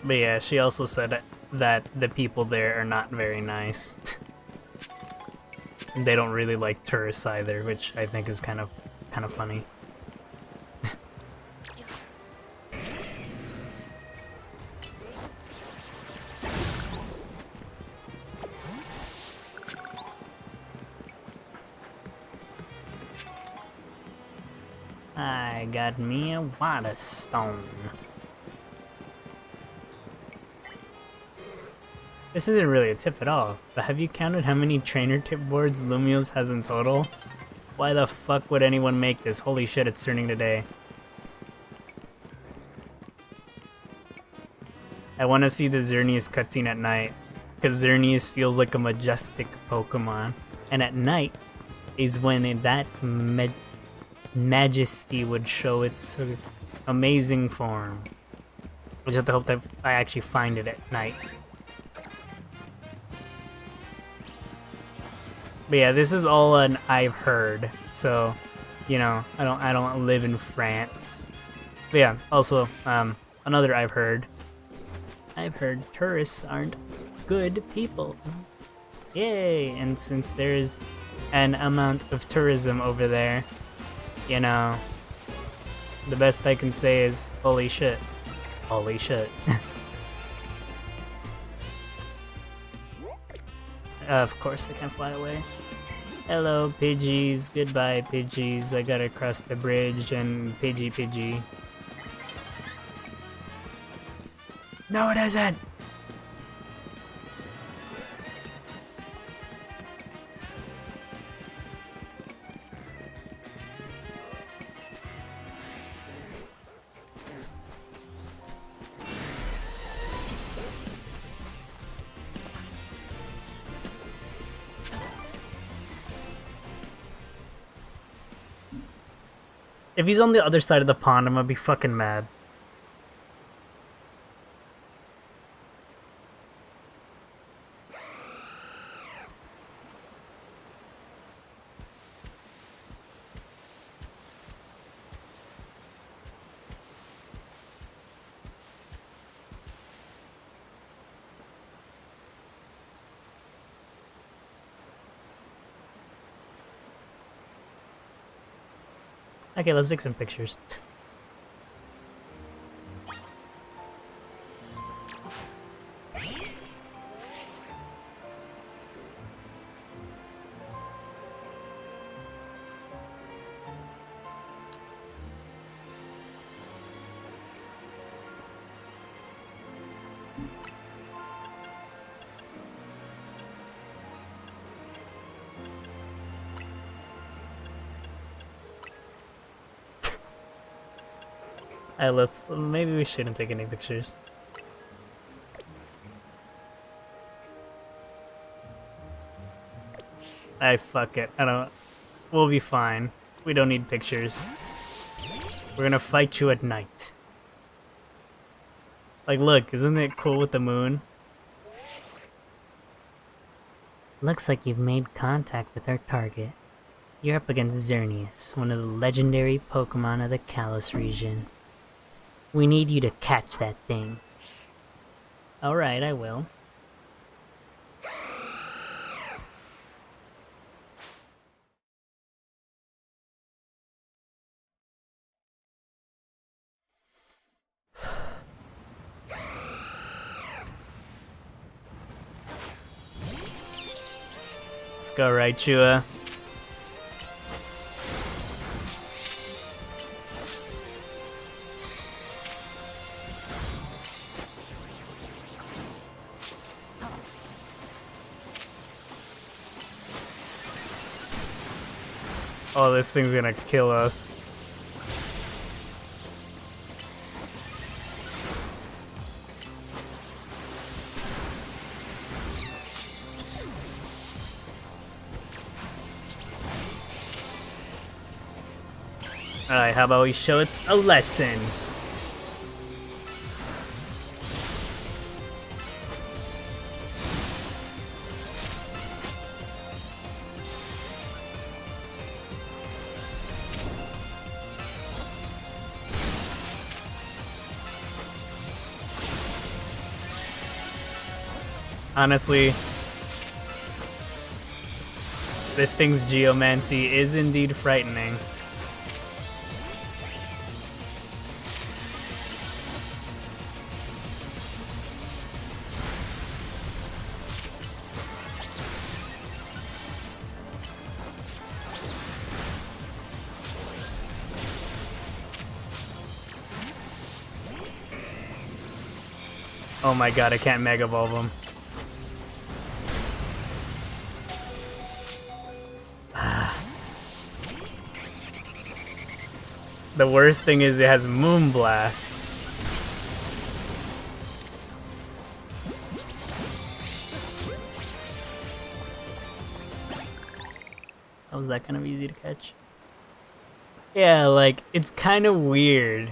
But yeah, she also said that the people there are not very nice. They don't really like tourists either, which I think is kind of funny. I got me a water stone. This isn't really a tip at all, but have you counted how many trainer tip boards Lumios has in total? Why the fuck would anyone make this? Holy shit, it's turning today. I want to see the Xerneas cutscene at night, because Xerneas feels like a majestic Pokemon, and at night is when that majesty would show its sort of amazing form. I just have to hope that I actually find it at night. But yeah, this is all an I've heard, so you know, I don't live in France. But yeah, also another I've heard tourists aren't good people. Yay! And since there's an amount of tourism over there, you know, the best I can say is holy shit. Holy shit. Of course I can't fly away. Hello, Pidgeys. Goodbye, Pidgeys. I gotta cross the bridge and Pidgey. No, it isn't! If he's on the other side of the pond, I'm gonna be fucking mad. Okay, let's take some pictures. Maybe we shouldn't take any pictures. Fuck it. We'll be fine. We don't need pictures. We're gonna fight you at night. Like, look, isn't it cool with the moon? Looks like you've made contact with our target. You're up against Xerneas, one of the legendary Pokemon of the Kalos region. We need you to catch that thing. Alright, I will. Let's go, Raichua. Oh, this thing's gonna kill us. Alright, how about we show it a lesson? Honestly, this thing's geomancy is indeed frightening. Oh my god, I can't Mega Evolve him. The worst thing is it has Moonblast. How was that kind of easy to catch? Yeah, like, it's kind of weird.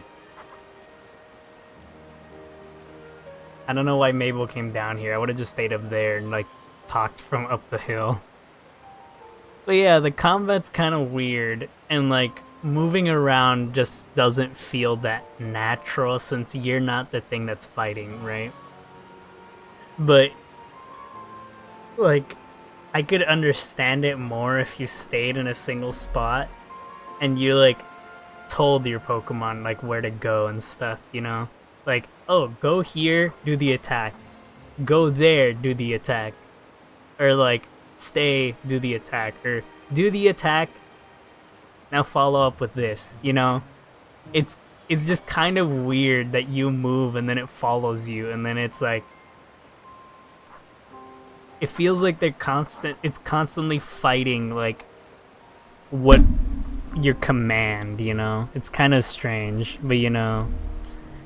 I don't know why Mabel came down here. I would have just stayed up there and, like, talked from up the hill. But yeah, the combat's kind of weird, and, like, moving around just doesn't feel that natural since you're not the thing that's fighting, right? But, like, I could understand it more if you stayed in a single spot and you, like, told your Pokemon, like, where to go and stuff, you know? Like, oh, go here, do the attack. Go there, do the attack. Or, like, stay, do the attack. Or, do the attack, now follow up with this, you know? It's just kind of weird that you move and then it follows you, and then it's like... It feels like it's constantly fighting, like, what your command, you know? It's kind of strange, but you know...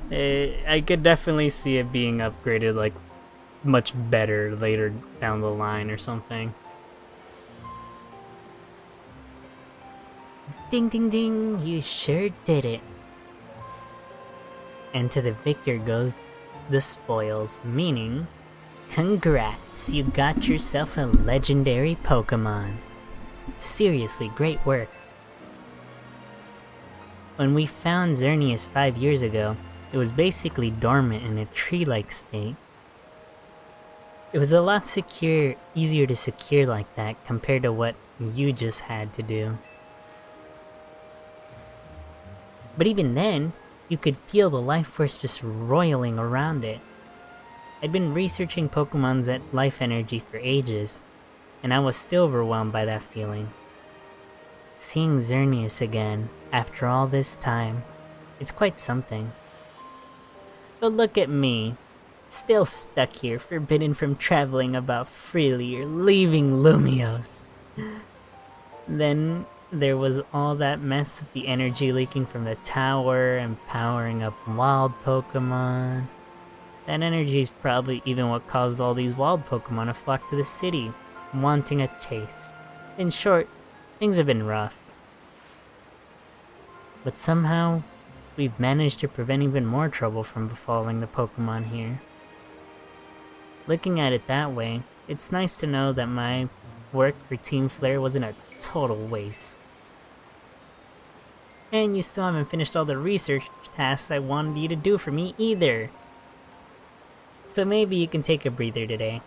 I could definitely see it being upgraded, like, much better later down the line or something. Ding ding ding, you sure did it. And to the victor goes the spoils, meaning, congrats, you got yourself a legendary Pokemon. Seriously, great work. When we found Xerneas 5 years ago, it was basically dormant in a tree-like state. It was a lot easier to secure like that compared to what you just had to do. But even then, you could feel the life force just roiling around it. I'd been researching Pokemon's life energy for ages, and I was still overwhelmed by that feeling. Seeing Xerneas again, after all this time, it's quite something. But look at me, still stuck here, forbidden from traveling about freely or leaving Lumios. Then there was all that mess with the energy leaking from the tower and powering up wild Pokemon. That energy is probably even what caused all these wild Pokemon to flock to the city, wanting a taste. In short, things have been rough. But somehow, we've managed to prevent even more trouble from befalling the Pokemon here. Looking at it that way, it's nice to know that my work for Team Flare wasn't a total waste. And you still haven't finished all the research tasks I wanted you to do for me either. So maybe you can take a breather today,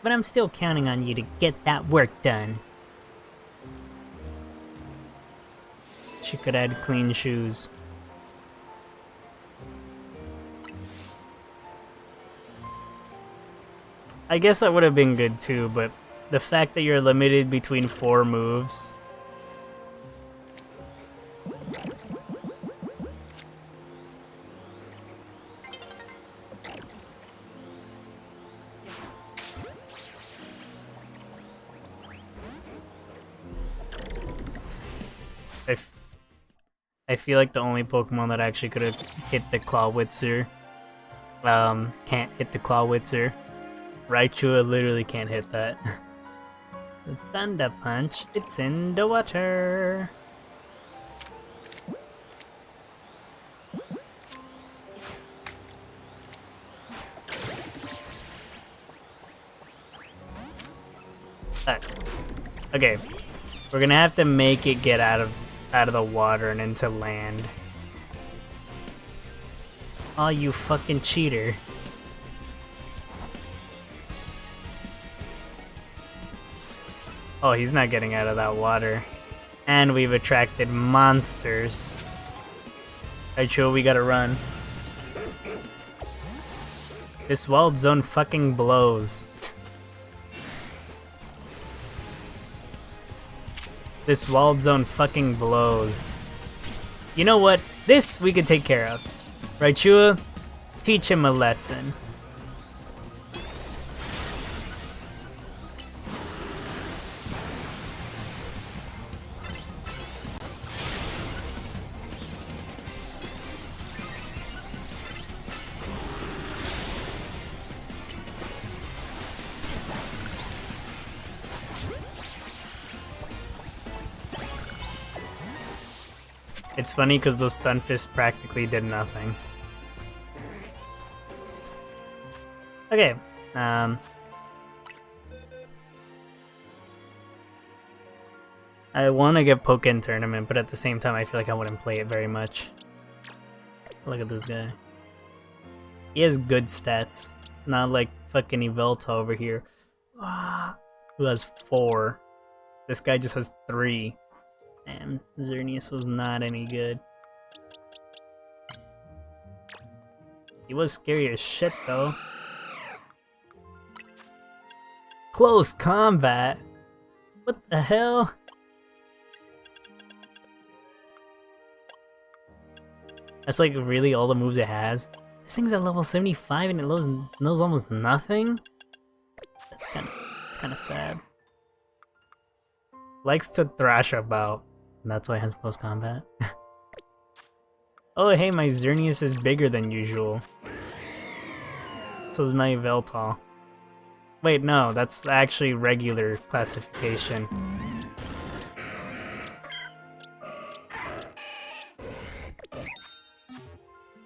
but I'm still counting on you to get that work done. She could add clean shoes. I guess that would have been good too, but the fact that you're limited between 4 moves. I feel like the only Pokemon that actually could have hit the Clawitzer can't hit the Clawitzer. Raichu literally can't hit that. The Thunder Punch, it's in the water. Okay, we're gonna have to make it get out of the water and into land. Oh, you fucking cheater. Oh, he's not getting out of that water. And we've attracted monsters. Alright, Chua, we gotta run. This wild zone fucking blows. This wild zone fucking blows. You know what? This we could take care of. Right, Chua? Teach him a lesson. It's funny because those stun fists practically did nothing. Okay, I want to get Pokken Tournament, but at the same time I feel like I wouldn't play it very much. Look at this guy. He has good stats, not like fucking Yveltal over here, who has 4. This guy just has 3. Damn, Xerneas was not any good. He was scary as shit though. Close combat? What the hell? That's like really all the moves it has. This thing's at level 75 and it knows almost nothing? It's kind of sad. Likes to thrash about. And that's why it has close combat. Oh hey, my Xerneas is bigger than usual. So is my Yveltal. Wait, no, that's actually regular classification.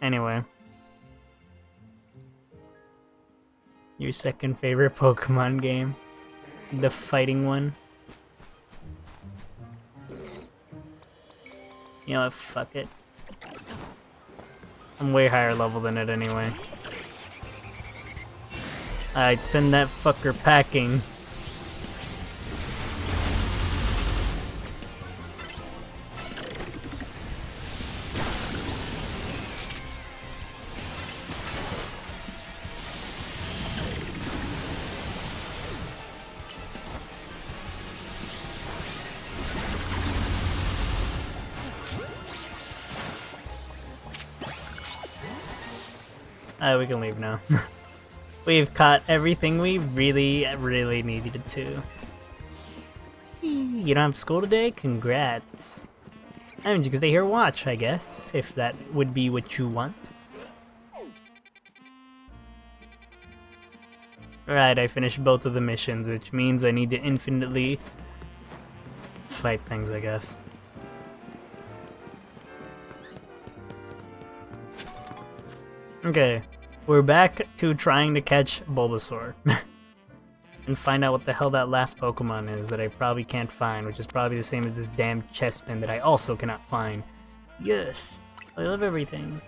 Anyway. Your second favorite Pokemon game? The fighting one? You know what, fuck it. I'm way higher level than it anyway. I'd send that fucker packing. We can leave now. We've caught everything we really needed to. You don't have school today? Congrats. That means you can stay here and watch, I guess, if that would be what you want. Right, I finished both of the missions, which means I need to infinitely fight things, I guess. Okay, we're back to trying to catch Bulbasaur. And find out what the hell that last Pokemon is that I probably can't find, which is probably the same as this damn Chespin that I also cannot find. Yes, I love everything.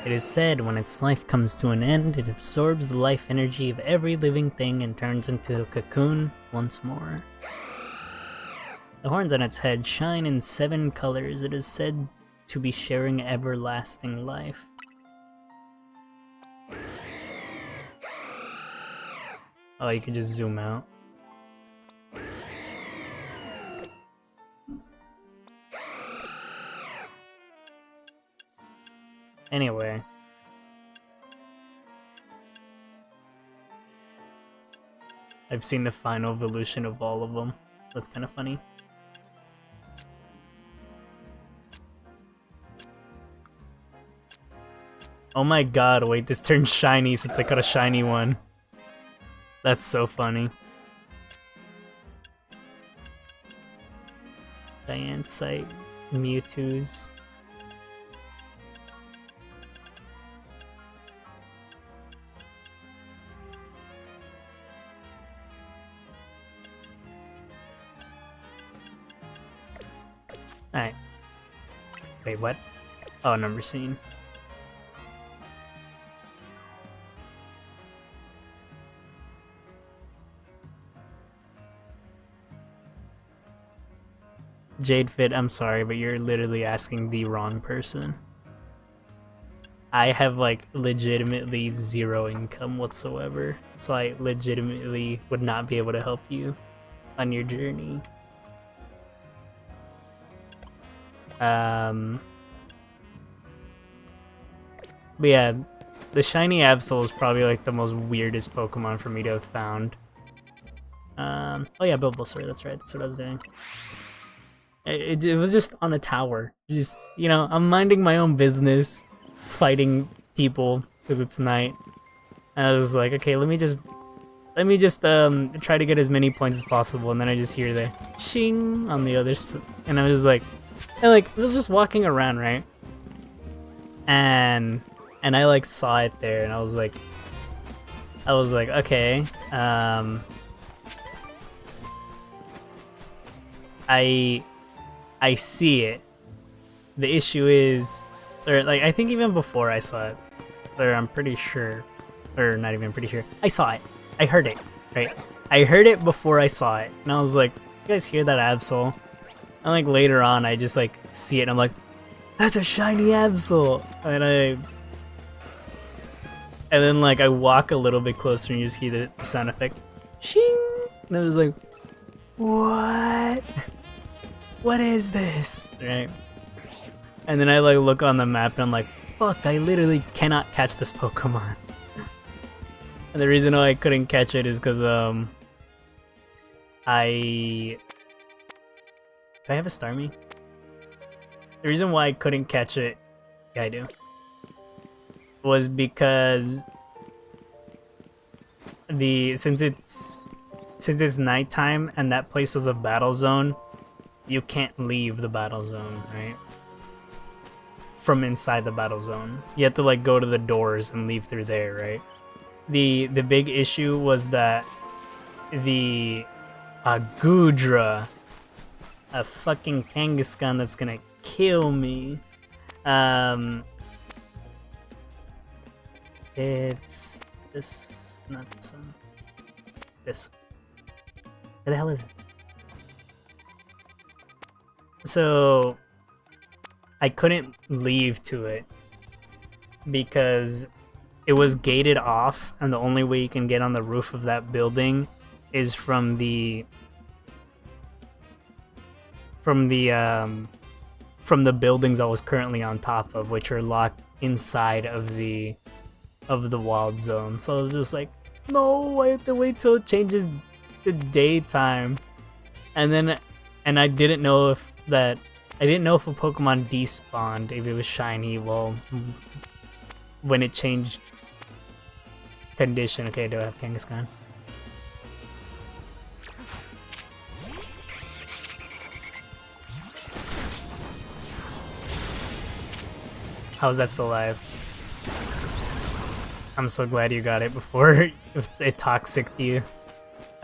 It is said when its life comes to an end, it absorbs the life energy of every living thing and turns into a cocoon once more. The horns on its head shine in 7 colors. It is said to be sharing everlasting life. Oh, you can just zoom out. Anyway. I've seen the final evolution of all of them. That's kind of funny. Oh my god, wait, this turned shiny since I caught a shiny one. That's so funny. Diancite, Mewtwo's. Alright. Wait, what? Oh, number scene. Jadefit, I'm sorry, but you're literally asking the wrong person. I have like legitimately zero income whatsoever, so I legitimately would not be able to help you on your journey. But yeah, the shiny Absol is probably like the most weirdest Pokemon for me to have found. Oh yeah, Bulbasaur, that's right, that's what I was doing. It was just on a tower. Just, you know, I'm minding my own business, fighting people because it's night. And I was like, okay, let me just try to get as many points as possible. And then I just hear the shing on the other side, and I was like, I was just walking around, right? And I like saw it there, and I was like, okay, I see it. The issue is, or like, I think even before I saw it, or I'm pretty sure, or not even pretty sure, I saw it. I heard it, right? I heard it before I saw it, and I was like, you guys hear that Absol? And like later on, I just like see it, and I'm like, that's a shiny Absol! And then like I walk a little bit closer, and you just hear the sound effect, shing! And I was like, what? What is this? Right? And then I like look on the map and I'm like, fuck, I literally cannot catch this Pokemon. And the reason why I couldn't catch it is because do I have a Starmie? The reason why I couldn't catch it, yeah I do, was because since it's nighttime and that place was a battle zone, you can't leave the battle zone, right? From inside the battle zone. You have to like go to the doors and leave through there, right? The big issue was that the Gudra, a fucking Kangaskhan that's gonna kill me. It's this, not this one. This. Where the hell is it? So I couldn't leave to it because it was gated off, and the only way you can get on the roof of that building is from the buildings I was currently on top of, which are locked inside of the wild zone. So I was just like, no, I have to wait till it changes to daytime. And I didn't know if a Pokemon despawned if it was shiny, well, when it changed condition. Okay, do I have Kangaskhan? How's that still alive? I'm so glad you got it before it toxic to you.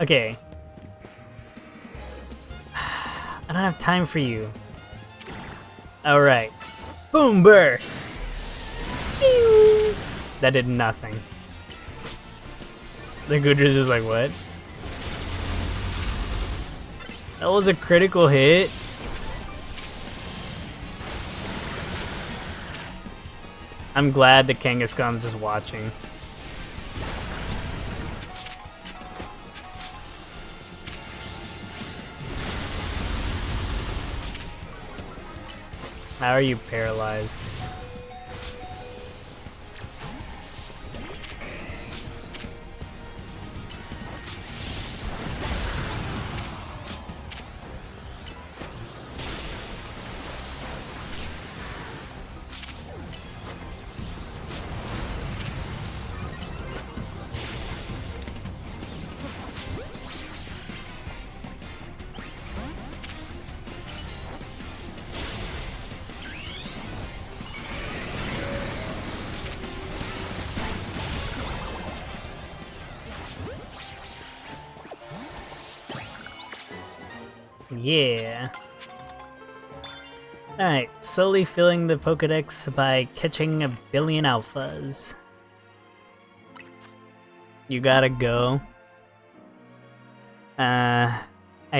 Okay. I don't have time for you. Alright. Boom burst! Pew! That did nothing. The Gudra's just like, what? That was a critical hit. I'm glad the Kangaskhan's just watching. How are you paralyzed? Yeah. Alright, slowly filling the Pokedex by catching 1 billion alphas. You gotta go. I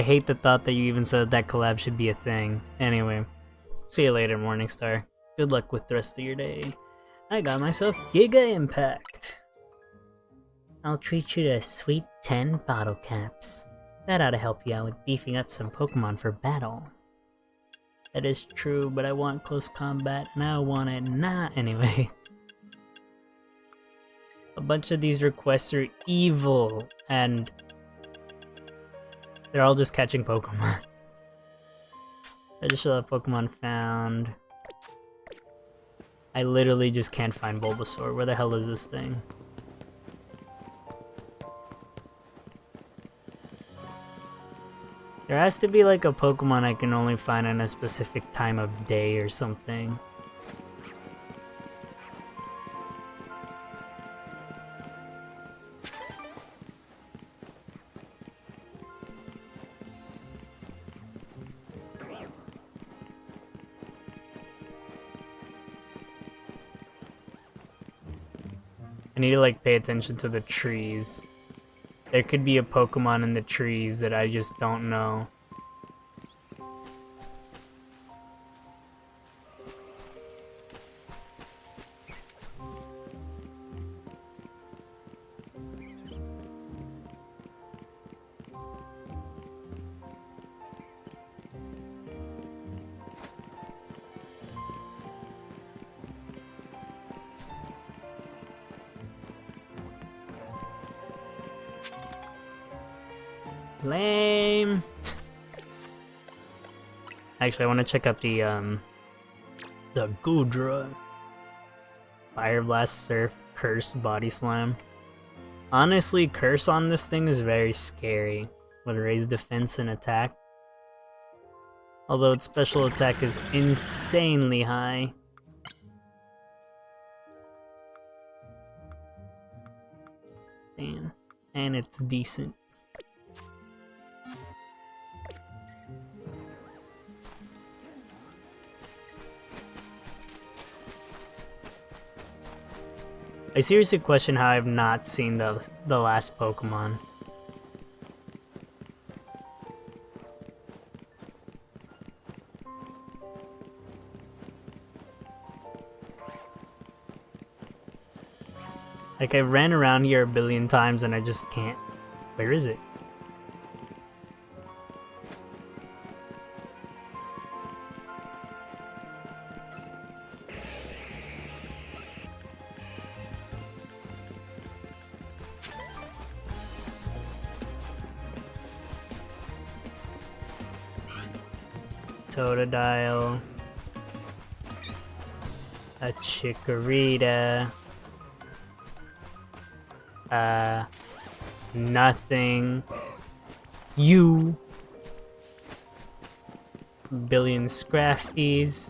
hate the thought that you even said that collab should be a thing. Anyway, see you later, Morningstar. Good luck with the rest of your day. I got myself Giga Impact. I'll treat you to a sweet 10 bottle caps. That ought to help you out with beefing up some Pokemon for battle. That is true, but I want close combat, and I want it not anyway. A bunch of these requests are evil, and they're all just catching Pokemon. Register a Pokemon found. I literally just can't find Bulbasaur. Where the hell is this thing? There has to be like a Pokemon I can only find on a specific time of day or something. I need to like pay attention to the trees. There could be a Pokemon in the trees that I just don't know. Lame. Actually, I want to check out the Goodra. Fire Blast, Surf, Curse, Body Slam. Honestly, Curse on this thing is very scary. Would raise defense and attack. Although its special attack is insanely high. Damn. And it's decent. I seriously question how I've not seen the last Pokemon. Like, I ran around here 1 billion times and I just can't. Where is it? Totodile, a Chikorita, nothing, you, 1 billion Scrafties,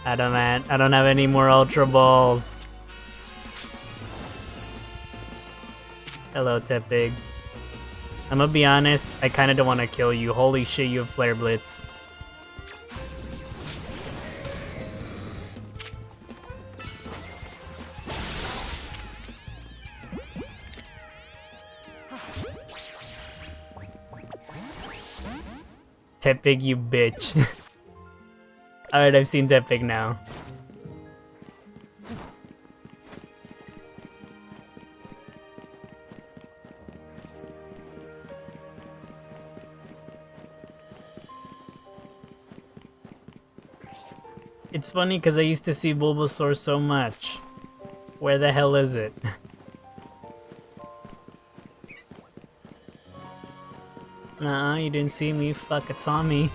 I don't have any more Ultra Balls. Hello, Tepig. I'm gonna be honest, I kinda don't wanna kill you. Holy shit, you have Flare Blitz. Tepig, you bitch. Alright, I've seen Tepig now. It's funny because I used to see Bulbasaur so much. Where the hell is it? Nah, you didn't see me. Fuck, it saw me.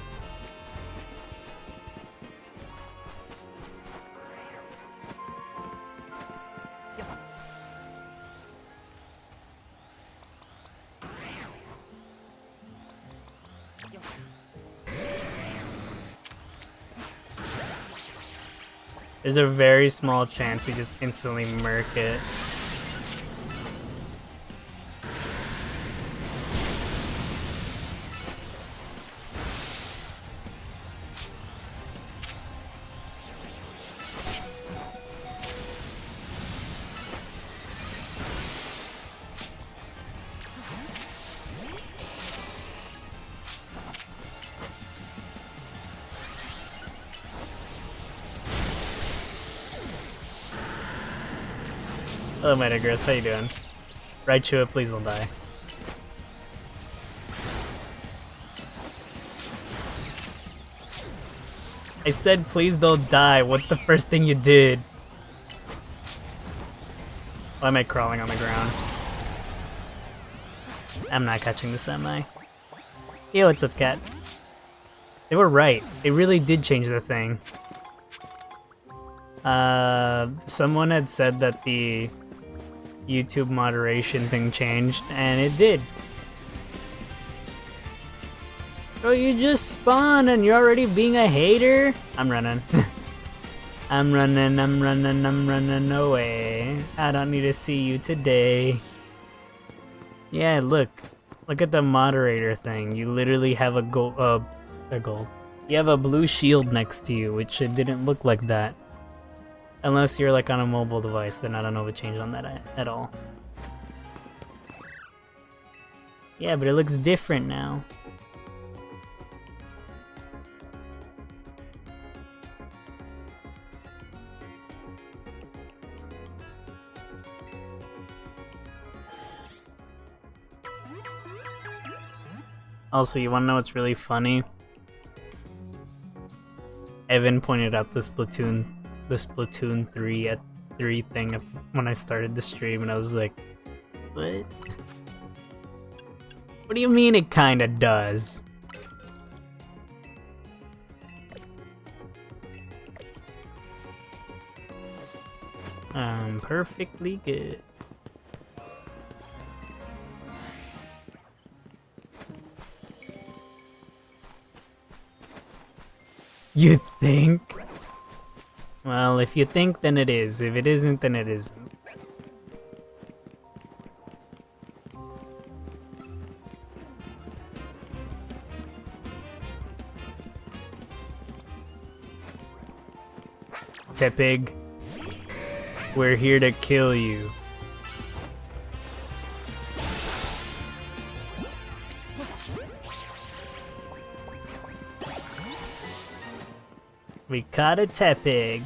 There's a very small chance you just instantly murk it. Hello, Metagross, how you doing? Raichu, please don't die. I said please don't die, what's the first thing you did? Why am I crawling on the ground? I'm not catching the semi. Yo, what's up, cat? They were right, they really did change the thing. Someone had said that the YouTube moderation thing changed, and it did. Bro, you just spawned and you're already being a hater? I'm running. I'm running away. I don't need to see you today. Yeah, look. Look at the moderator thing. You literally have a gold. You have a blue shield next to you, which it didn't look like that. Unless you're like on a mobile device, then I don't know if it changed on that at all. Yeah, but it looks different now. Also, you wanna know what's really funny? Evan pointed out the Splatoon 3 thing when I started the stream, and I was like, what? What do you mean it kinda does? Perfectly good. You think? Well, if you think, then it is. If it isn't, then it isn't. Tepig, we're here to kill you. We caught a Tepig.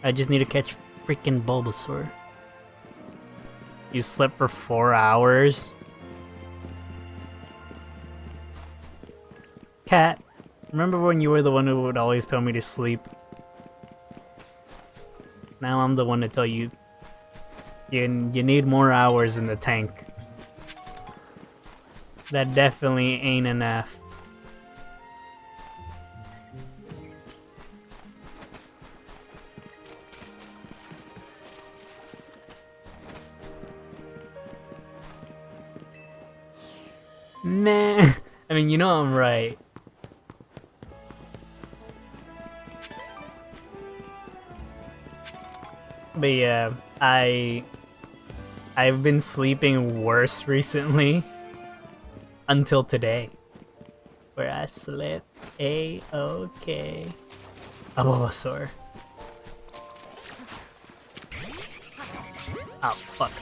I just need to catch freaking Bulbasaur. You slept for 4 hours? Cat, remember when you were the one who would always tell me to sleep? Now I'm the one to tell you you need more hours in the tank. That definitely ain't enough. Nah, I mean, you know I'm right. But yeah, I've been sleeping worse recently until today, where I slept a-okay. A Bulbasaur. Oh fuck.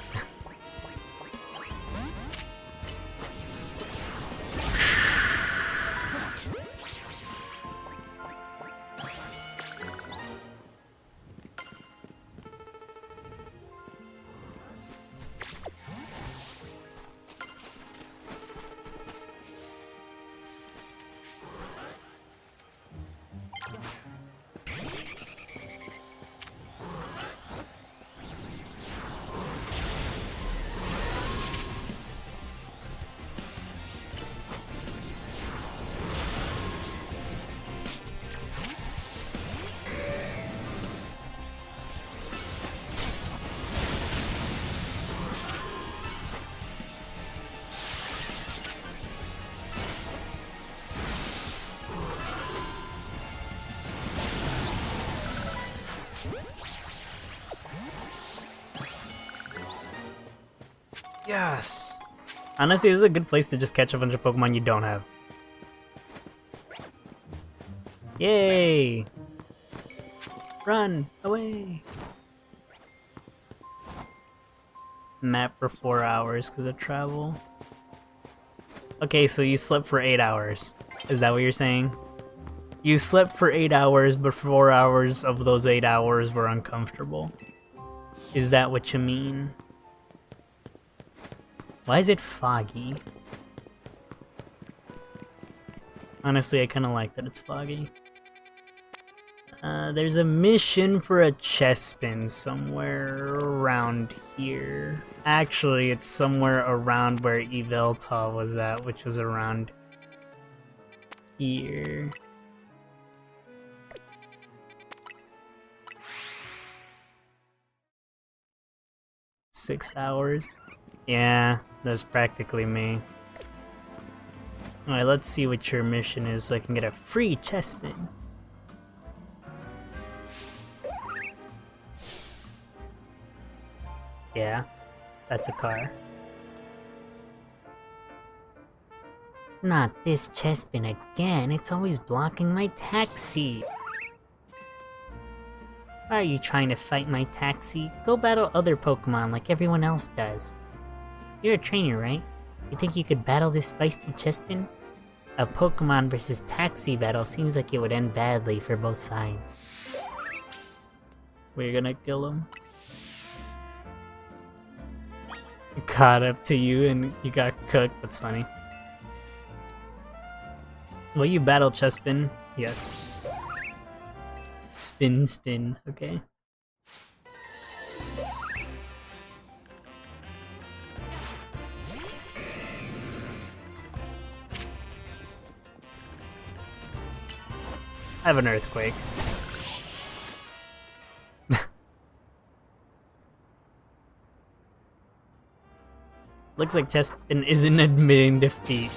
Yes! Honestly, this is a good place to just catch a bunch of Pokemon you don't have. Yay! Run! Away! Map for 4 hours because of travel. Okay, so you slept for 8 hours. Is that what you're saying? You slept for 8 hours, but 4 hours of those 8 hours were uncomfortable. Is that what you mean? Why is it foggy? Honestly, I kind of like that it's foggy. There's a mission for a Chespin somewhere around here. Actually, it's somewhere around where Yveltal was at, which was around here. Six hours? Yeah, that's practically me. Alright, let's see what your mission is so I can get a free Chespin. Yeah, that's a car. Not this Chespin again, it's always blocking my taxi. Why are you trying to fight my taxi? Go battle other Pokemon like everyone else does. You're a trainer, right? You think you could battle this feisty Chespin? A Pokemon versus taxi battle seems like it would end badly for both sides. We're gonna kill him. Caught up to you and you got cooked, that's funny. Will you battle Chespin? Yes. Spin, spin, okay. I have an earthquake. Looks like Chespin isn't admitting defeat.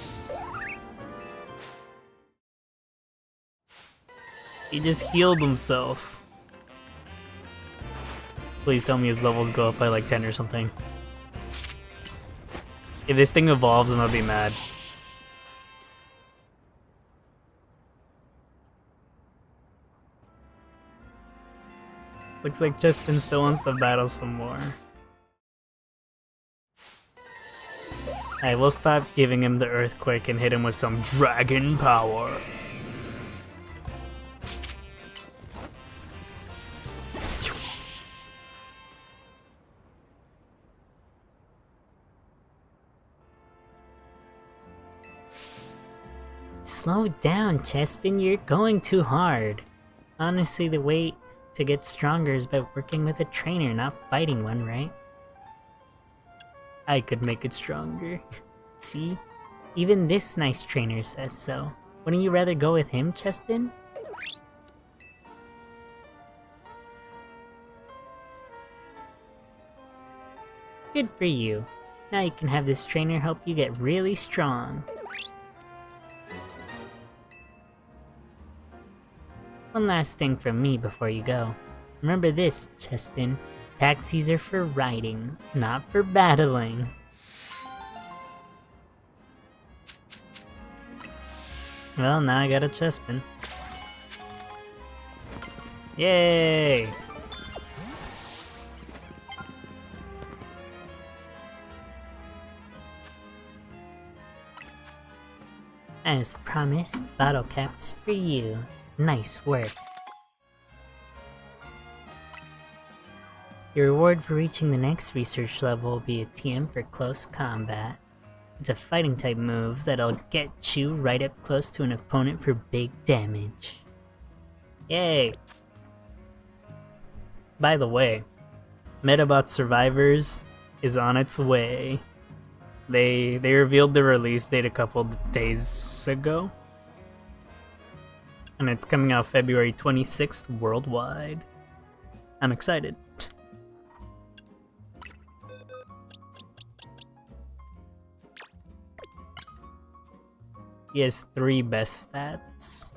He just healed himself. Please tell me his levels go up by like 10 or something. If this thing evolves, I'm gonna be mad. Looks like Chespin still wants to battle some more. Alright, we'll stop giving him the earthquake and hit him with some dragon power. Slow down, Chespin, you're going too hard. Honestly, the way to get stronger is by working with a trainer, not fighting one, right? I could make it stronger. See? Even this nice trainer says so. Wouldn't you rather go with him, Chespin? Good for you. Now you can have this trainer help you get really strong. One last thing from me before you go. Remember this, Chespin. Taxis are for riding, not for battling. Well, now I got a Chespin. Yay! As promised, bottle caps for you. Nice work. Your reward for reaching the next research level will be a TM for close combat. It's a fighting type move that'll get you right up close to an opponent for big damage. Yay! By the way, Metabot Survivors is on its way. They revealed the release date a couple days ago. And it's coming out February 26th worldwide. I'm excited. He has 3 best stats.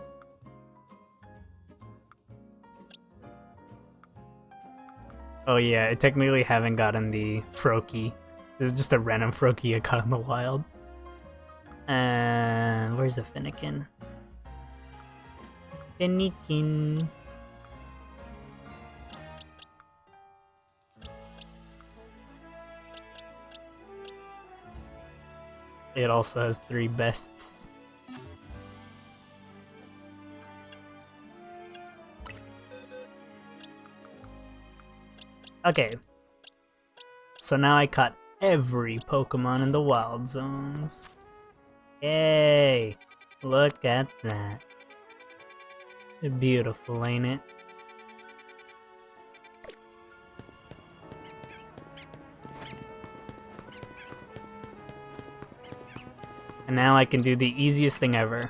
Oh yeah, I technically haven't gotten the Froakie There's just a random Froakie I caught in the wild. And where's the Finnegan? Finnegan. It also has 3 bests. Okay. So now I caught every Pokemon in the wild zones. Yay! Look at that. Beautiful, ain't it? And now I can do the easiest thing ever.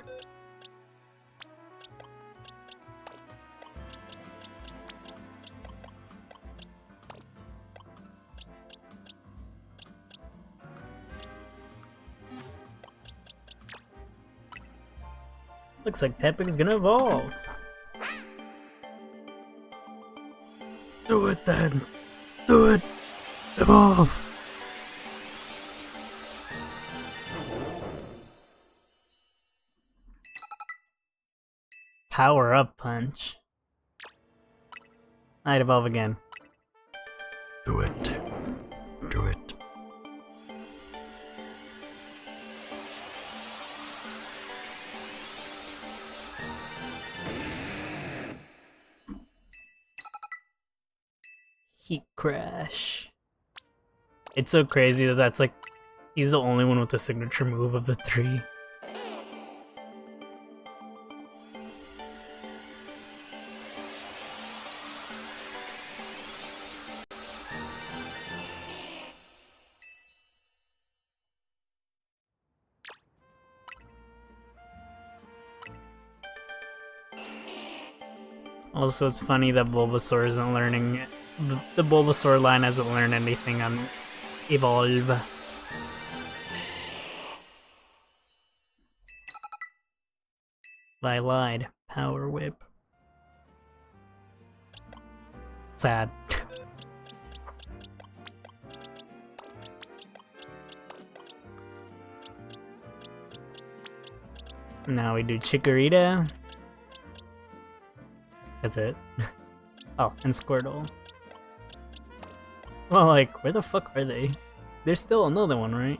Looks like Tepig's gonna evolve. Do it then. Do it. Evolve. Power up punch. I'd evolve again. Do it. Do it. Heat crash. It's so crazy that that's like, he's the only one with the signature move of the 3. Also, it's funny that Bulbasaur isn't learning. The Bulbasaur line hasn't learned anything on Evolve. I lied. Power Whip. Sad. Now we do Chikorita. That's it. Oh, and Squirtle. Well, like, where the fuck are they? There's still another one, right?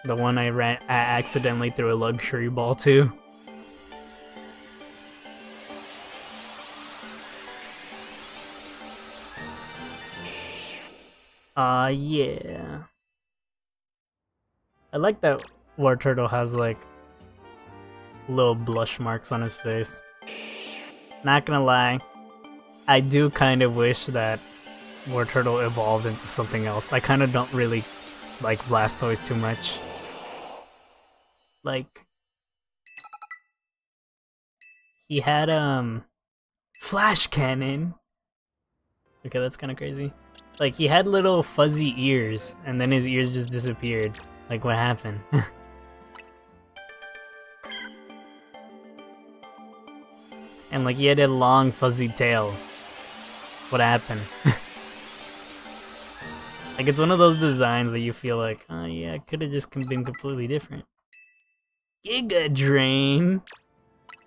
The one I accidentally threw a luxury ball to. Yeah. I like that War Turtle has, like, little blush marks on his face. Not gonna lie, I do kind of wish that War Turtle evolved into something else. I kind of don't really like Blastoise too much. Like, he had Flash Cannon. Okay, that's kind of crazy. Like, he had little fuzzy ears, and then his ears just disappeared. Like, what happened? And like, he had a long fuzzy tail. What happened? Like, it's one of those designs that you feel like, oh yeah, it could have just been completely different. Giga Drain!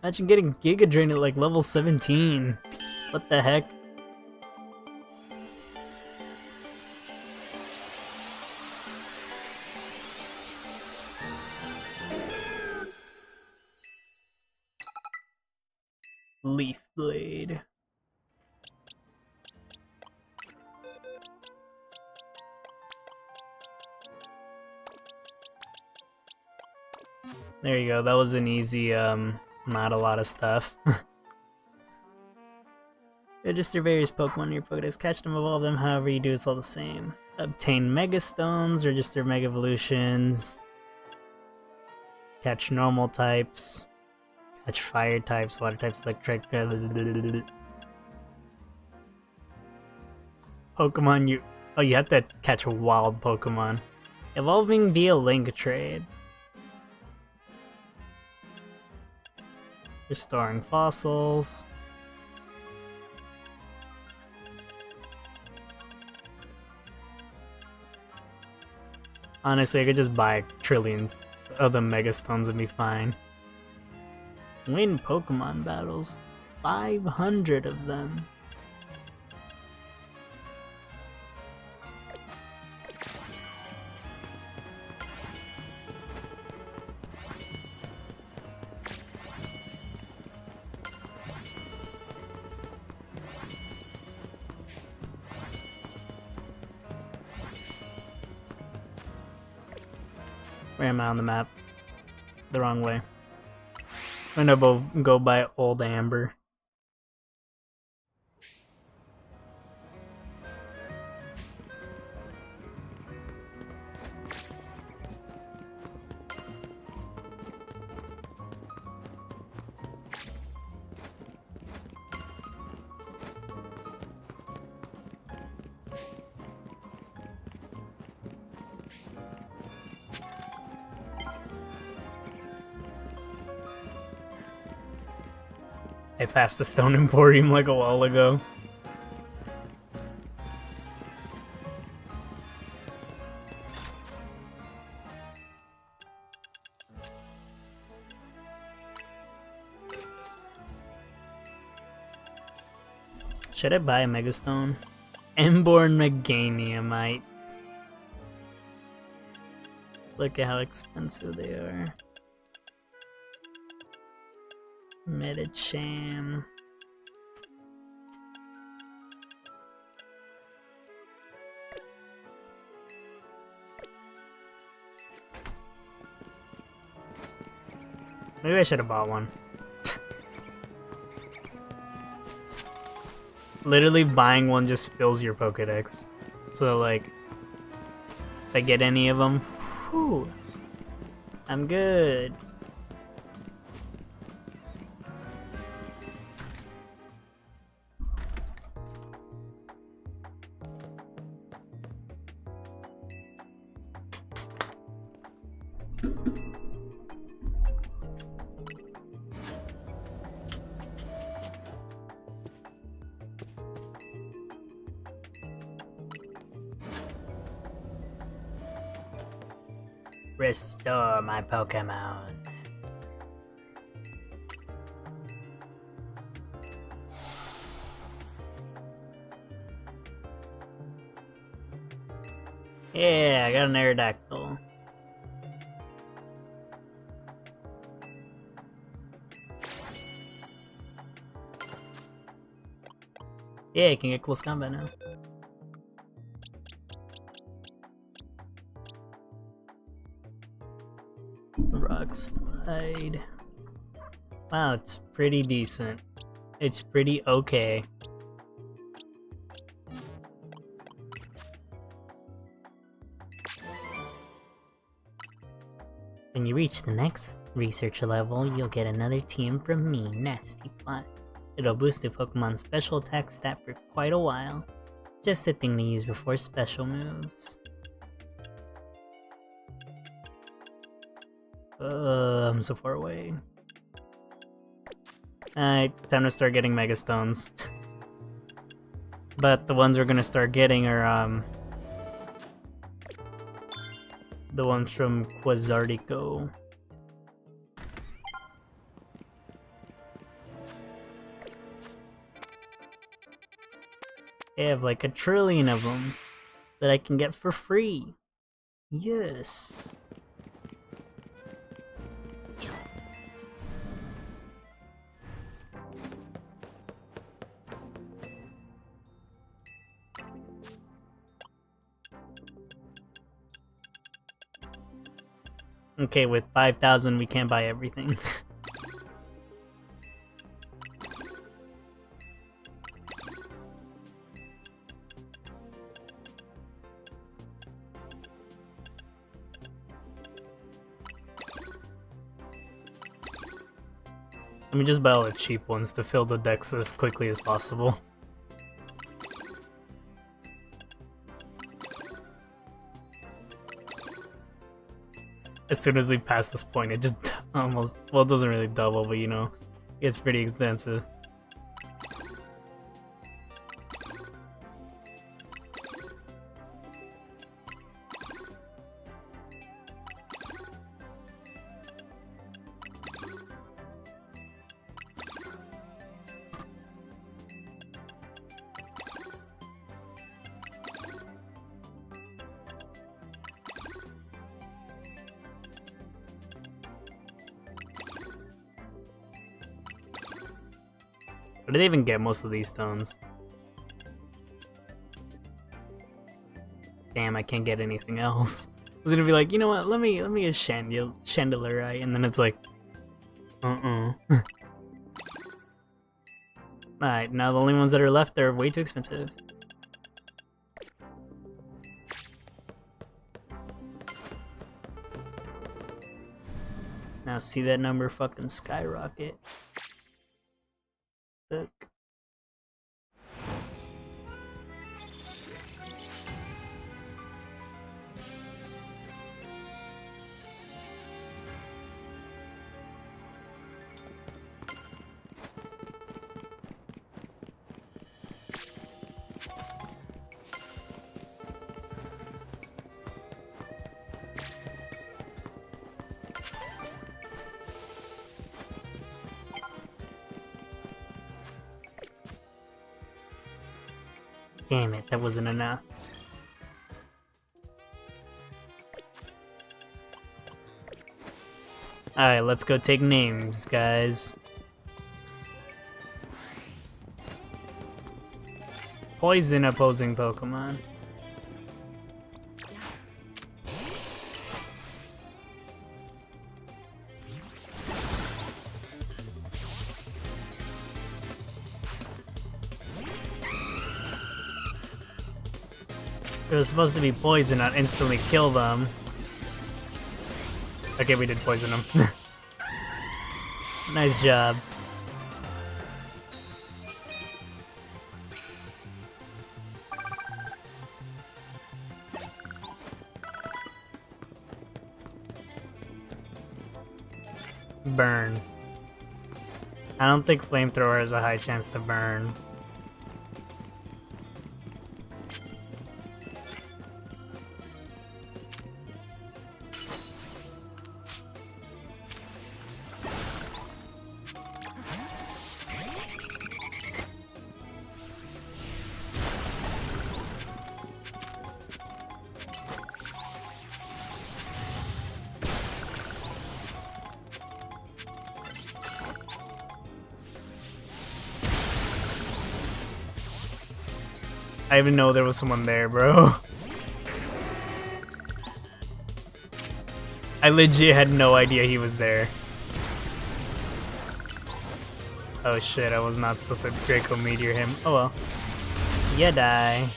Imagine getting Giga Drain at like level 17. What the heck? Leaf Blade. There you go, that was an easy, not a lot of stuff. Register various Pokemon in your Pokédex, catch them, evolve them, however you do, it's all the same. Obtain Mega Stones, register Mega Evolutions, catch normal types, catch fire types, water types, electric. Pokemon you. Oh, you have to catch a wild Pokemon. Evolving via Link Trade. Restoring fossils. Honestly, I could just buy a trillion of the Mega Stones and be fine. Win Pokemon battles. 500 of them. Where am I on the map? The wrong way. I'm gonna go by Old Amber. I passed the Stone Emporium like a while ago. Should I buy a Megastone? Emborn Meganiumite. Look at how expensive they are. Medicham. Maybe I should have bought one. Literally buying one just fills your Pokedex. So like, if I get any of them, whew, I'm good. Restore my Pokemon. Yeah, I got an Aerodactyl. Yeah, I can get close combat now. Rock Slide. Wow, it's pretty decent. It's pretty okay. When you reach the next research level, you'll get another team from me, Nasty Plot. It'll boost the Pokemon's special attack stat for quite a while. Just a thing to use before special moves. I'm so far away. Alright, time to start getting Mega Stones. But the ones we're gonna start getting are, the ones from Quasartico. I have like a trillion of them that I can get for free. Yes. Okay, with 5,000 we can't buy everything. Let me just buy all the cheap ones to fill the decks as quickly as possible. As soon as we pass this point, it just almost, well, it doesn't really double, but you know, it's pretty expensive. Where did they even get most of these stones? Damn, I can't get anything else. I was gonna be like, you know what? Let me get Chandelurite, and then it's like, Alright, now the only ones that are left are way too expensive. Now see that number fucking skyrocket. Look. Damn it, that wasn't enough. Alright, let's go take names, guys. Poison opposing Pokemon. It was supposed to be poison, not instantly kill them. Okay, we did poison them. Nice job. Burn. I don't think Flamethrower has a high chance to burn. I didn't even know there was someone there, bro. I legit had no idea he was there. Oh shit, I was not supposed to Draco Meteor him. Oh well. You die.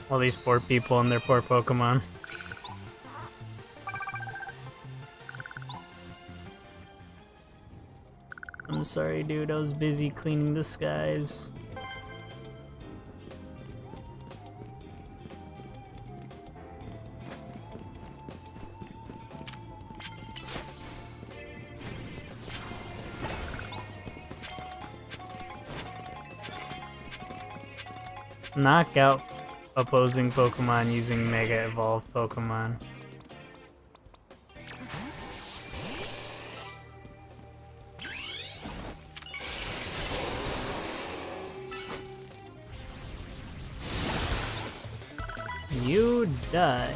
All these poor people and their poor Pokemon. I'm sorry, dude. I was busy cleaning the skies. Knock out opposing Pokemon using Mega Evolved Pokemon. You died.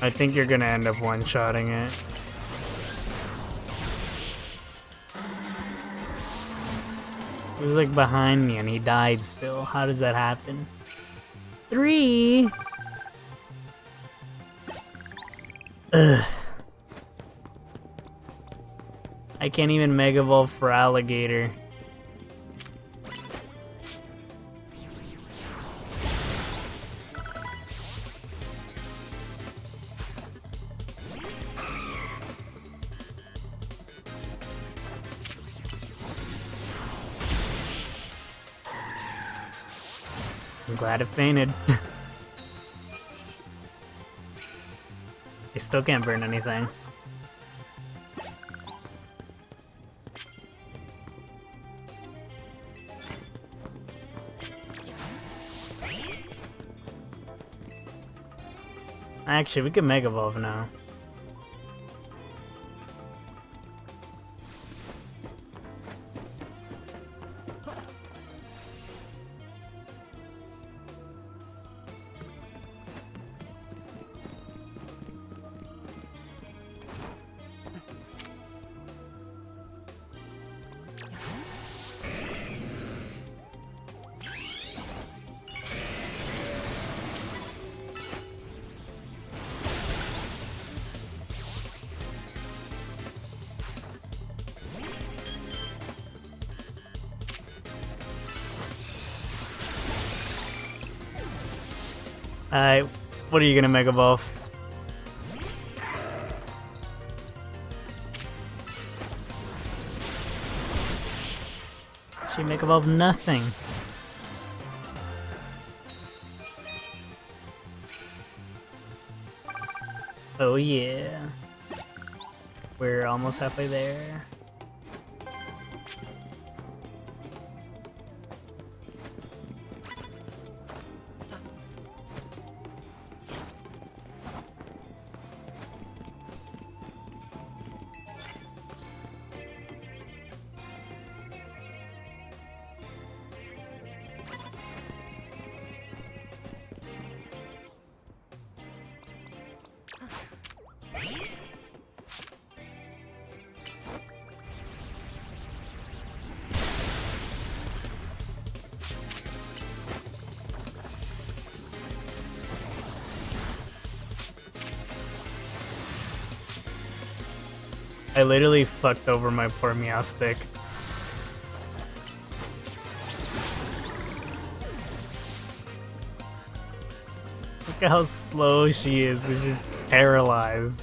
I think you're gonna end up one-shotting it. He was like behind me and he died still. How does that happen? 3! Ugh. I can't even Mega Evolve for Alligator. I'm glad it fainted. I still can't burn anything. Actually, we can Mega Evolve now. Alright, what are you gonna Mega Evolve? She Mega Evolve nothing. Oh yeah. We're almost halfway there. I literally fucked over my poor Meowstic. Look at how slow she is, she's paralyzed.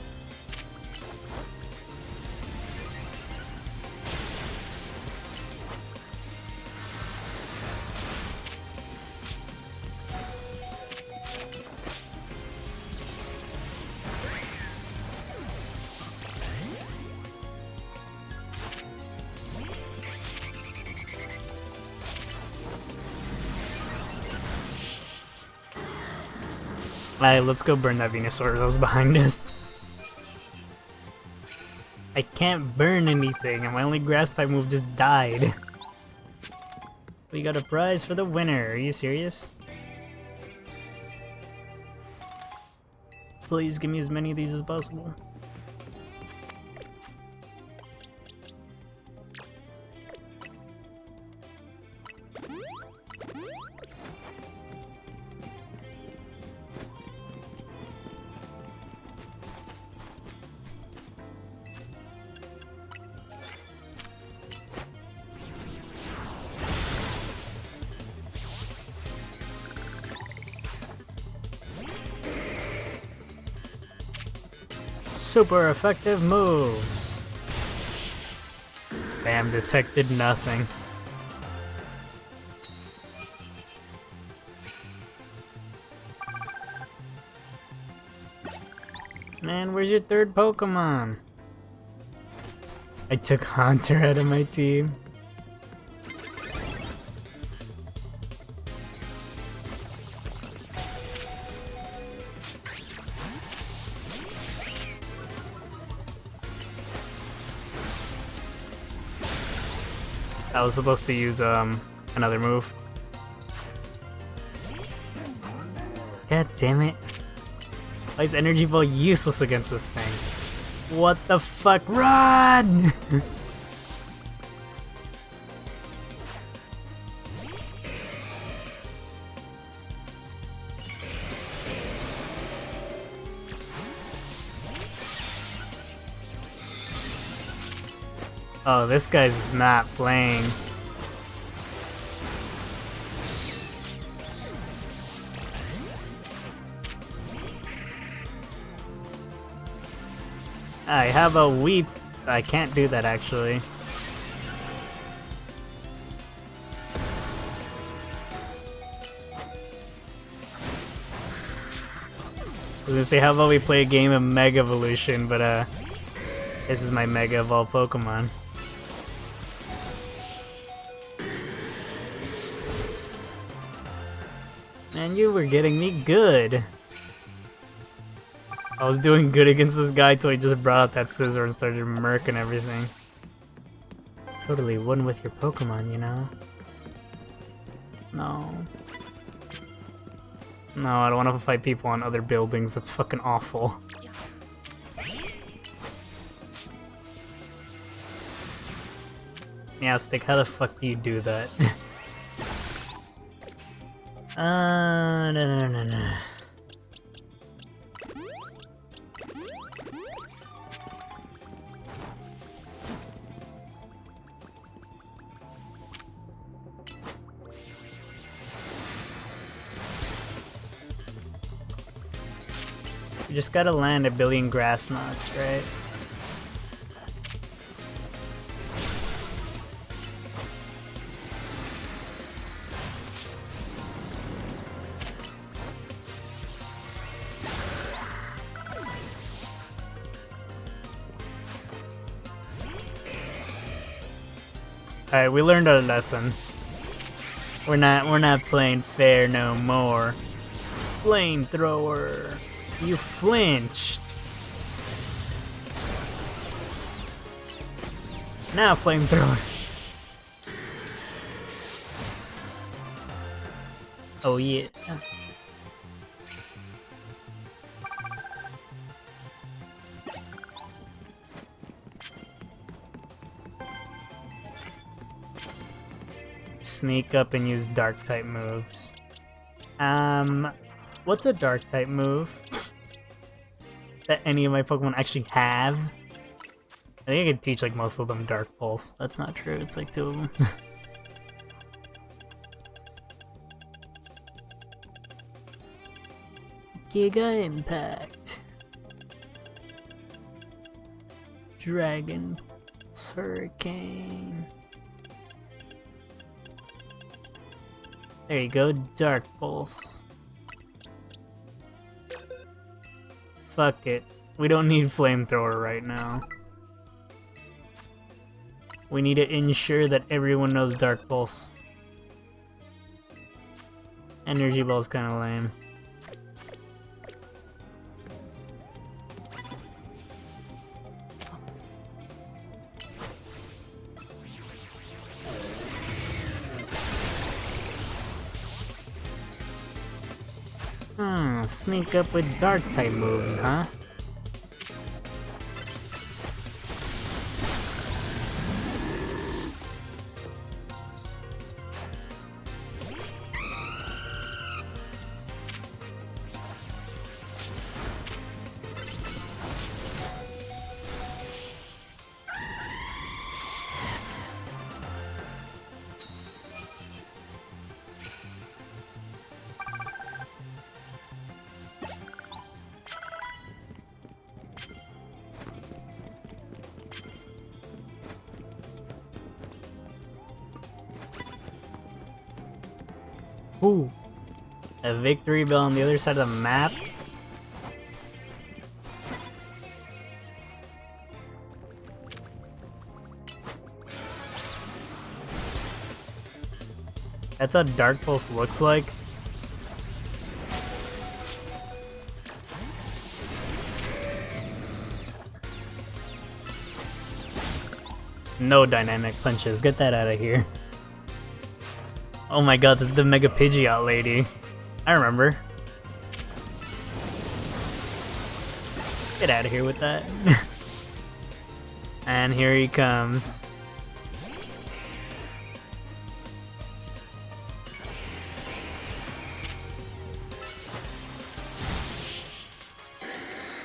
Alright, let's go burn that Venusaur that was behind us. I can't burn anything, and my only grass type move just died. We got a prize for the winner, are you serious? Please give me as many of these as possible. Super effective moves. Bam, detected nothing. Man, where's your third Pokemon? I took Haunter out of my team. I was supposed to use another move. God damn it. Why is Energy Ball useless against this thing? What the fuck? Run! Oh, this guy's not playing. I have a weep. I can't do that actually. I was gonna say, how about we play a game of Mega Evolution, but this is my Mega Evolved Pokemon. Man, you were getting me good. I was doing good against this guy till he just brought out that scissor and started murking everything. Totally won with your Pokemon, you know? No. No, I don't want to fight people on other buildings. That's fucking awful. Meowstic, how the fuck do you do that? No. You just gotta land a billion grass knots, right? Alright, we learned our lesson. We're not playing fair no more. Flamethrower. You flinched. Now flamethrower. Oh yeah. Sneak up and use dark type moves. What's a dark type move that any of my Pokemon actually have? I think I could teach like most of them Dark Pulse. That's not true, it's like 2 of them. Giga Impact. Dragon Hurricane. There you go, Dark Pulse. Fuck it. We don't need Flamethrower right now. We need to ensure that everyone knows Dark Pulse. Energy Ball's kinda lame. Sneak up with dark type moves, huh? Ooh, a victory bell on the other side of the map. That's what Dark Pulse looks like. No dynamic punches, get that out of here. Oh my god, this is the Mega Pidgeot lady. I remember. Get out of here with that. And here he comes.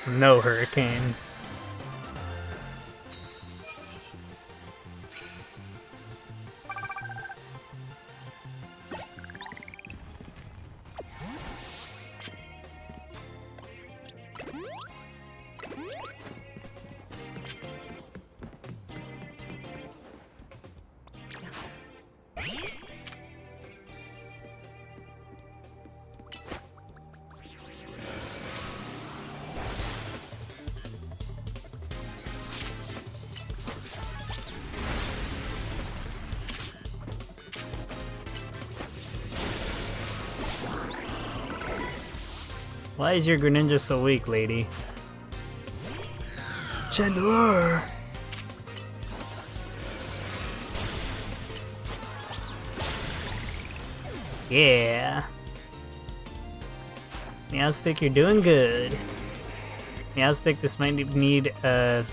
No hurricanes. Why is your Greninja so weak, lady? Chandler! Yeah! Meowstick, you're doing good. Meowstick, this might need a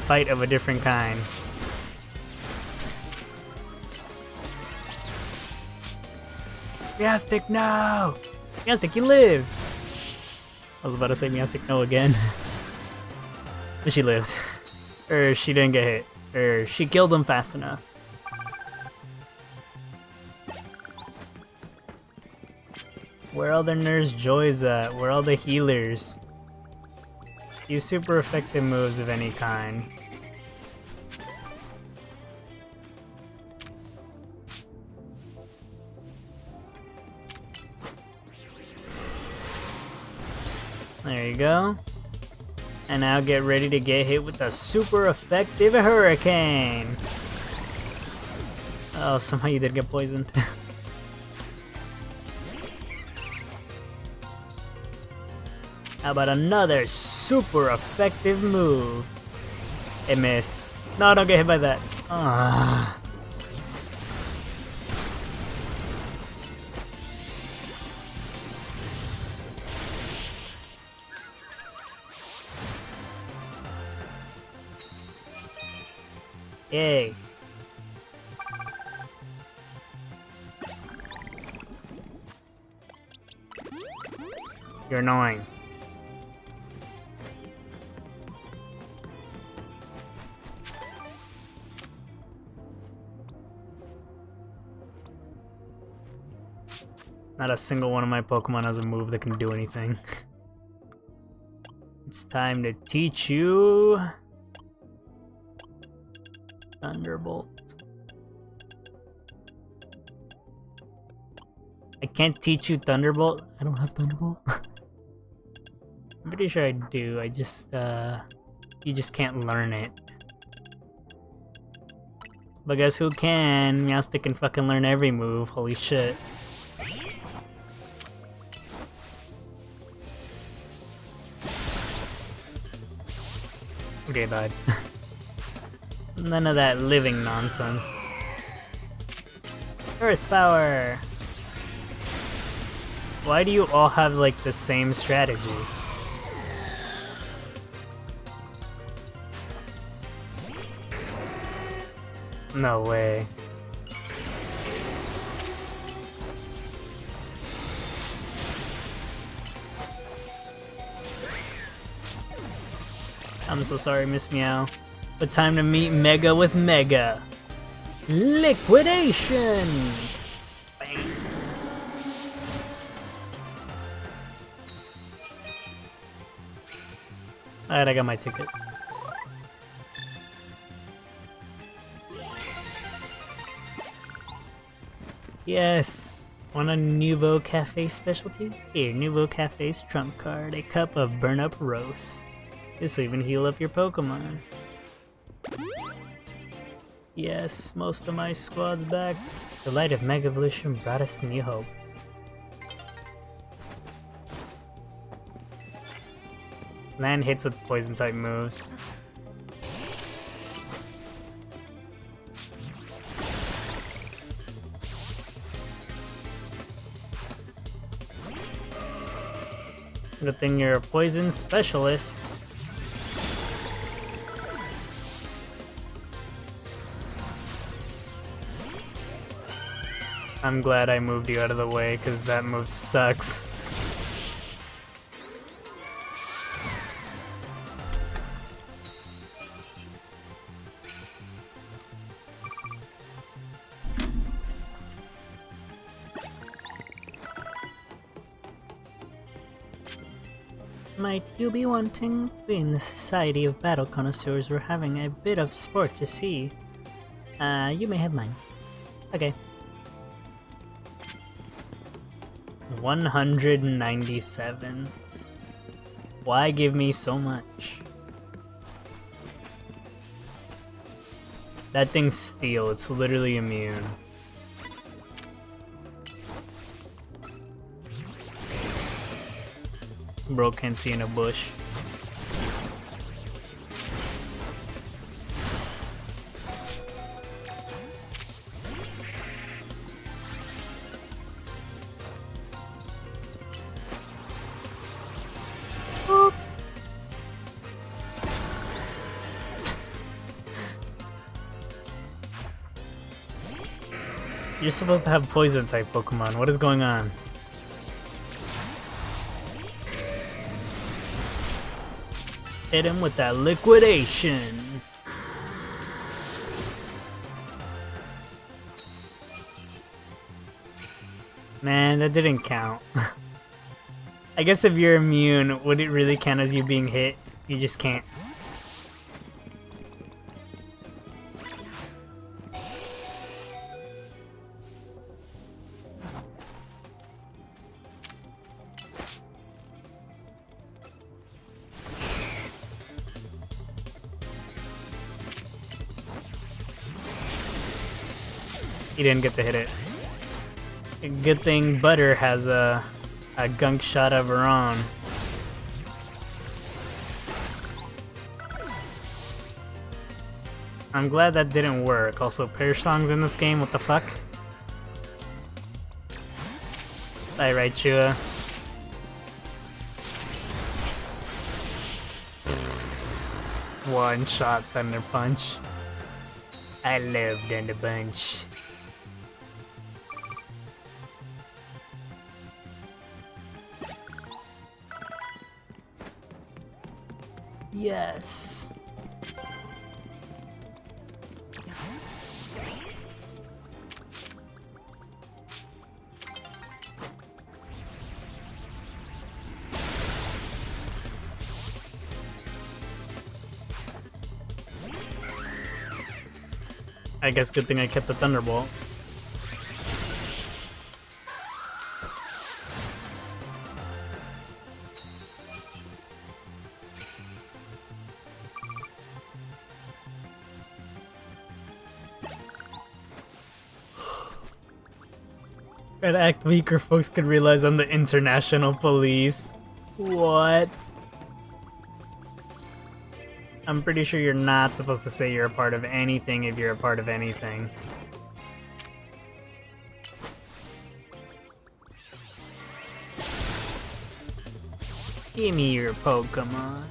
fight of a different kind. Meowstick, no! Meowstick, you live! I was about to say Meowstick, no again. But she lived. Or she didn't get hit. Or she killed him fast enough. Where are all the Nurse Joys at? Where are all the healers? Use super effective moves of any kind. There you go. And now get ready to get hit with a super effective hurricane. Oh, somehow you did get poisoned. How about another super effective move? It missed. No, don't get hit by that. Ah. Yay. You're annoying. Not a single one of my Pokemon has a move that can do anything. It's time to teach you Thunderbolt. I can't teach you Thunderbolt. I don't have Thunderbolt. I'm pretty sure I do. I just you just can't learn it. But guess who can? Meowstic can fucking learn every move. Holy shit. Okay, died. None of that living nonsense. Earth power! Why do you all have like the same strategy? No way. I'm so sorry, Miss Meow. But time to meet Mega with Mega. Liquidation! Bang. Alright, I got my ticket. Yes! Want a Nouveau Cafe specialty? Here, Nouveau Cafe's trump card. A cup of burn-up roast. This will even heal up your Pokemon. Yes, most of my squad's back. The light of Mega Evolution brought us new hope. Land hits with poison type moves. Good thing you're a poison specialist. I'm glad I moved you out of the way, because that move sucks. Might you be wanting? We in the Society of Battle Connoisseurs were having a bit of sport to see. You may have mine. Okay. 197. Why give me so much? That thing's steel, it's literally immune. Bro can't see in a bush. Boop. You're supposed to have poison type Pokemon. What is going on? Hit him with that liquidation. Man, that didn't count. I guess if you're immune, would it really count as you being hit? You just can't. He didn't get to hit it. Good thing Butter has a gunk shot of her own. I'm glad that didn't work. Also, Pearsong's in this game, what the fuck? Bye, Raichua. One shot Thunder Punch. I love Thunder Punch. Yes. I guess good thing I kept the Thunderbolt. Try to act weaker, folks could realize I'm the international police. What? I'm pretty sure you're not supposed to say you're a part of anything if you're a part of anything. Give me your Pokemon.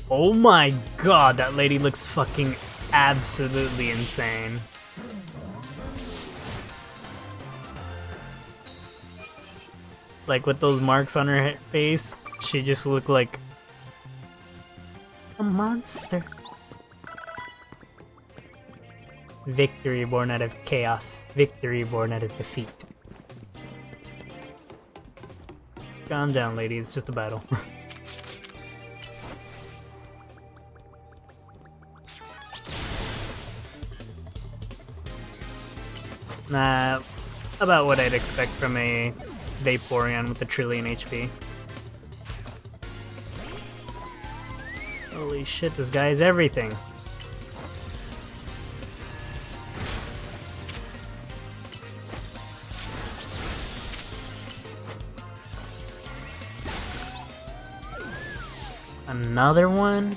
Oh my god, that lady looks fucking absolutely insane. Like with those marks on her face, she just looked like a monster. Victory born out of chaos. Victory born out of defeat. Calm down, lady. It's just a battle. Nah, about what I'd expect from a Vaporeon with a trillion HP. Holy shit, this guy is everything. Another one?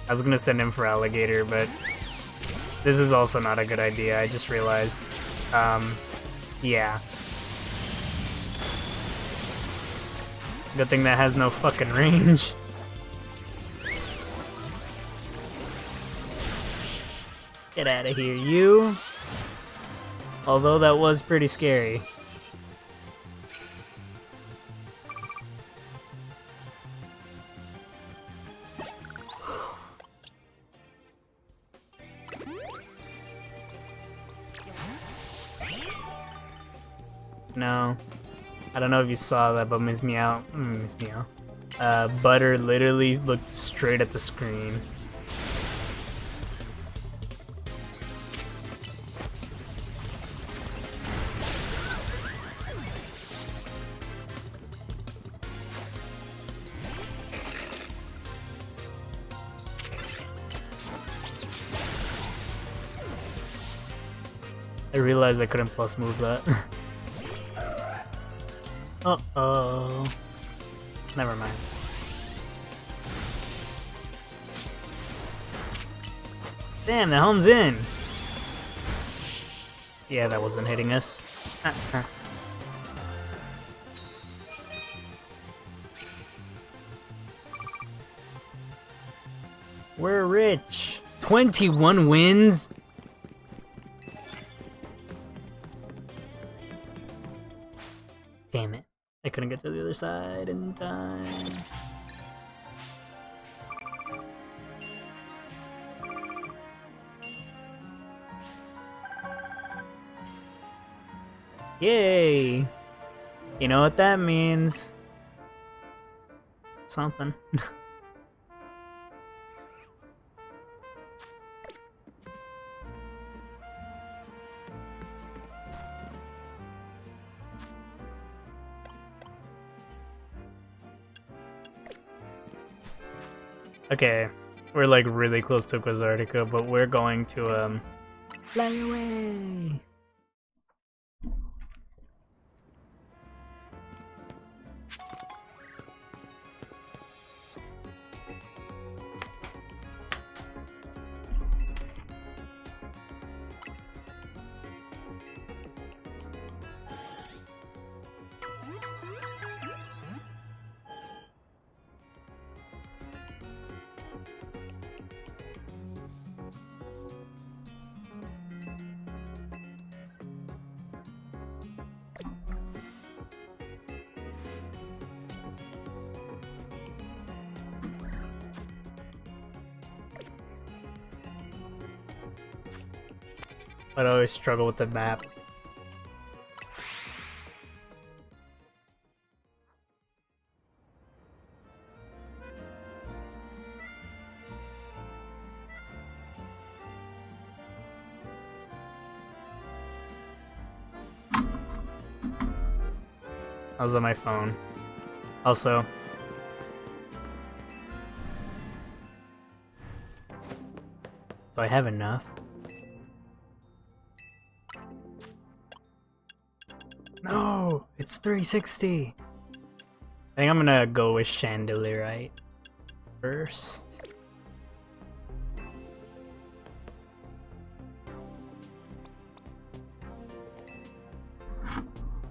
I was gonna send him for Alligator, but this is also not a good idea, I just realized. Yeah. Good thing that has no fucking range. Get out of here, you. Although that was pretty scary. No. I don't know if you saw that, but Miss Meow, Butter literally looked straight at the screen. I realized I couldn't plus move that. Uh-oh. Never mind. Damn, the home's in! Yeah, that wasn't hitting us. We're rich! 21 wins?! Damn it. I couldn't get to the other side in time. Yay! You know what that means? Something. Okay, we're like really close to Quasartica, but we're going to fly away. I'd always struggle with the map. I was on my phone. Also, do I have enough? No, it's 360. I think I'm gonna go with Chandelierite first.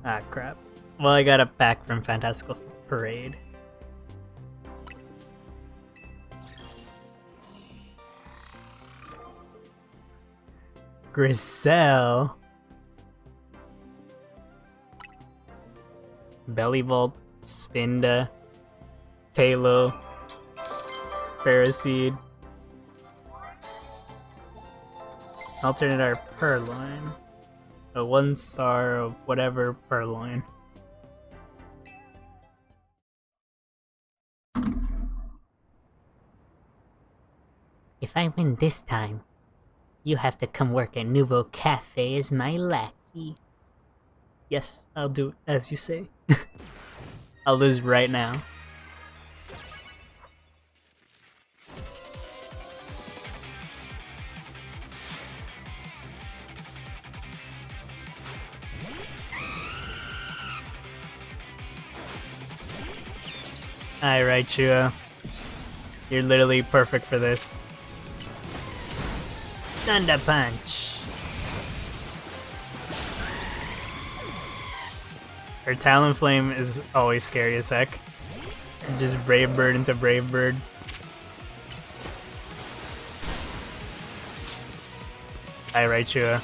Ah, crap. Well, I got a pack from Fantastical Parade. Griselle. Bellyvault, Spinda, Talo, Paraseed, alternate art Purloin, a 1-star of whatever Purloin. If I win this time, you have to come work at Nouveau Cafe as my lackey. Yes, I'll do as you say. I'll lose right now. Alright, Chua. You're literally perfect for this. Thunder Punch. Her Talonflame is always scary as heck. Just Brave Bird into Brave Bird. Alright, Chua.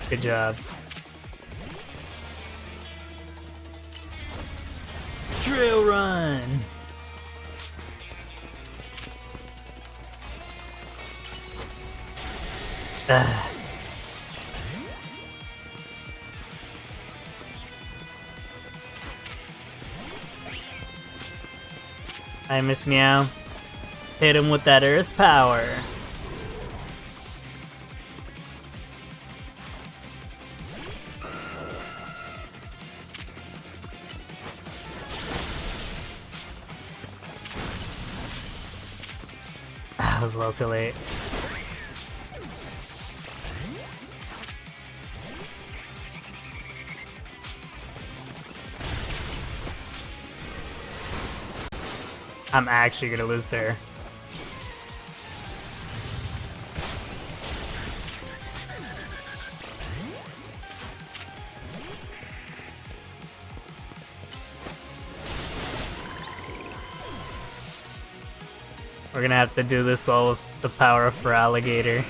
Good job. Trail Run! I miss Meow. Hit him with that Earth Power. I was a little too late. I'm actually gonna lose to her. We're gonna have to do this all with the power of Feraligatr.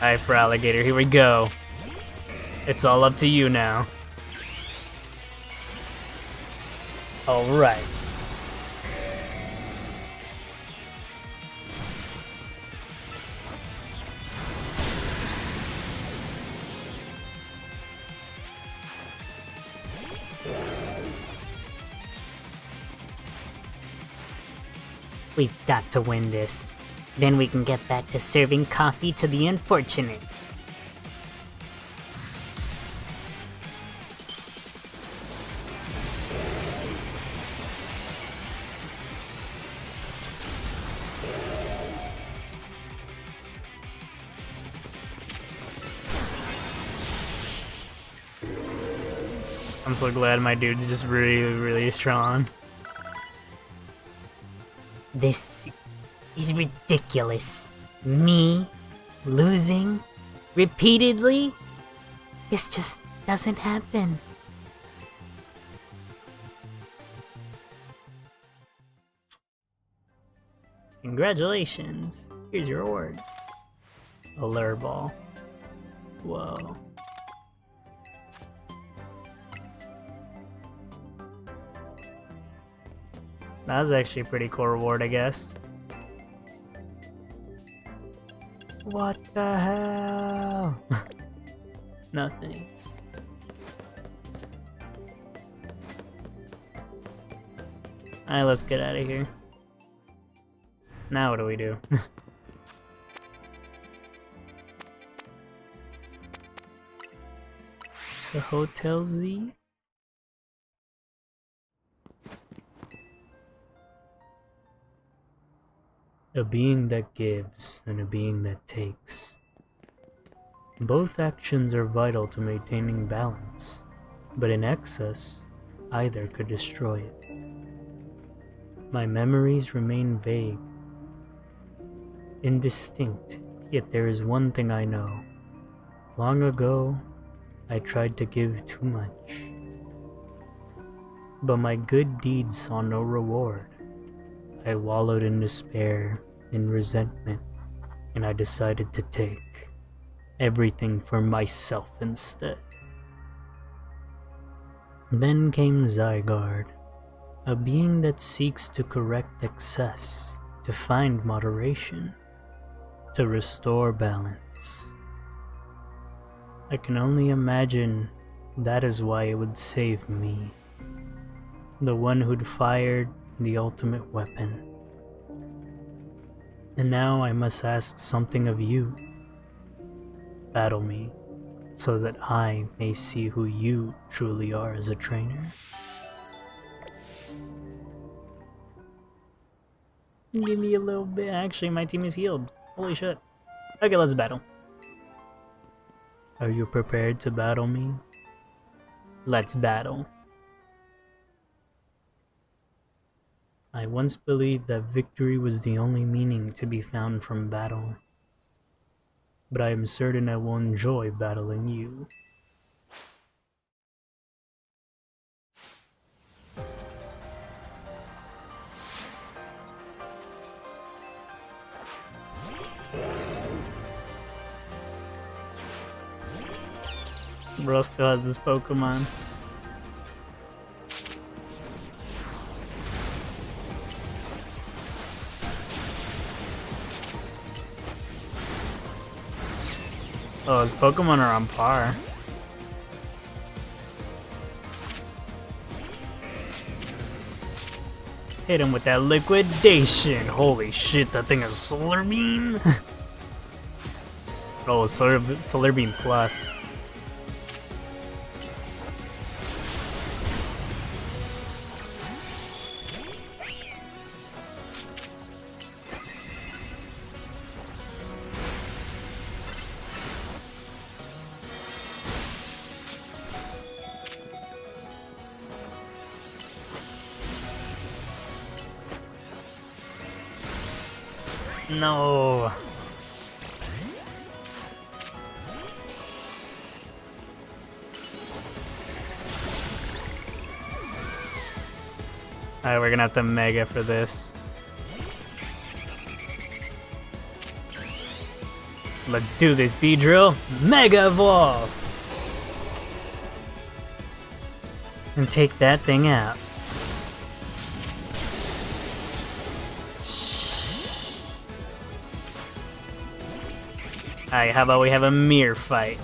Alright, Feraligatr, here we go. It's all up to you now. Alright. We've got to win this. Then we can get back to serving coffee to the unfortunate. I'm so glad my dude's just really, really strong. This is ridiculous. Me losing repeatedly? This just doesn't happen. Congratulations. Here's your award. A lure ball. Whoa. That was actually a pretty cool reward, I guess. What the hell? No thanks. Alright, let's get out of here. Now what do we do? To Hotel Z? A being that gives and a being that takes. Both actions are vital to maintaining balance, but in excess, either could destroy it. My memories remain vague, indistinct, yet there is one thing I know. Long ago, I tried to give too much, but my good deeds saw no reward. I wallowed in despair, in resentment, and I decided to take everything for myself instead. Then came Zygarde, a being that seeks to correct excess, to find moderation, to restore balance. I can only imagine that is why it would save me, the one who'd fired the ultimate weapon. And now I must ask something of you. Battle me, so that I may see who you truly are as a trainer. Give me a little bit. Actually, my team is healed. Holy shit. Okay, let's battle. Are you prepared to battle me? Let's battle. I once believed that victory was the only meaning to be found from battle, but I am certain I will enjoy battling you. Bro still has this Pokemon. Oh, his Pokemon are on par. Hit him with that liquidation. Holy shit, that thing is Solar Beam? Oh, Solar Beam Plus. No. Alright, we're gonna have to Mega for this. Let's do this, Beedrill. Mega Evolve! and take that thing out. Alright, how about we have a mirror fight?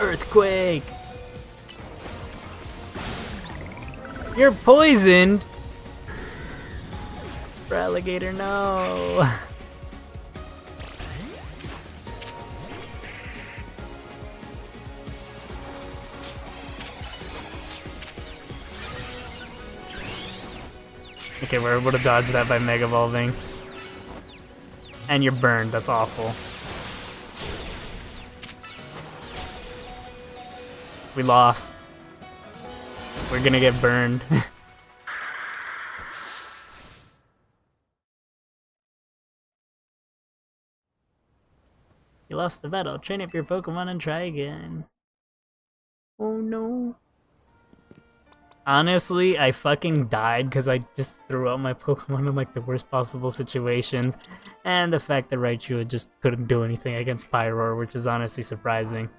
Earthquake! You're poisoned! Alligator, no! Okay, we're able to dodge that by Mega Evolving. And you're burned, that's awful. We lost. We're gonna get burned. You lost the battle. Train up your Pokemon and try again. Oh no. Honestly, I fucking died because I just threw out my Pokemon in like the worst possible situations. And the fact that Raichu just couldn't do anything against Pyroar, which is honestly surprising.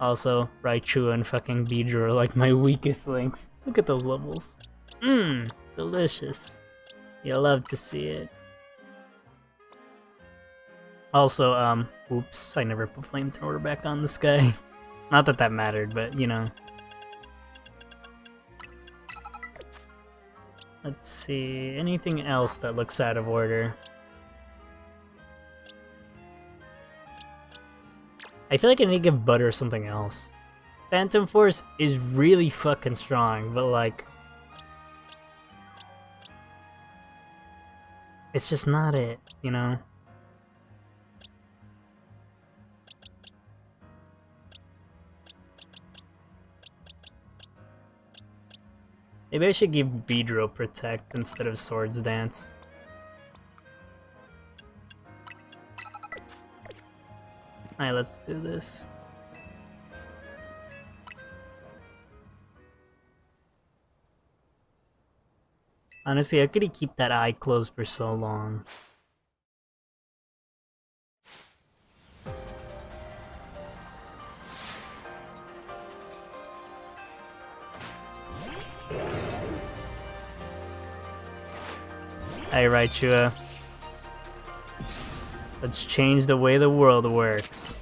Also, Raichu and fucking Beedrill are like my weakest links. Look at those levels. Mmm, delicious. You'll love to see it. Also, oops, I never put Flamethrower back on this guy. Not that that mattered, but you know. Let's see, anything else that looks out of order? I feel like I need to give Butter something else. Phantom Force is really fucking strong, but like... it's just not it, you know? Maybe I should give Beedrill Protect instead of Swords Dance. Alright, let's do this. Honestly, how could he keep that eye closed for so long? Hey, Raichu. Let's change the way the world works.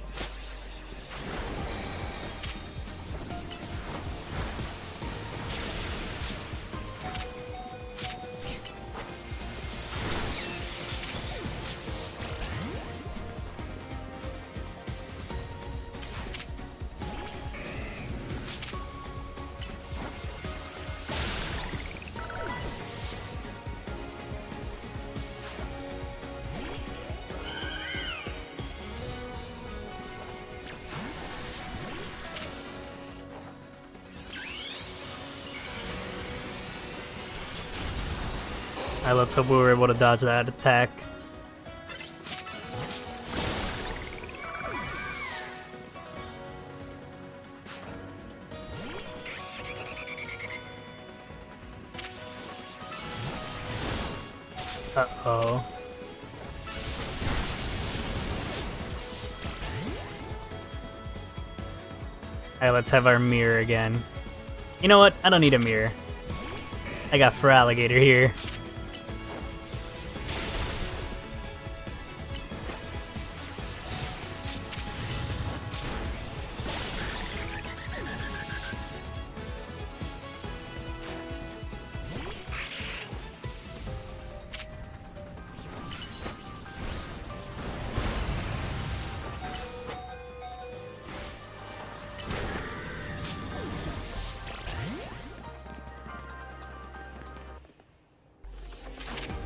Alright, let's hope we were able to dodge that attack. Uh-oh. Alright, let's have our mirror again. You know what? I don't need a mirror. I got Feraligatr here.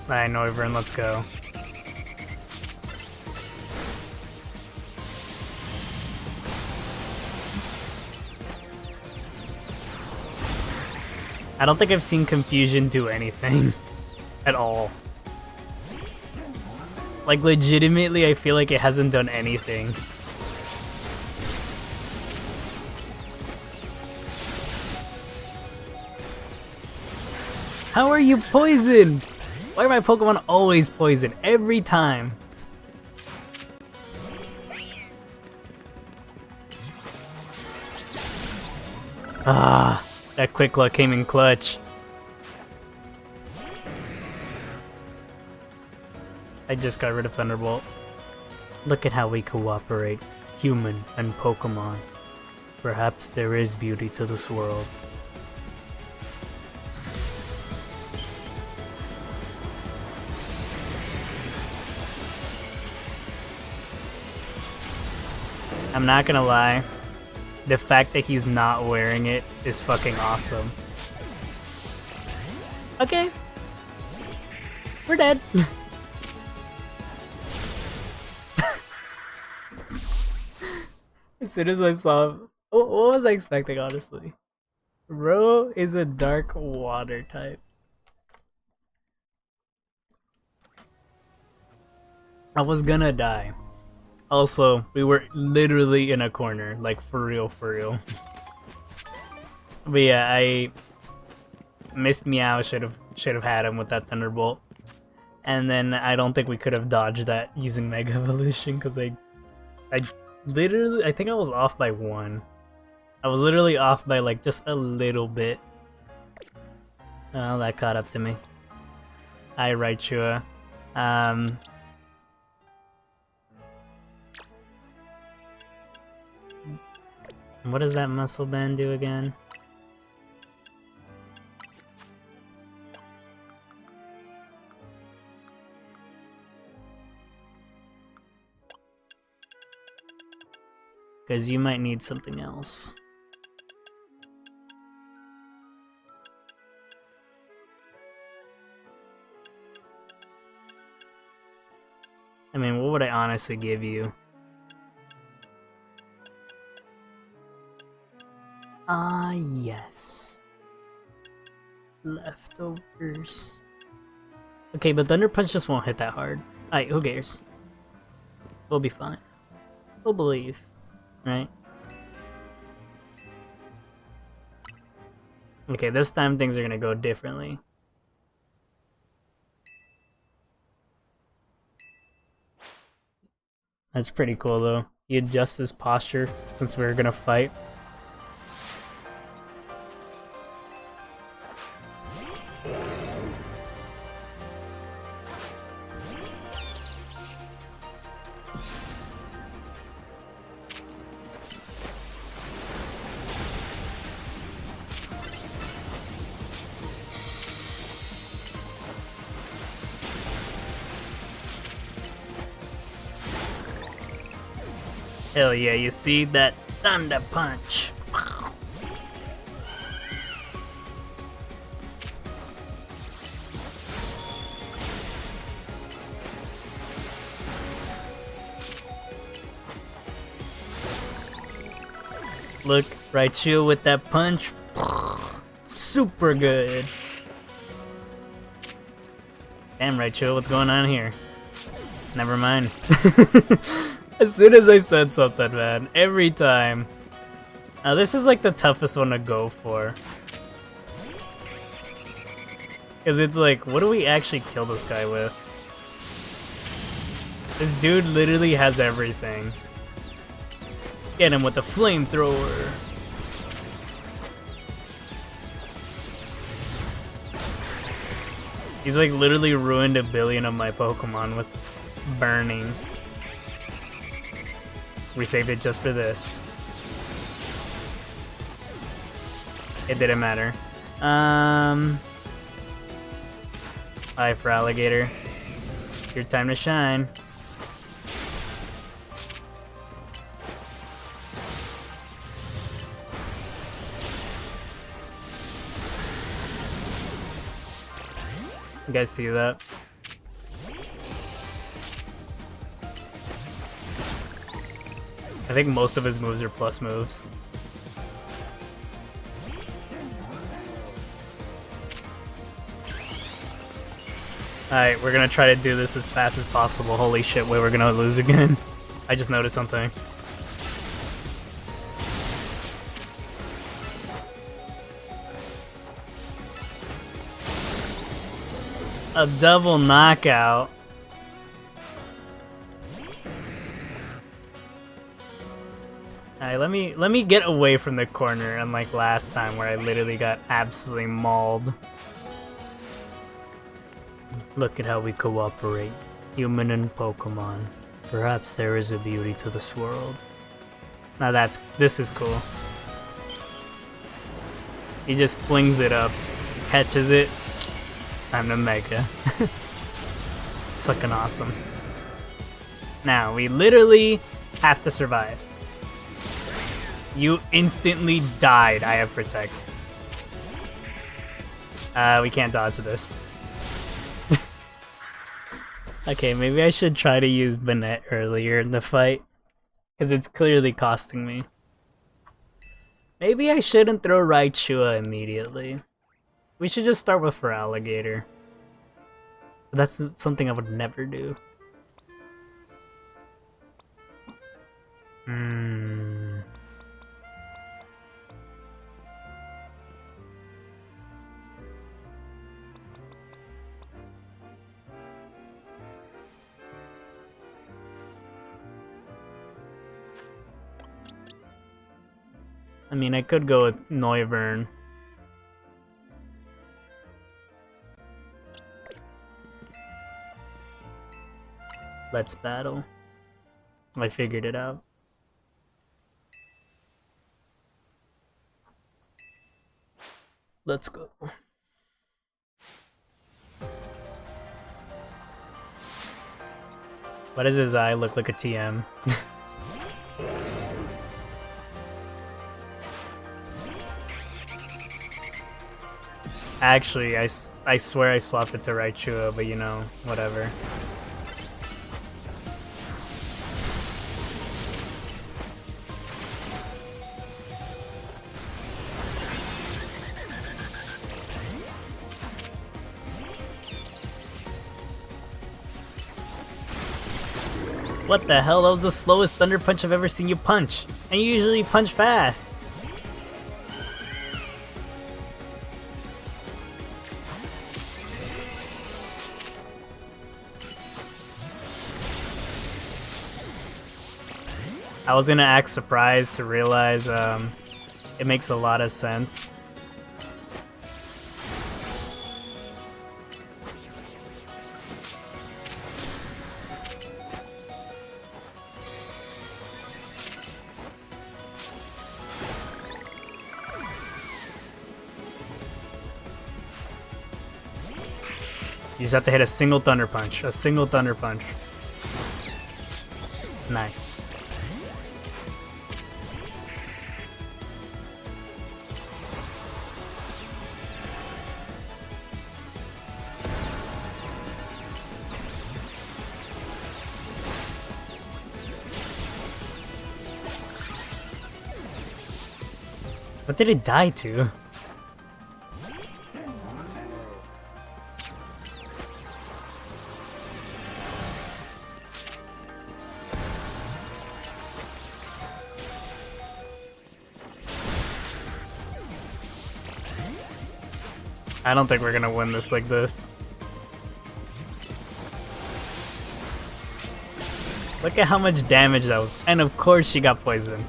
Alright, Noivern, let's go. I don't think I've seen Confusion do anything at all. Like, legitimately, I feel like it hasn't done anything. How are you poisoned? Why are my Pokemon always poisoned? Every time. Ah, that Quick Claw came in clutch. I just got rid of Thunderbolt. Look at how we cooperate, human and Pokemon. Perhaps there is beauty to this world. I'm not gonna lie, the fact that he's not wearing it is fucking awesome. Okay. We're dead. As soon as I saw him, what was I expecting, honestly? Ro is a dark water type. I was gonna die. Also, we were literally in a corner, like for real, for real. But yeah, I missed Meow. Should have had him with that Thunderbolt, and then I don't think we could have dodged that using Mega Evolution because I literally, I think I was off by 1. I was literally off by like just a little bit. Oh, that caught up to me. Hi, Raichua. What does that muscle band do again? Because you might need something else. I mean, what would I honestly give you? Ah, yes. Leftovers. Okay, but Thunder Punch just won't hit that hard. Alright, who cares? We'll be fine. We'll believe. Right? Okay, this time things are gonna go differently. That's pretty cool though. He adjusts his posture since we're gonna fight. Hell yeah, you see that Thunder Punch. Look, Raichu with that punch. Super good. Damn, Raichu, what's going on here? Never mind. As soon as I said something, man, every time. Now this is like the toughest one to go for. Because it's like, what do we actually kill this guy with? This dude literally has everything. Get him with the flamethrower. He's like literally ruined 1 billion of my Pokemon with burning. We saved it just for this. It didn't matter. Hi for Alligator. Your time to shine. You guys see that? I think most of his moves are plus moves. Alright, we're gonna try to do this as fast as possible. Holy shit, wait, we're gonna lose again. I just noticed something. A double knockout. Alright, let me get away from the corner, unlike last time where I literally got absolutely mauled. Look at how we cooperate, human and Pokemon. Perhaps there is a beauty to this world. Now this is cool. He just flings it up, catches it. It's time to Mega. It's fucking awesome. Now, we literally have to survive. You instantly died. I have Protect. We can't dodge this. Okay, maybe I should try to use Banette earlier in the fight, because it's clearly costing me. Maybe I shouldn't throw Raichua immediately. We should just start with Feraligatr. But that's something I would never do. I mean, I could go with Noivern. Let's battle. I figured it out. Let's go. Why does his eye look like a TM? Actually, I swear I swapped it to Raichua, but you know, whatever. What the hell? That was the slowest Thunder Punch I've ever seen you punch. And you usually punch fast. I was gonna act surprised to realize it makes a lot of sense. You just have to hit a single Thunder Punch. A single Thunder Punch. Nice. What did it die to? I don't think we're gonna win this like this. Look at how much damage that was. And of course she got poisoned.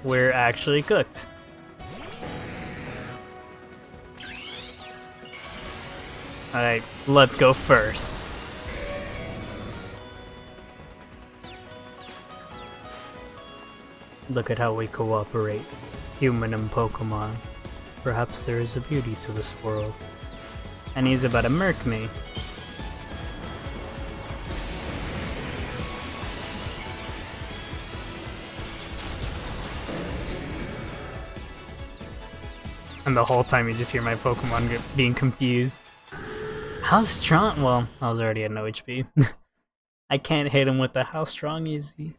We're actually cooked. Alright, let's go first. Look at how we cooperate, human and Pokemon. Perhaps there is a beauty to this world. And he's about to murk me. And the whole time you just hear my Pokemon being confused. How strong? Well, I was already at no HP. I can't hit him with the how strong is he?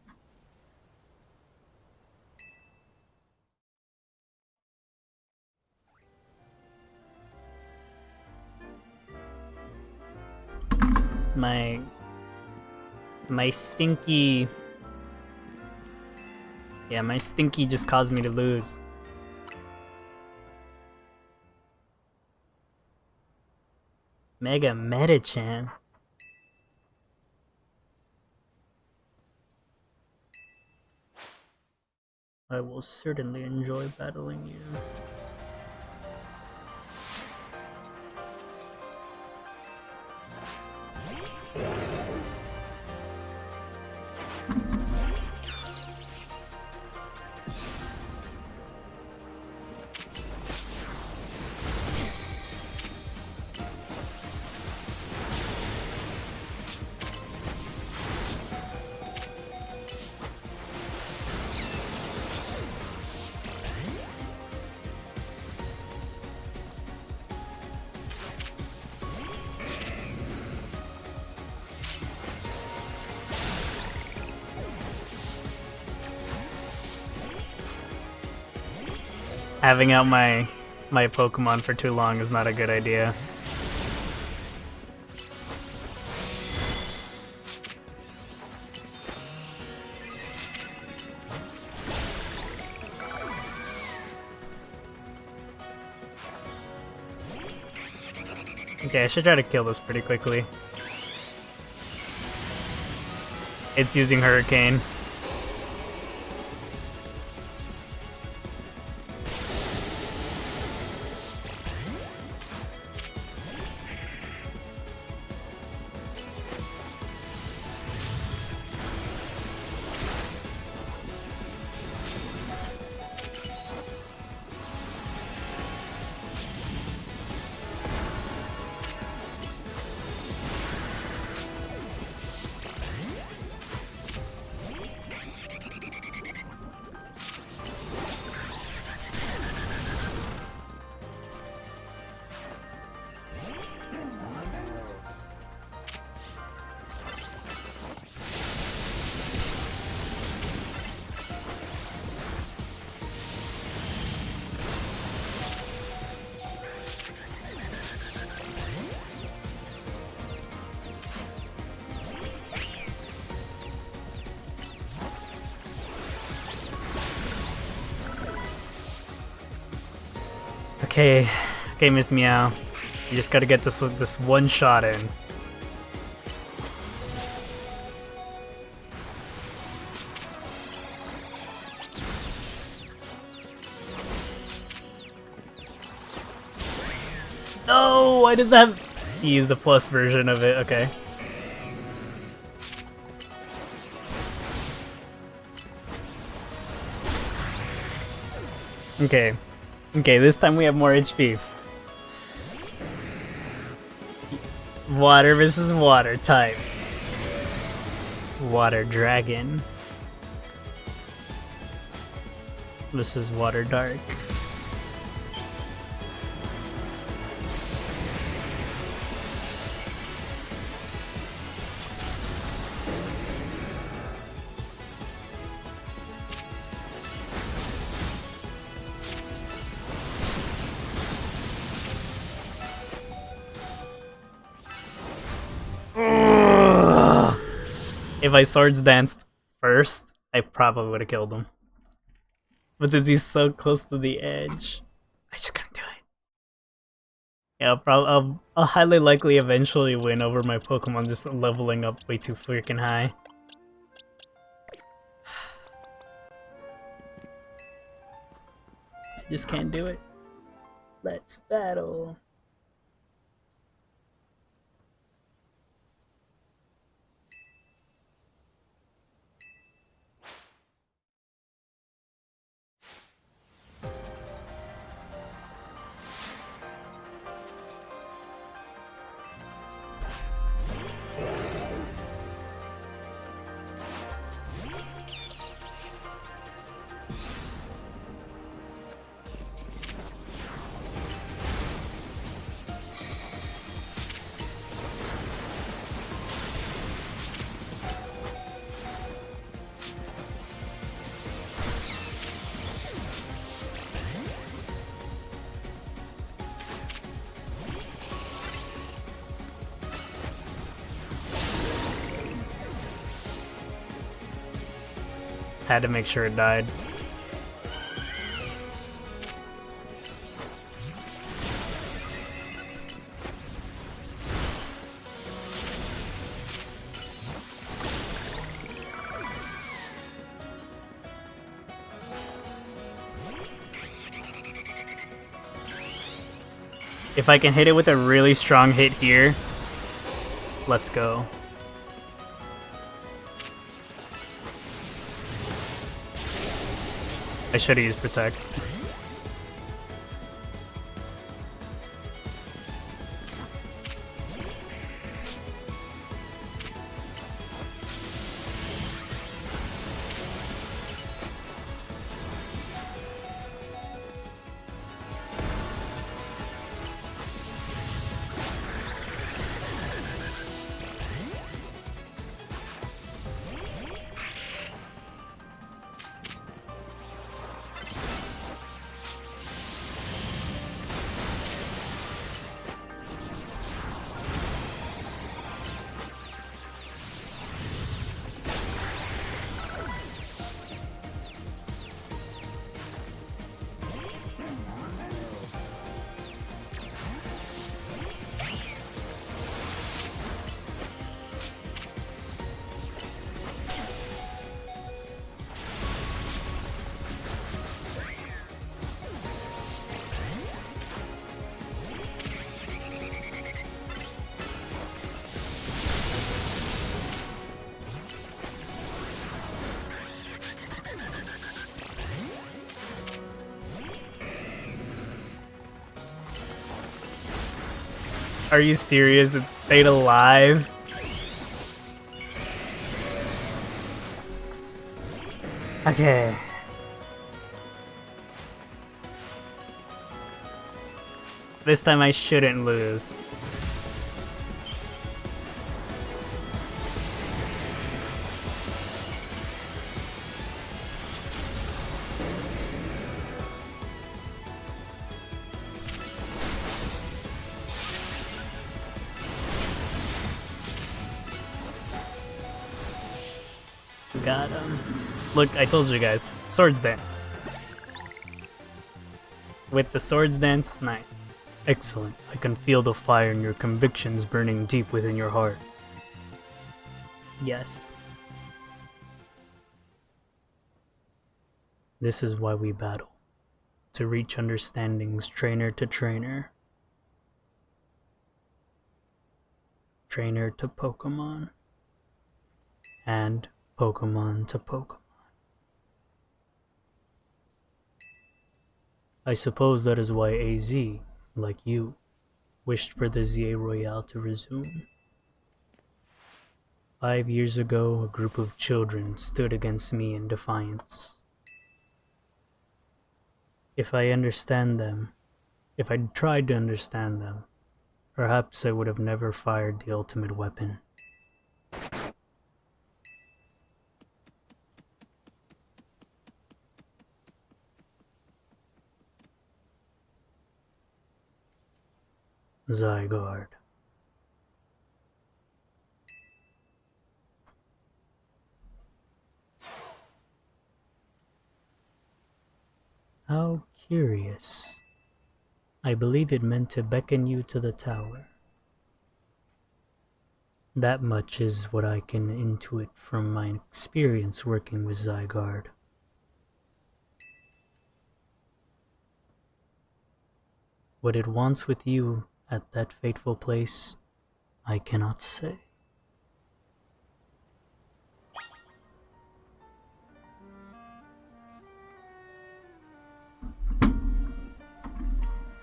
My stinky... Yeah, my stinky just caused me to lose. Mega Metachan. I will certainly enjoy battling you. Having out my Pokemon for too long is not a good idea. Okay, I should try to kill this pretty quickly. It's using Hurricane. Okay, Miss Meow. You just gotta get this one shot in. No, why does that? He used the plus version of it. Okay. Okay, this time we have more HP. Water versus water type. Water dragon. This is water dark. If I swords danced first, I probably would have killed him. But since he's so close to the edge, I just couldn't do it. Yeah, I'll highly likely eventually win over my Pokemon just leveling up way too freaking high. I just can't do it. Let's battle. Had to make sure it died. If I can hit it with a really strong hit here, let's go. I should have used Protect. Are you serious? It stayed alive? Okay. This time I shouldn't lose. Got him. Look, I told you guys. Swords Dance. With the Swords Dance, nice. Excellent. I can feel the fire in your convictions burning deep within your heart. Yes. This is why we battle. To reach understandings trainer to trainer. Trainer to Pokemon. And Pokemon to Pokemon. I suppose that is why AZ, like you, wished for the ZA Royale to resume. 5 years ago, a group of children stood against me in defiance. If I understand them, if I'd tried to understand them, perhaps I would have never fired the ultimate weapon. Zygarde. How curious. I believe it meant to beckon you to the tower. That much is what I can intuit from my experience working with Zygarde. What it wants with you at that fateful place, I cannot say.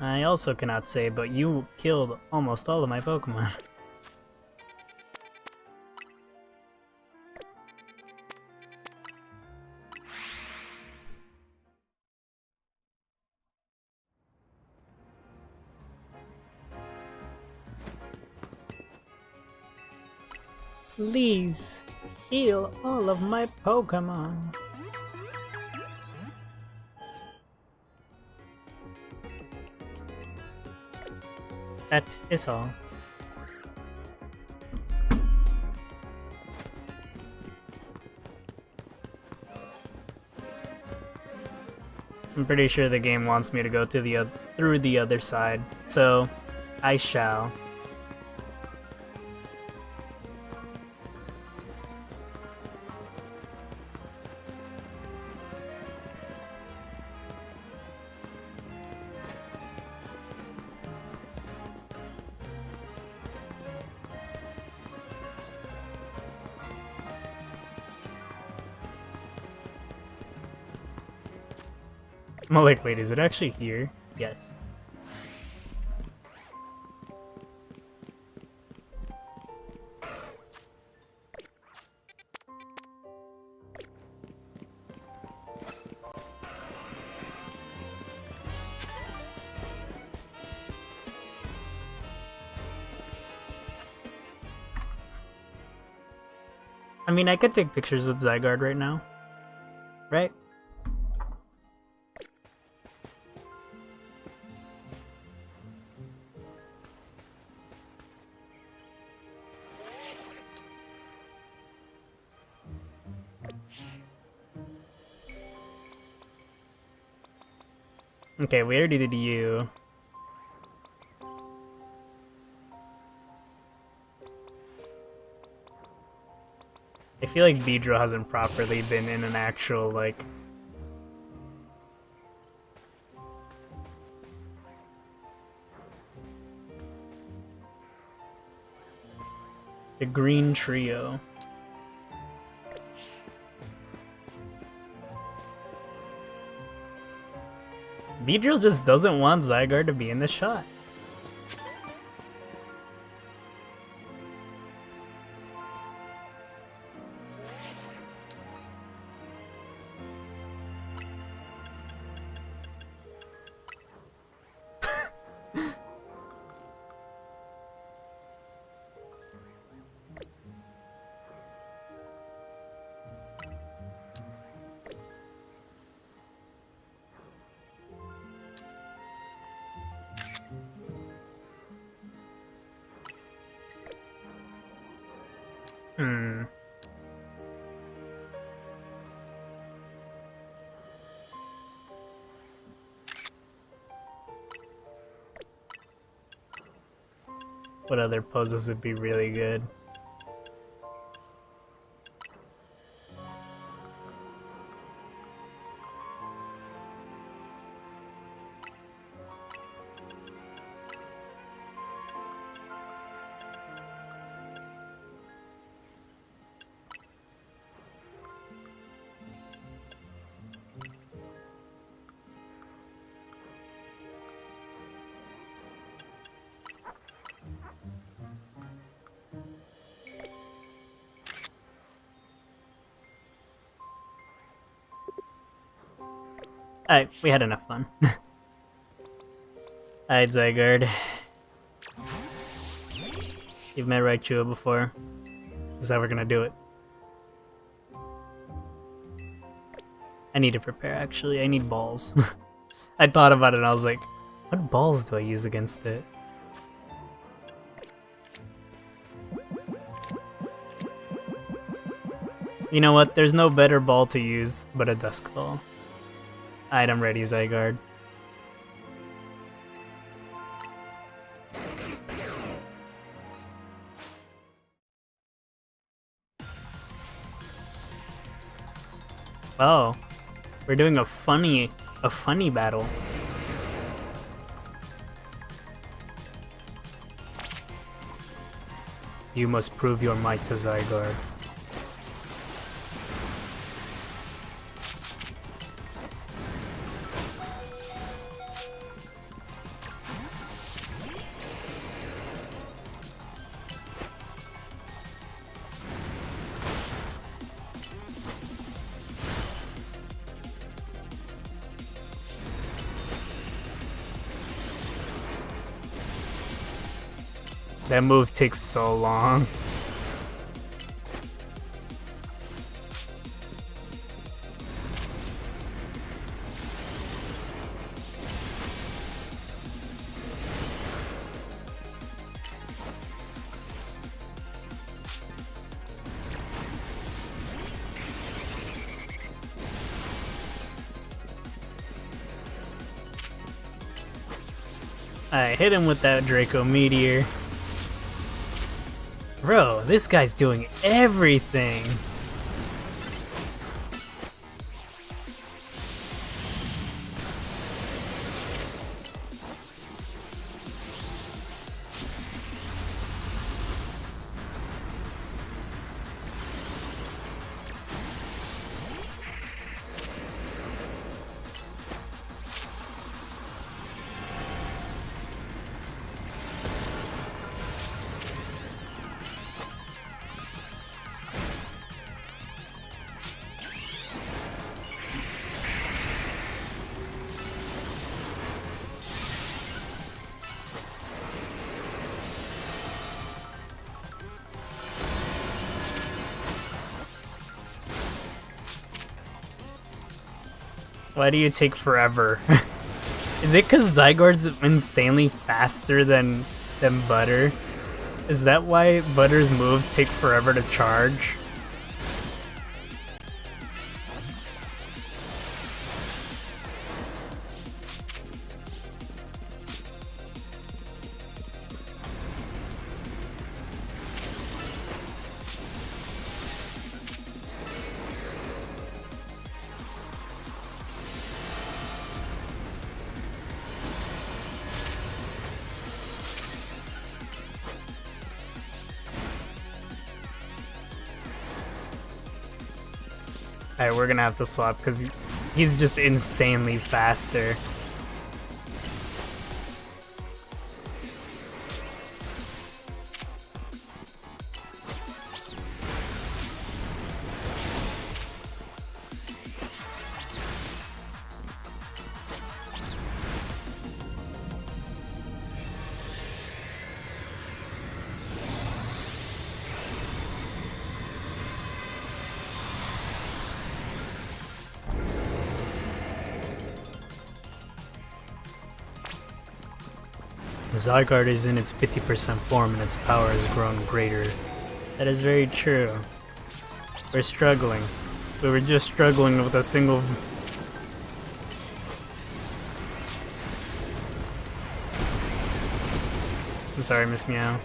I also cannot say, but you killed almost all of my Pokemon. Please, heal all of my Pokemon. That is all. I'm pretty sure the game wants me to go through the other side, so I shall. Oh, wait, is it actually here? Yes. I mean, I could take pictures with Zygarde right now, right? Okay, we already did you. I feel like Beedrill hasn't properly been in an actual, like... The Green Trio. Beedrill just doesn't want Zygarde to be in the shot. What other poses would be really good? Alright, we had enough fun. Alright, Zygarde. You've met Raichu before. This is how we're gonna do it. I need to prepare, actually. I need balls. I thought about it and I was like, what balls do I use against it? You know what? There's no better ball to use but a Dusk Ball. Alright, I'm ready, Zygarde. Oh, we're doing a funny battle. You must prove your might to Zygarde. That move takes so long. I hit him with that Draco Meteor. Bro, this guy's doing everything. Why do you take forever? Is it because Zygarde's insanely faster than Butter? Is that why Butter's moves take forever to charge? Alright, we're gonna have to swap because he's just insanely faster. Zygarde is in its 50% form and its power has grown greater. That is very true. We're struggling. We were just struggling with a single... I'm sorry, Miss Meow.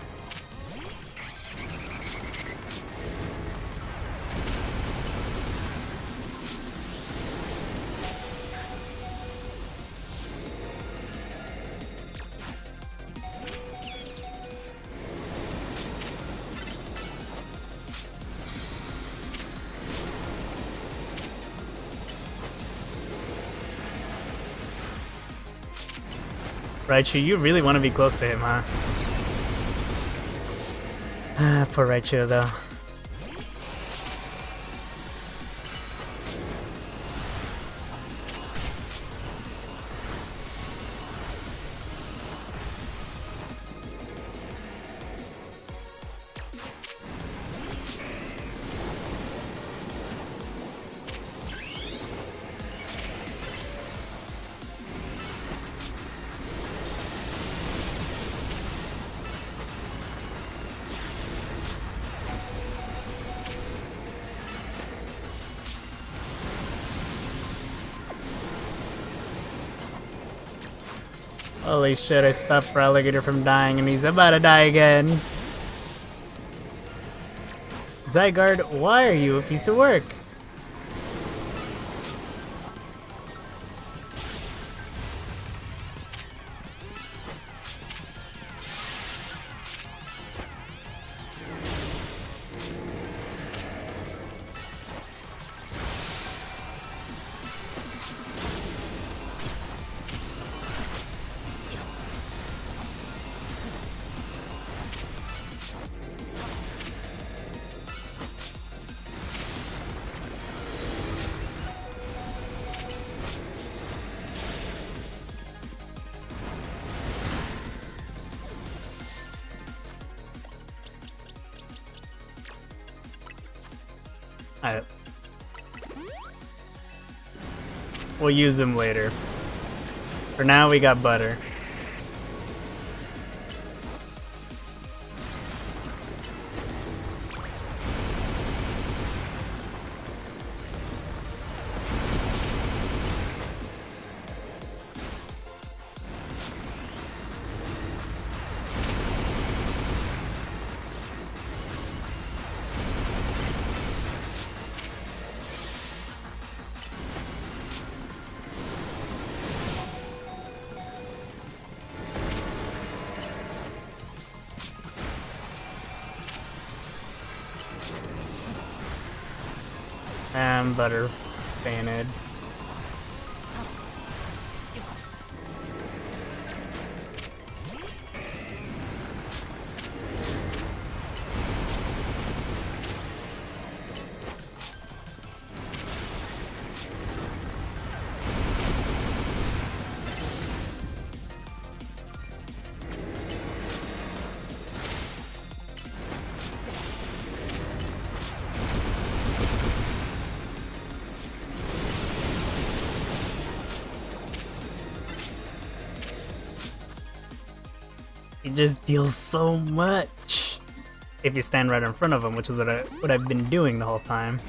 Raichu, you really want to be close to him, huh? Ah, poor Raichu, though. Holy shit, I stopped Alligator from dying and he's about to die again. Zygarde, why are you a piece of work? Alright. We'll use him later. For now, we got Butter. them that are fainted. He just deals so much if you stand right in front of him, which is what I've been doing the whole time.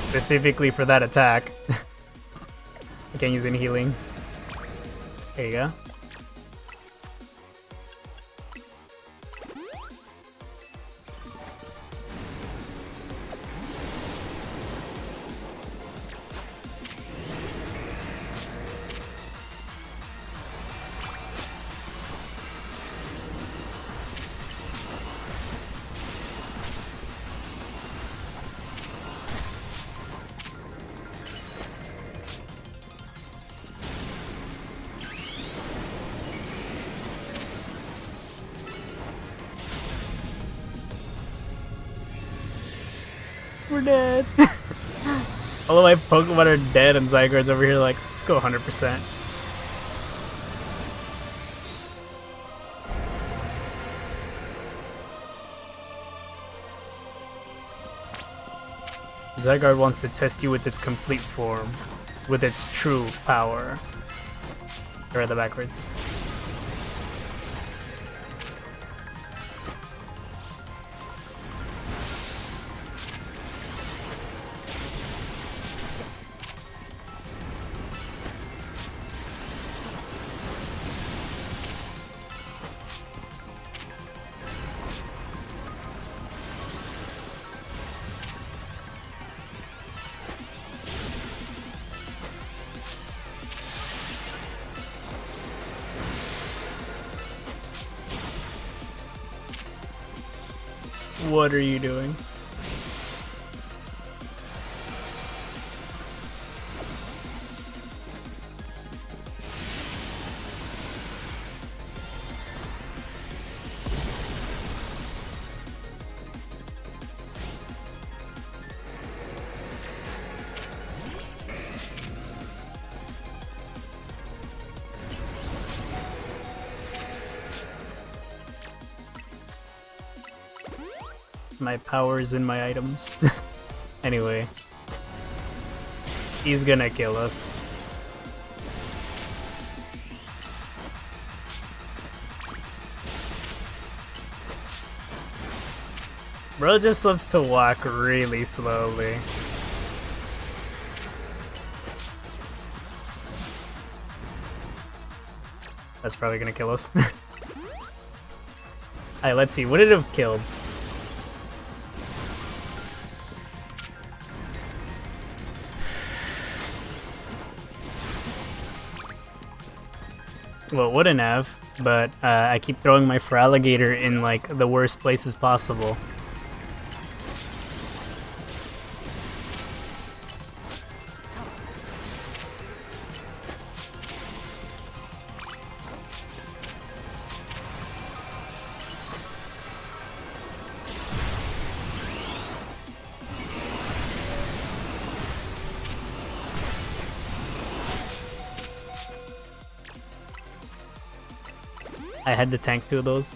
Specifically for that attack. I can't use any healing. There you go. We're dead. All of my Pokemon are dead and Zygarde's over here like, let's go 100%. Zygarde wants to test you with its complete form, with its true power. Or rather backwards. What are you doing? My powers in my items. Anyway. He's gonna kill us. Bro just loves to walk really slowly. That's probably gonna kill us. Alright, let's see. What did it have killed? Well, it wouldn't have, but I keep throwing my Feraligatr in like the worst places possible. I had to tank 2 of those.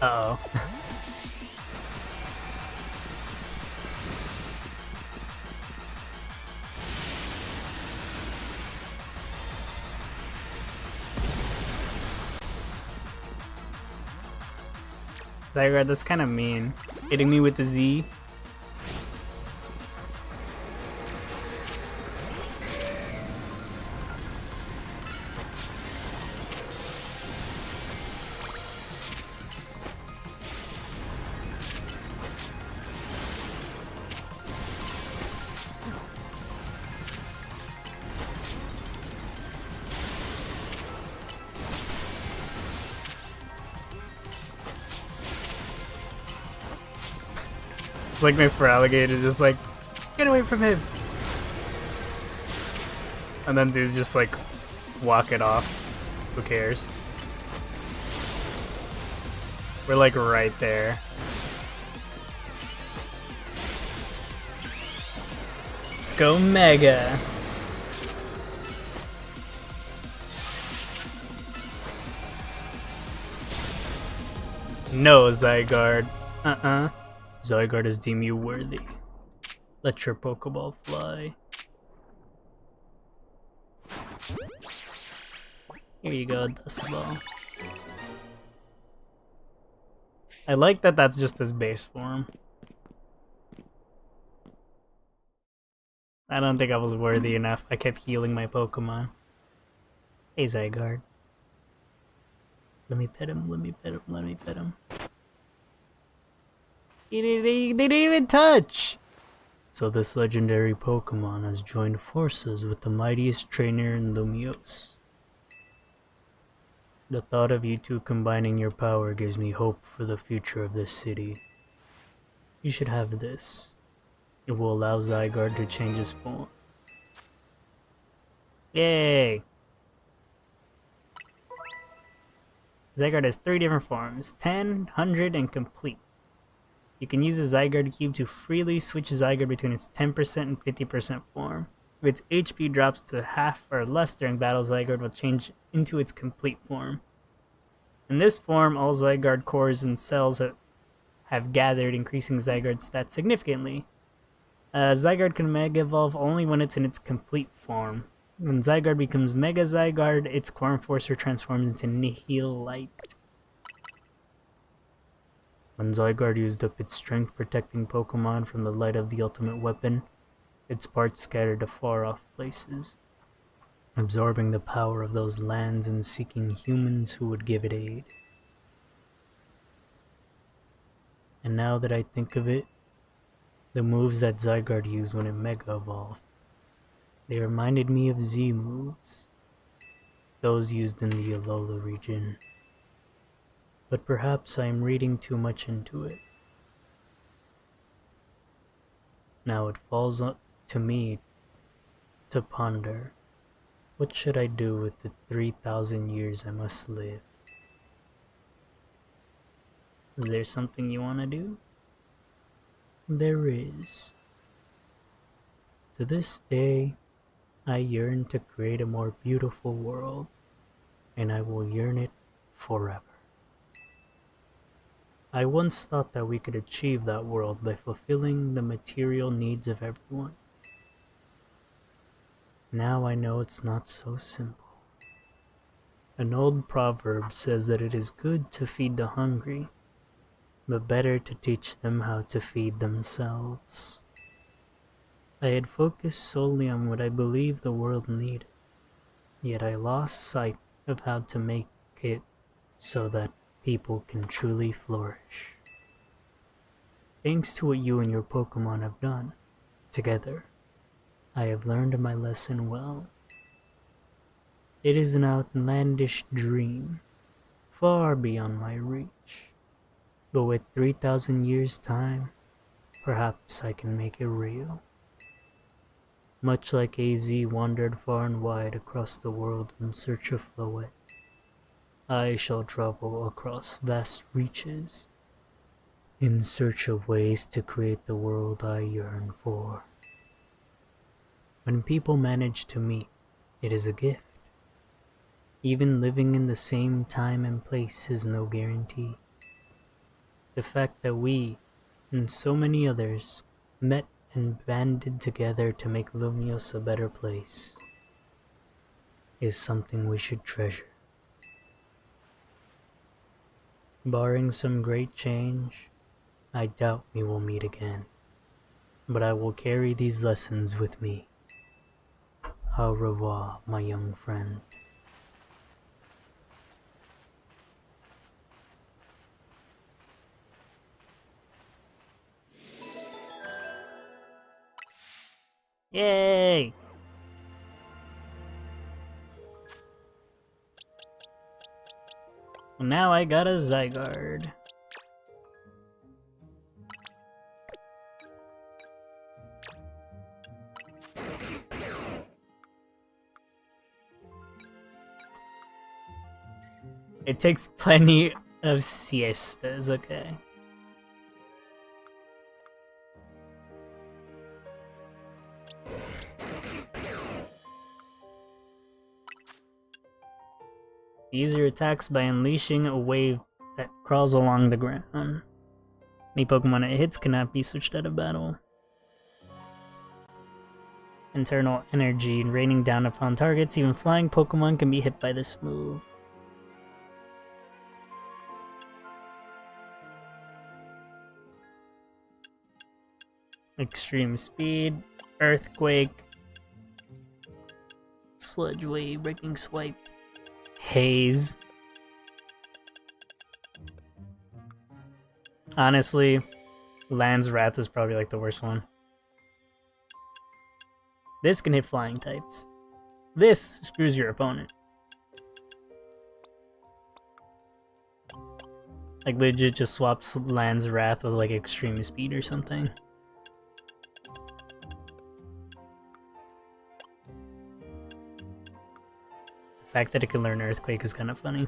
Uh-oh. Zygarde, that's kind of mean. Hitting me with the Z. It's like my Feraligatr is just like, get away from him! And then dudes just like, walk it off. Who cares? We're like right there. Let's go Mega! No, Zygarde. Zygarde has deemed you worthy. Let your Pokeball fly. Here you go, Dusk Ball. I like that that's just his base form. I don't think I was worthy enough. I kept healing my Pokemon. Hey, Zygarde. Let me pet him, let me pet him, let me pet him. They didn't even touch! So this legendary Pokemon has joined forces with the mightiest trainer in Lumiose. The thought of you two combining your power gives me hope for the future of this city. You should have this. It will allow Zygarde to change his form. Yay! Zygarde has 3 different forms, 10, 100, and complete. You can use the Zygarde cube to freely switch Zygarde between its 10% and 50% form. If its HP drops to half or less during battle, Zygarde will change into its complete form. In this form, all Zygarde cores and cells have gathered, increasing Zygarde's stats significantly. Zygarde can Mega Evolve only when it's in its complete form. When Zygarde becomes Mega Zygarde, its Core Enforcer transforms into Nihilite. When Zygarde used up its strength protecting Pokemon from the light of the ultimate weapon, its parts scattered to far-off places, absorbing the power of those lands and seeking humans who would give it aid. And now that I think of it, the moves that Zygarde used when it Mega Evolved, they reminded me of Z moves, those used in the Alola region. But perhaps I am reading too much into it. Now it falls to me to ponder, what should I do with the 3,000 years I must live? Is there something you want to do? There is. To this day, I yearn to create a more beautiful world, and I will yearn it forever. I once thought that we could achieve that world by fulfilling the material needs of everyone. Now I know it's not so simple. An old proverb says that it is good to feed the hungry, but better to teach them how to feed themselves. I had focused solely on what I believed the world needed, yet I lost sight of how to make it so that people can truly flourish. Thanks to what you and your Pokemon have done, together, I have learned my lesson well. It is an outlandish dream, far beyond my reach, but with 3,000 years' time, perhaps I can make it real. Much like AZ wandered far and wide across the world in search of Floette, I shall travel across vast reaches in search of ways to create the world I yearn for. When people manage to meet, it is a gift. Even living in the same time and place is no guarantee. The fact that we, and so many others, met and banded together to make Lumiose a better place is something we should treasure. Barring some great change, I doubt we will meet again. But I will carry these lessons with me. Au revoir, my young friend. Yay! Well, now I got a Zygarde. It takes plenty of siestas, okay. Easier attacks by unleashing a wave that crawls along the ground. Any Pokemon it hits cannot be switched out of battle. Internal energy raining down upon targets. Even flying Pokemon can be hit by this move. Extreme speed, earthquake, sludge wave, breaking swipe, haze. Honestly, Land's Wrath is probably like the worst one. This can hit flying types. This screws your opponent. Like legit just swaps Land's Wrath with like extreme speed or something. The fact that it can learn Earthquake is kind of funny.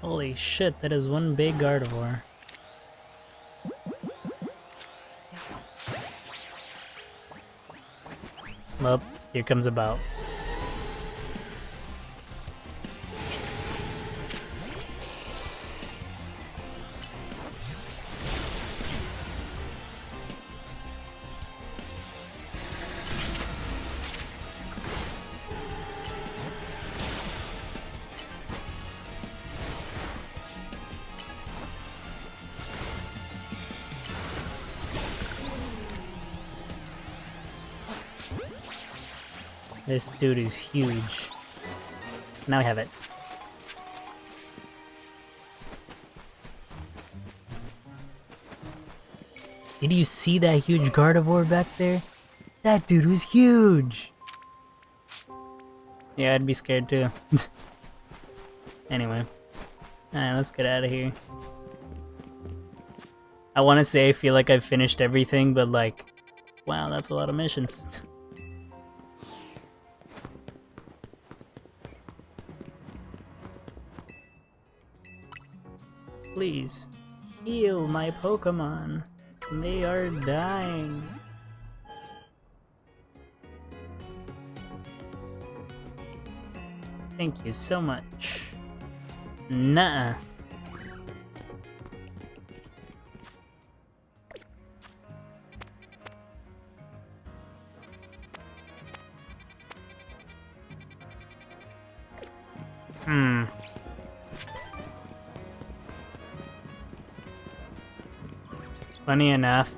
Holy shit, that is one big Gardevoir. Well, here comes a bout. This dude is huge. Now I have it. Did you see that huge Gardevoir back there? That dude was huge! Yeah, I'd be scared too. Anyway. Alright, let's get out of here. I want to say I feel like I've finished everything, but like, wow, that's a lot of missions. Please, heal my Pokemon. They are dying. Thank you so much. Nuh-uh. Funny enough.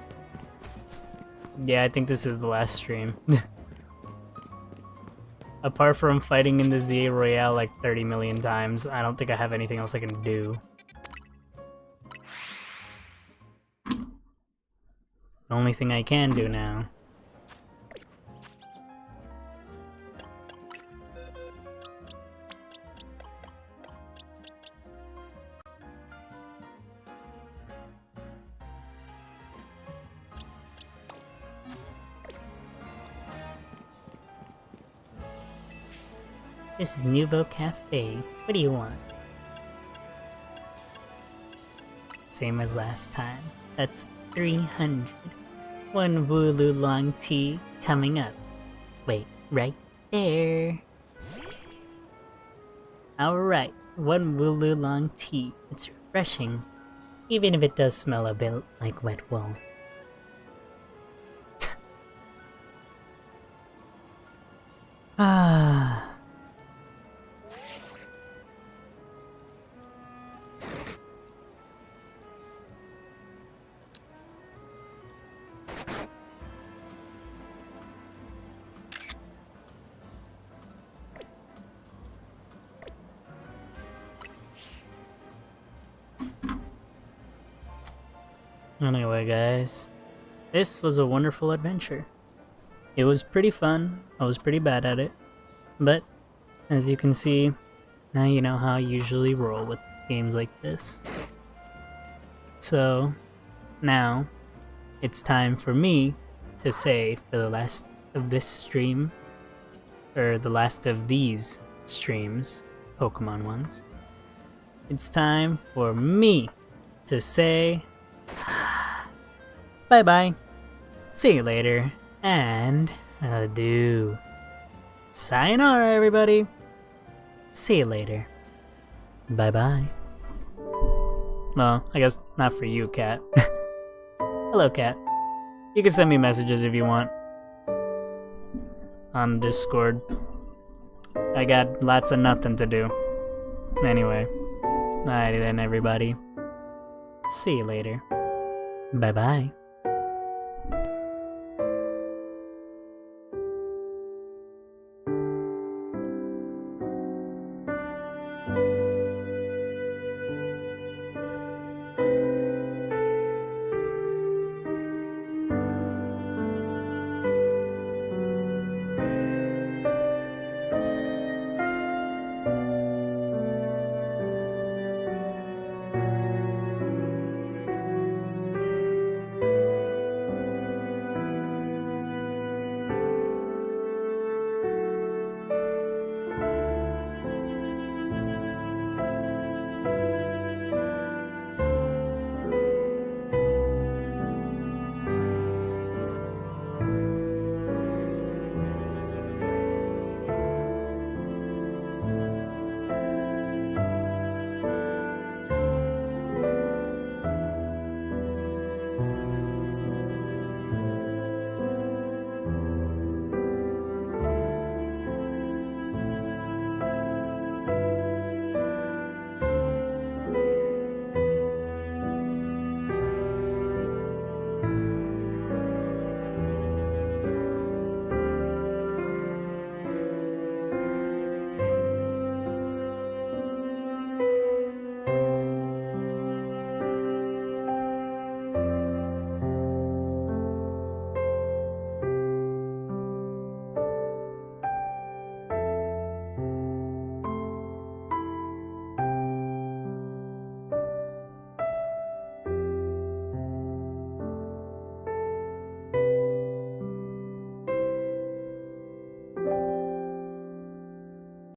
Yeah, I think this is the last stream. Apart from fighting in the ZA Royale like 30 million times, I don't think I have anything else I can do. The only thing I can do now. This is Nouveau Cafe. What do you want? Same as last time. That's 300. One Wooloo long tea coming up. Wait, right there. Alright, one Wooloo tea. It's refreshing, even if it does smell a bit like wet wool. Ah. Anyway, guys, this was a wonderful adventure. It was pretty fun. I was pretty bad at it. But, as you can see, now you know how I usually roll with games like this. So, now, it's time for me to say for the last of this stream, or the last of these streams, Pokemon ones, it's time for me to say bye-bye, see you later, and adieu. Sayonara, everybody. See you later. Bye-bye. Well, I guess not for you, Cat. Hello, Cat. You can send me messages if you want on Discord. I got lots of nothing to do. Anyway, alrighty then, everybody. See you later. Bye-bye.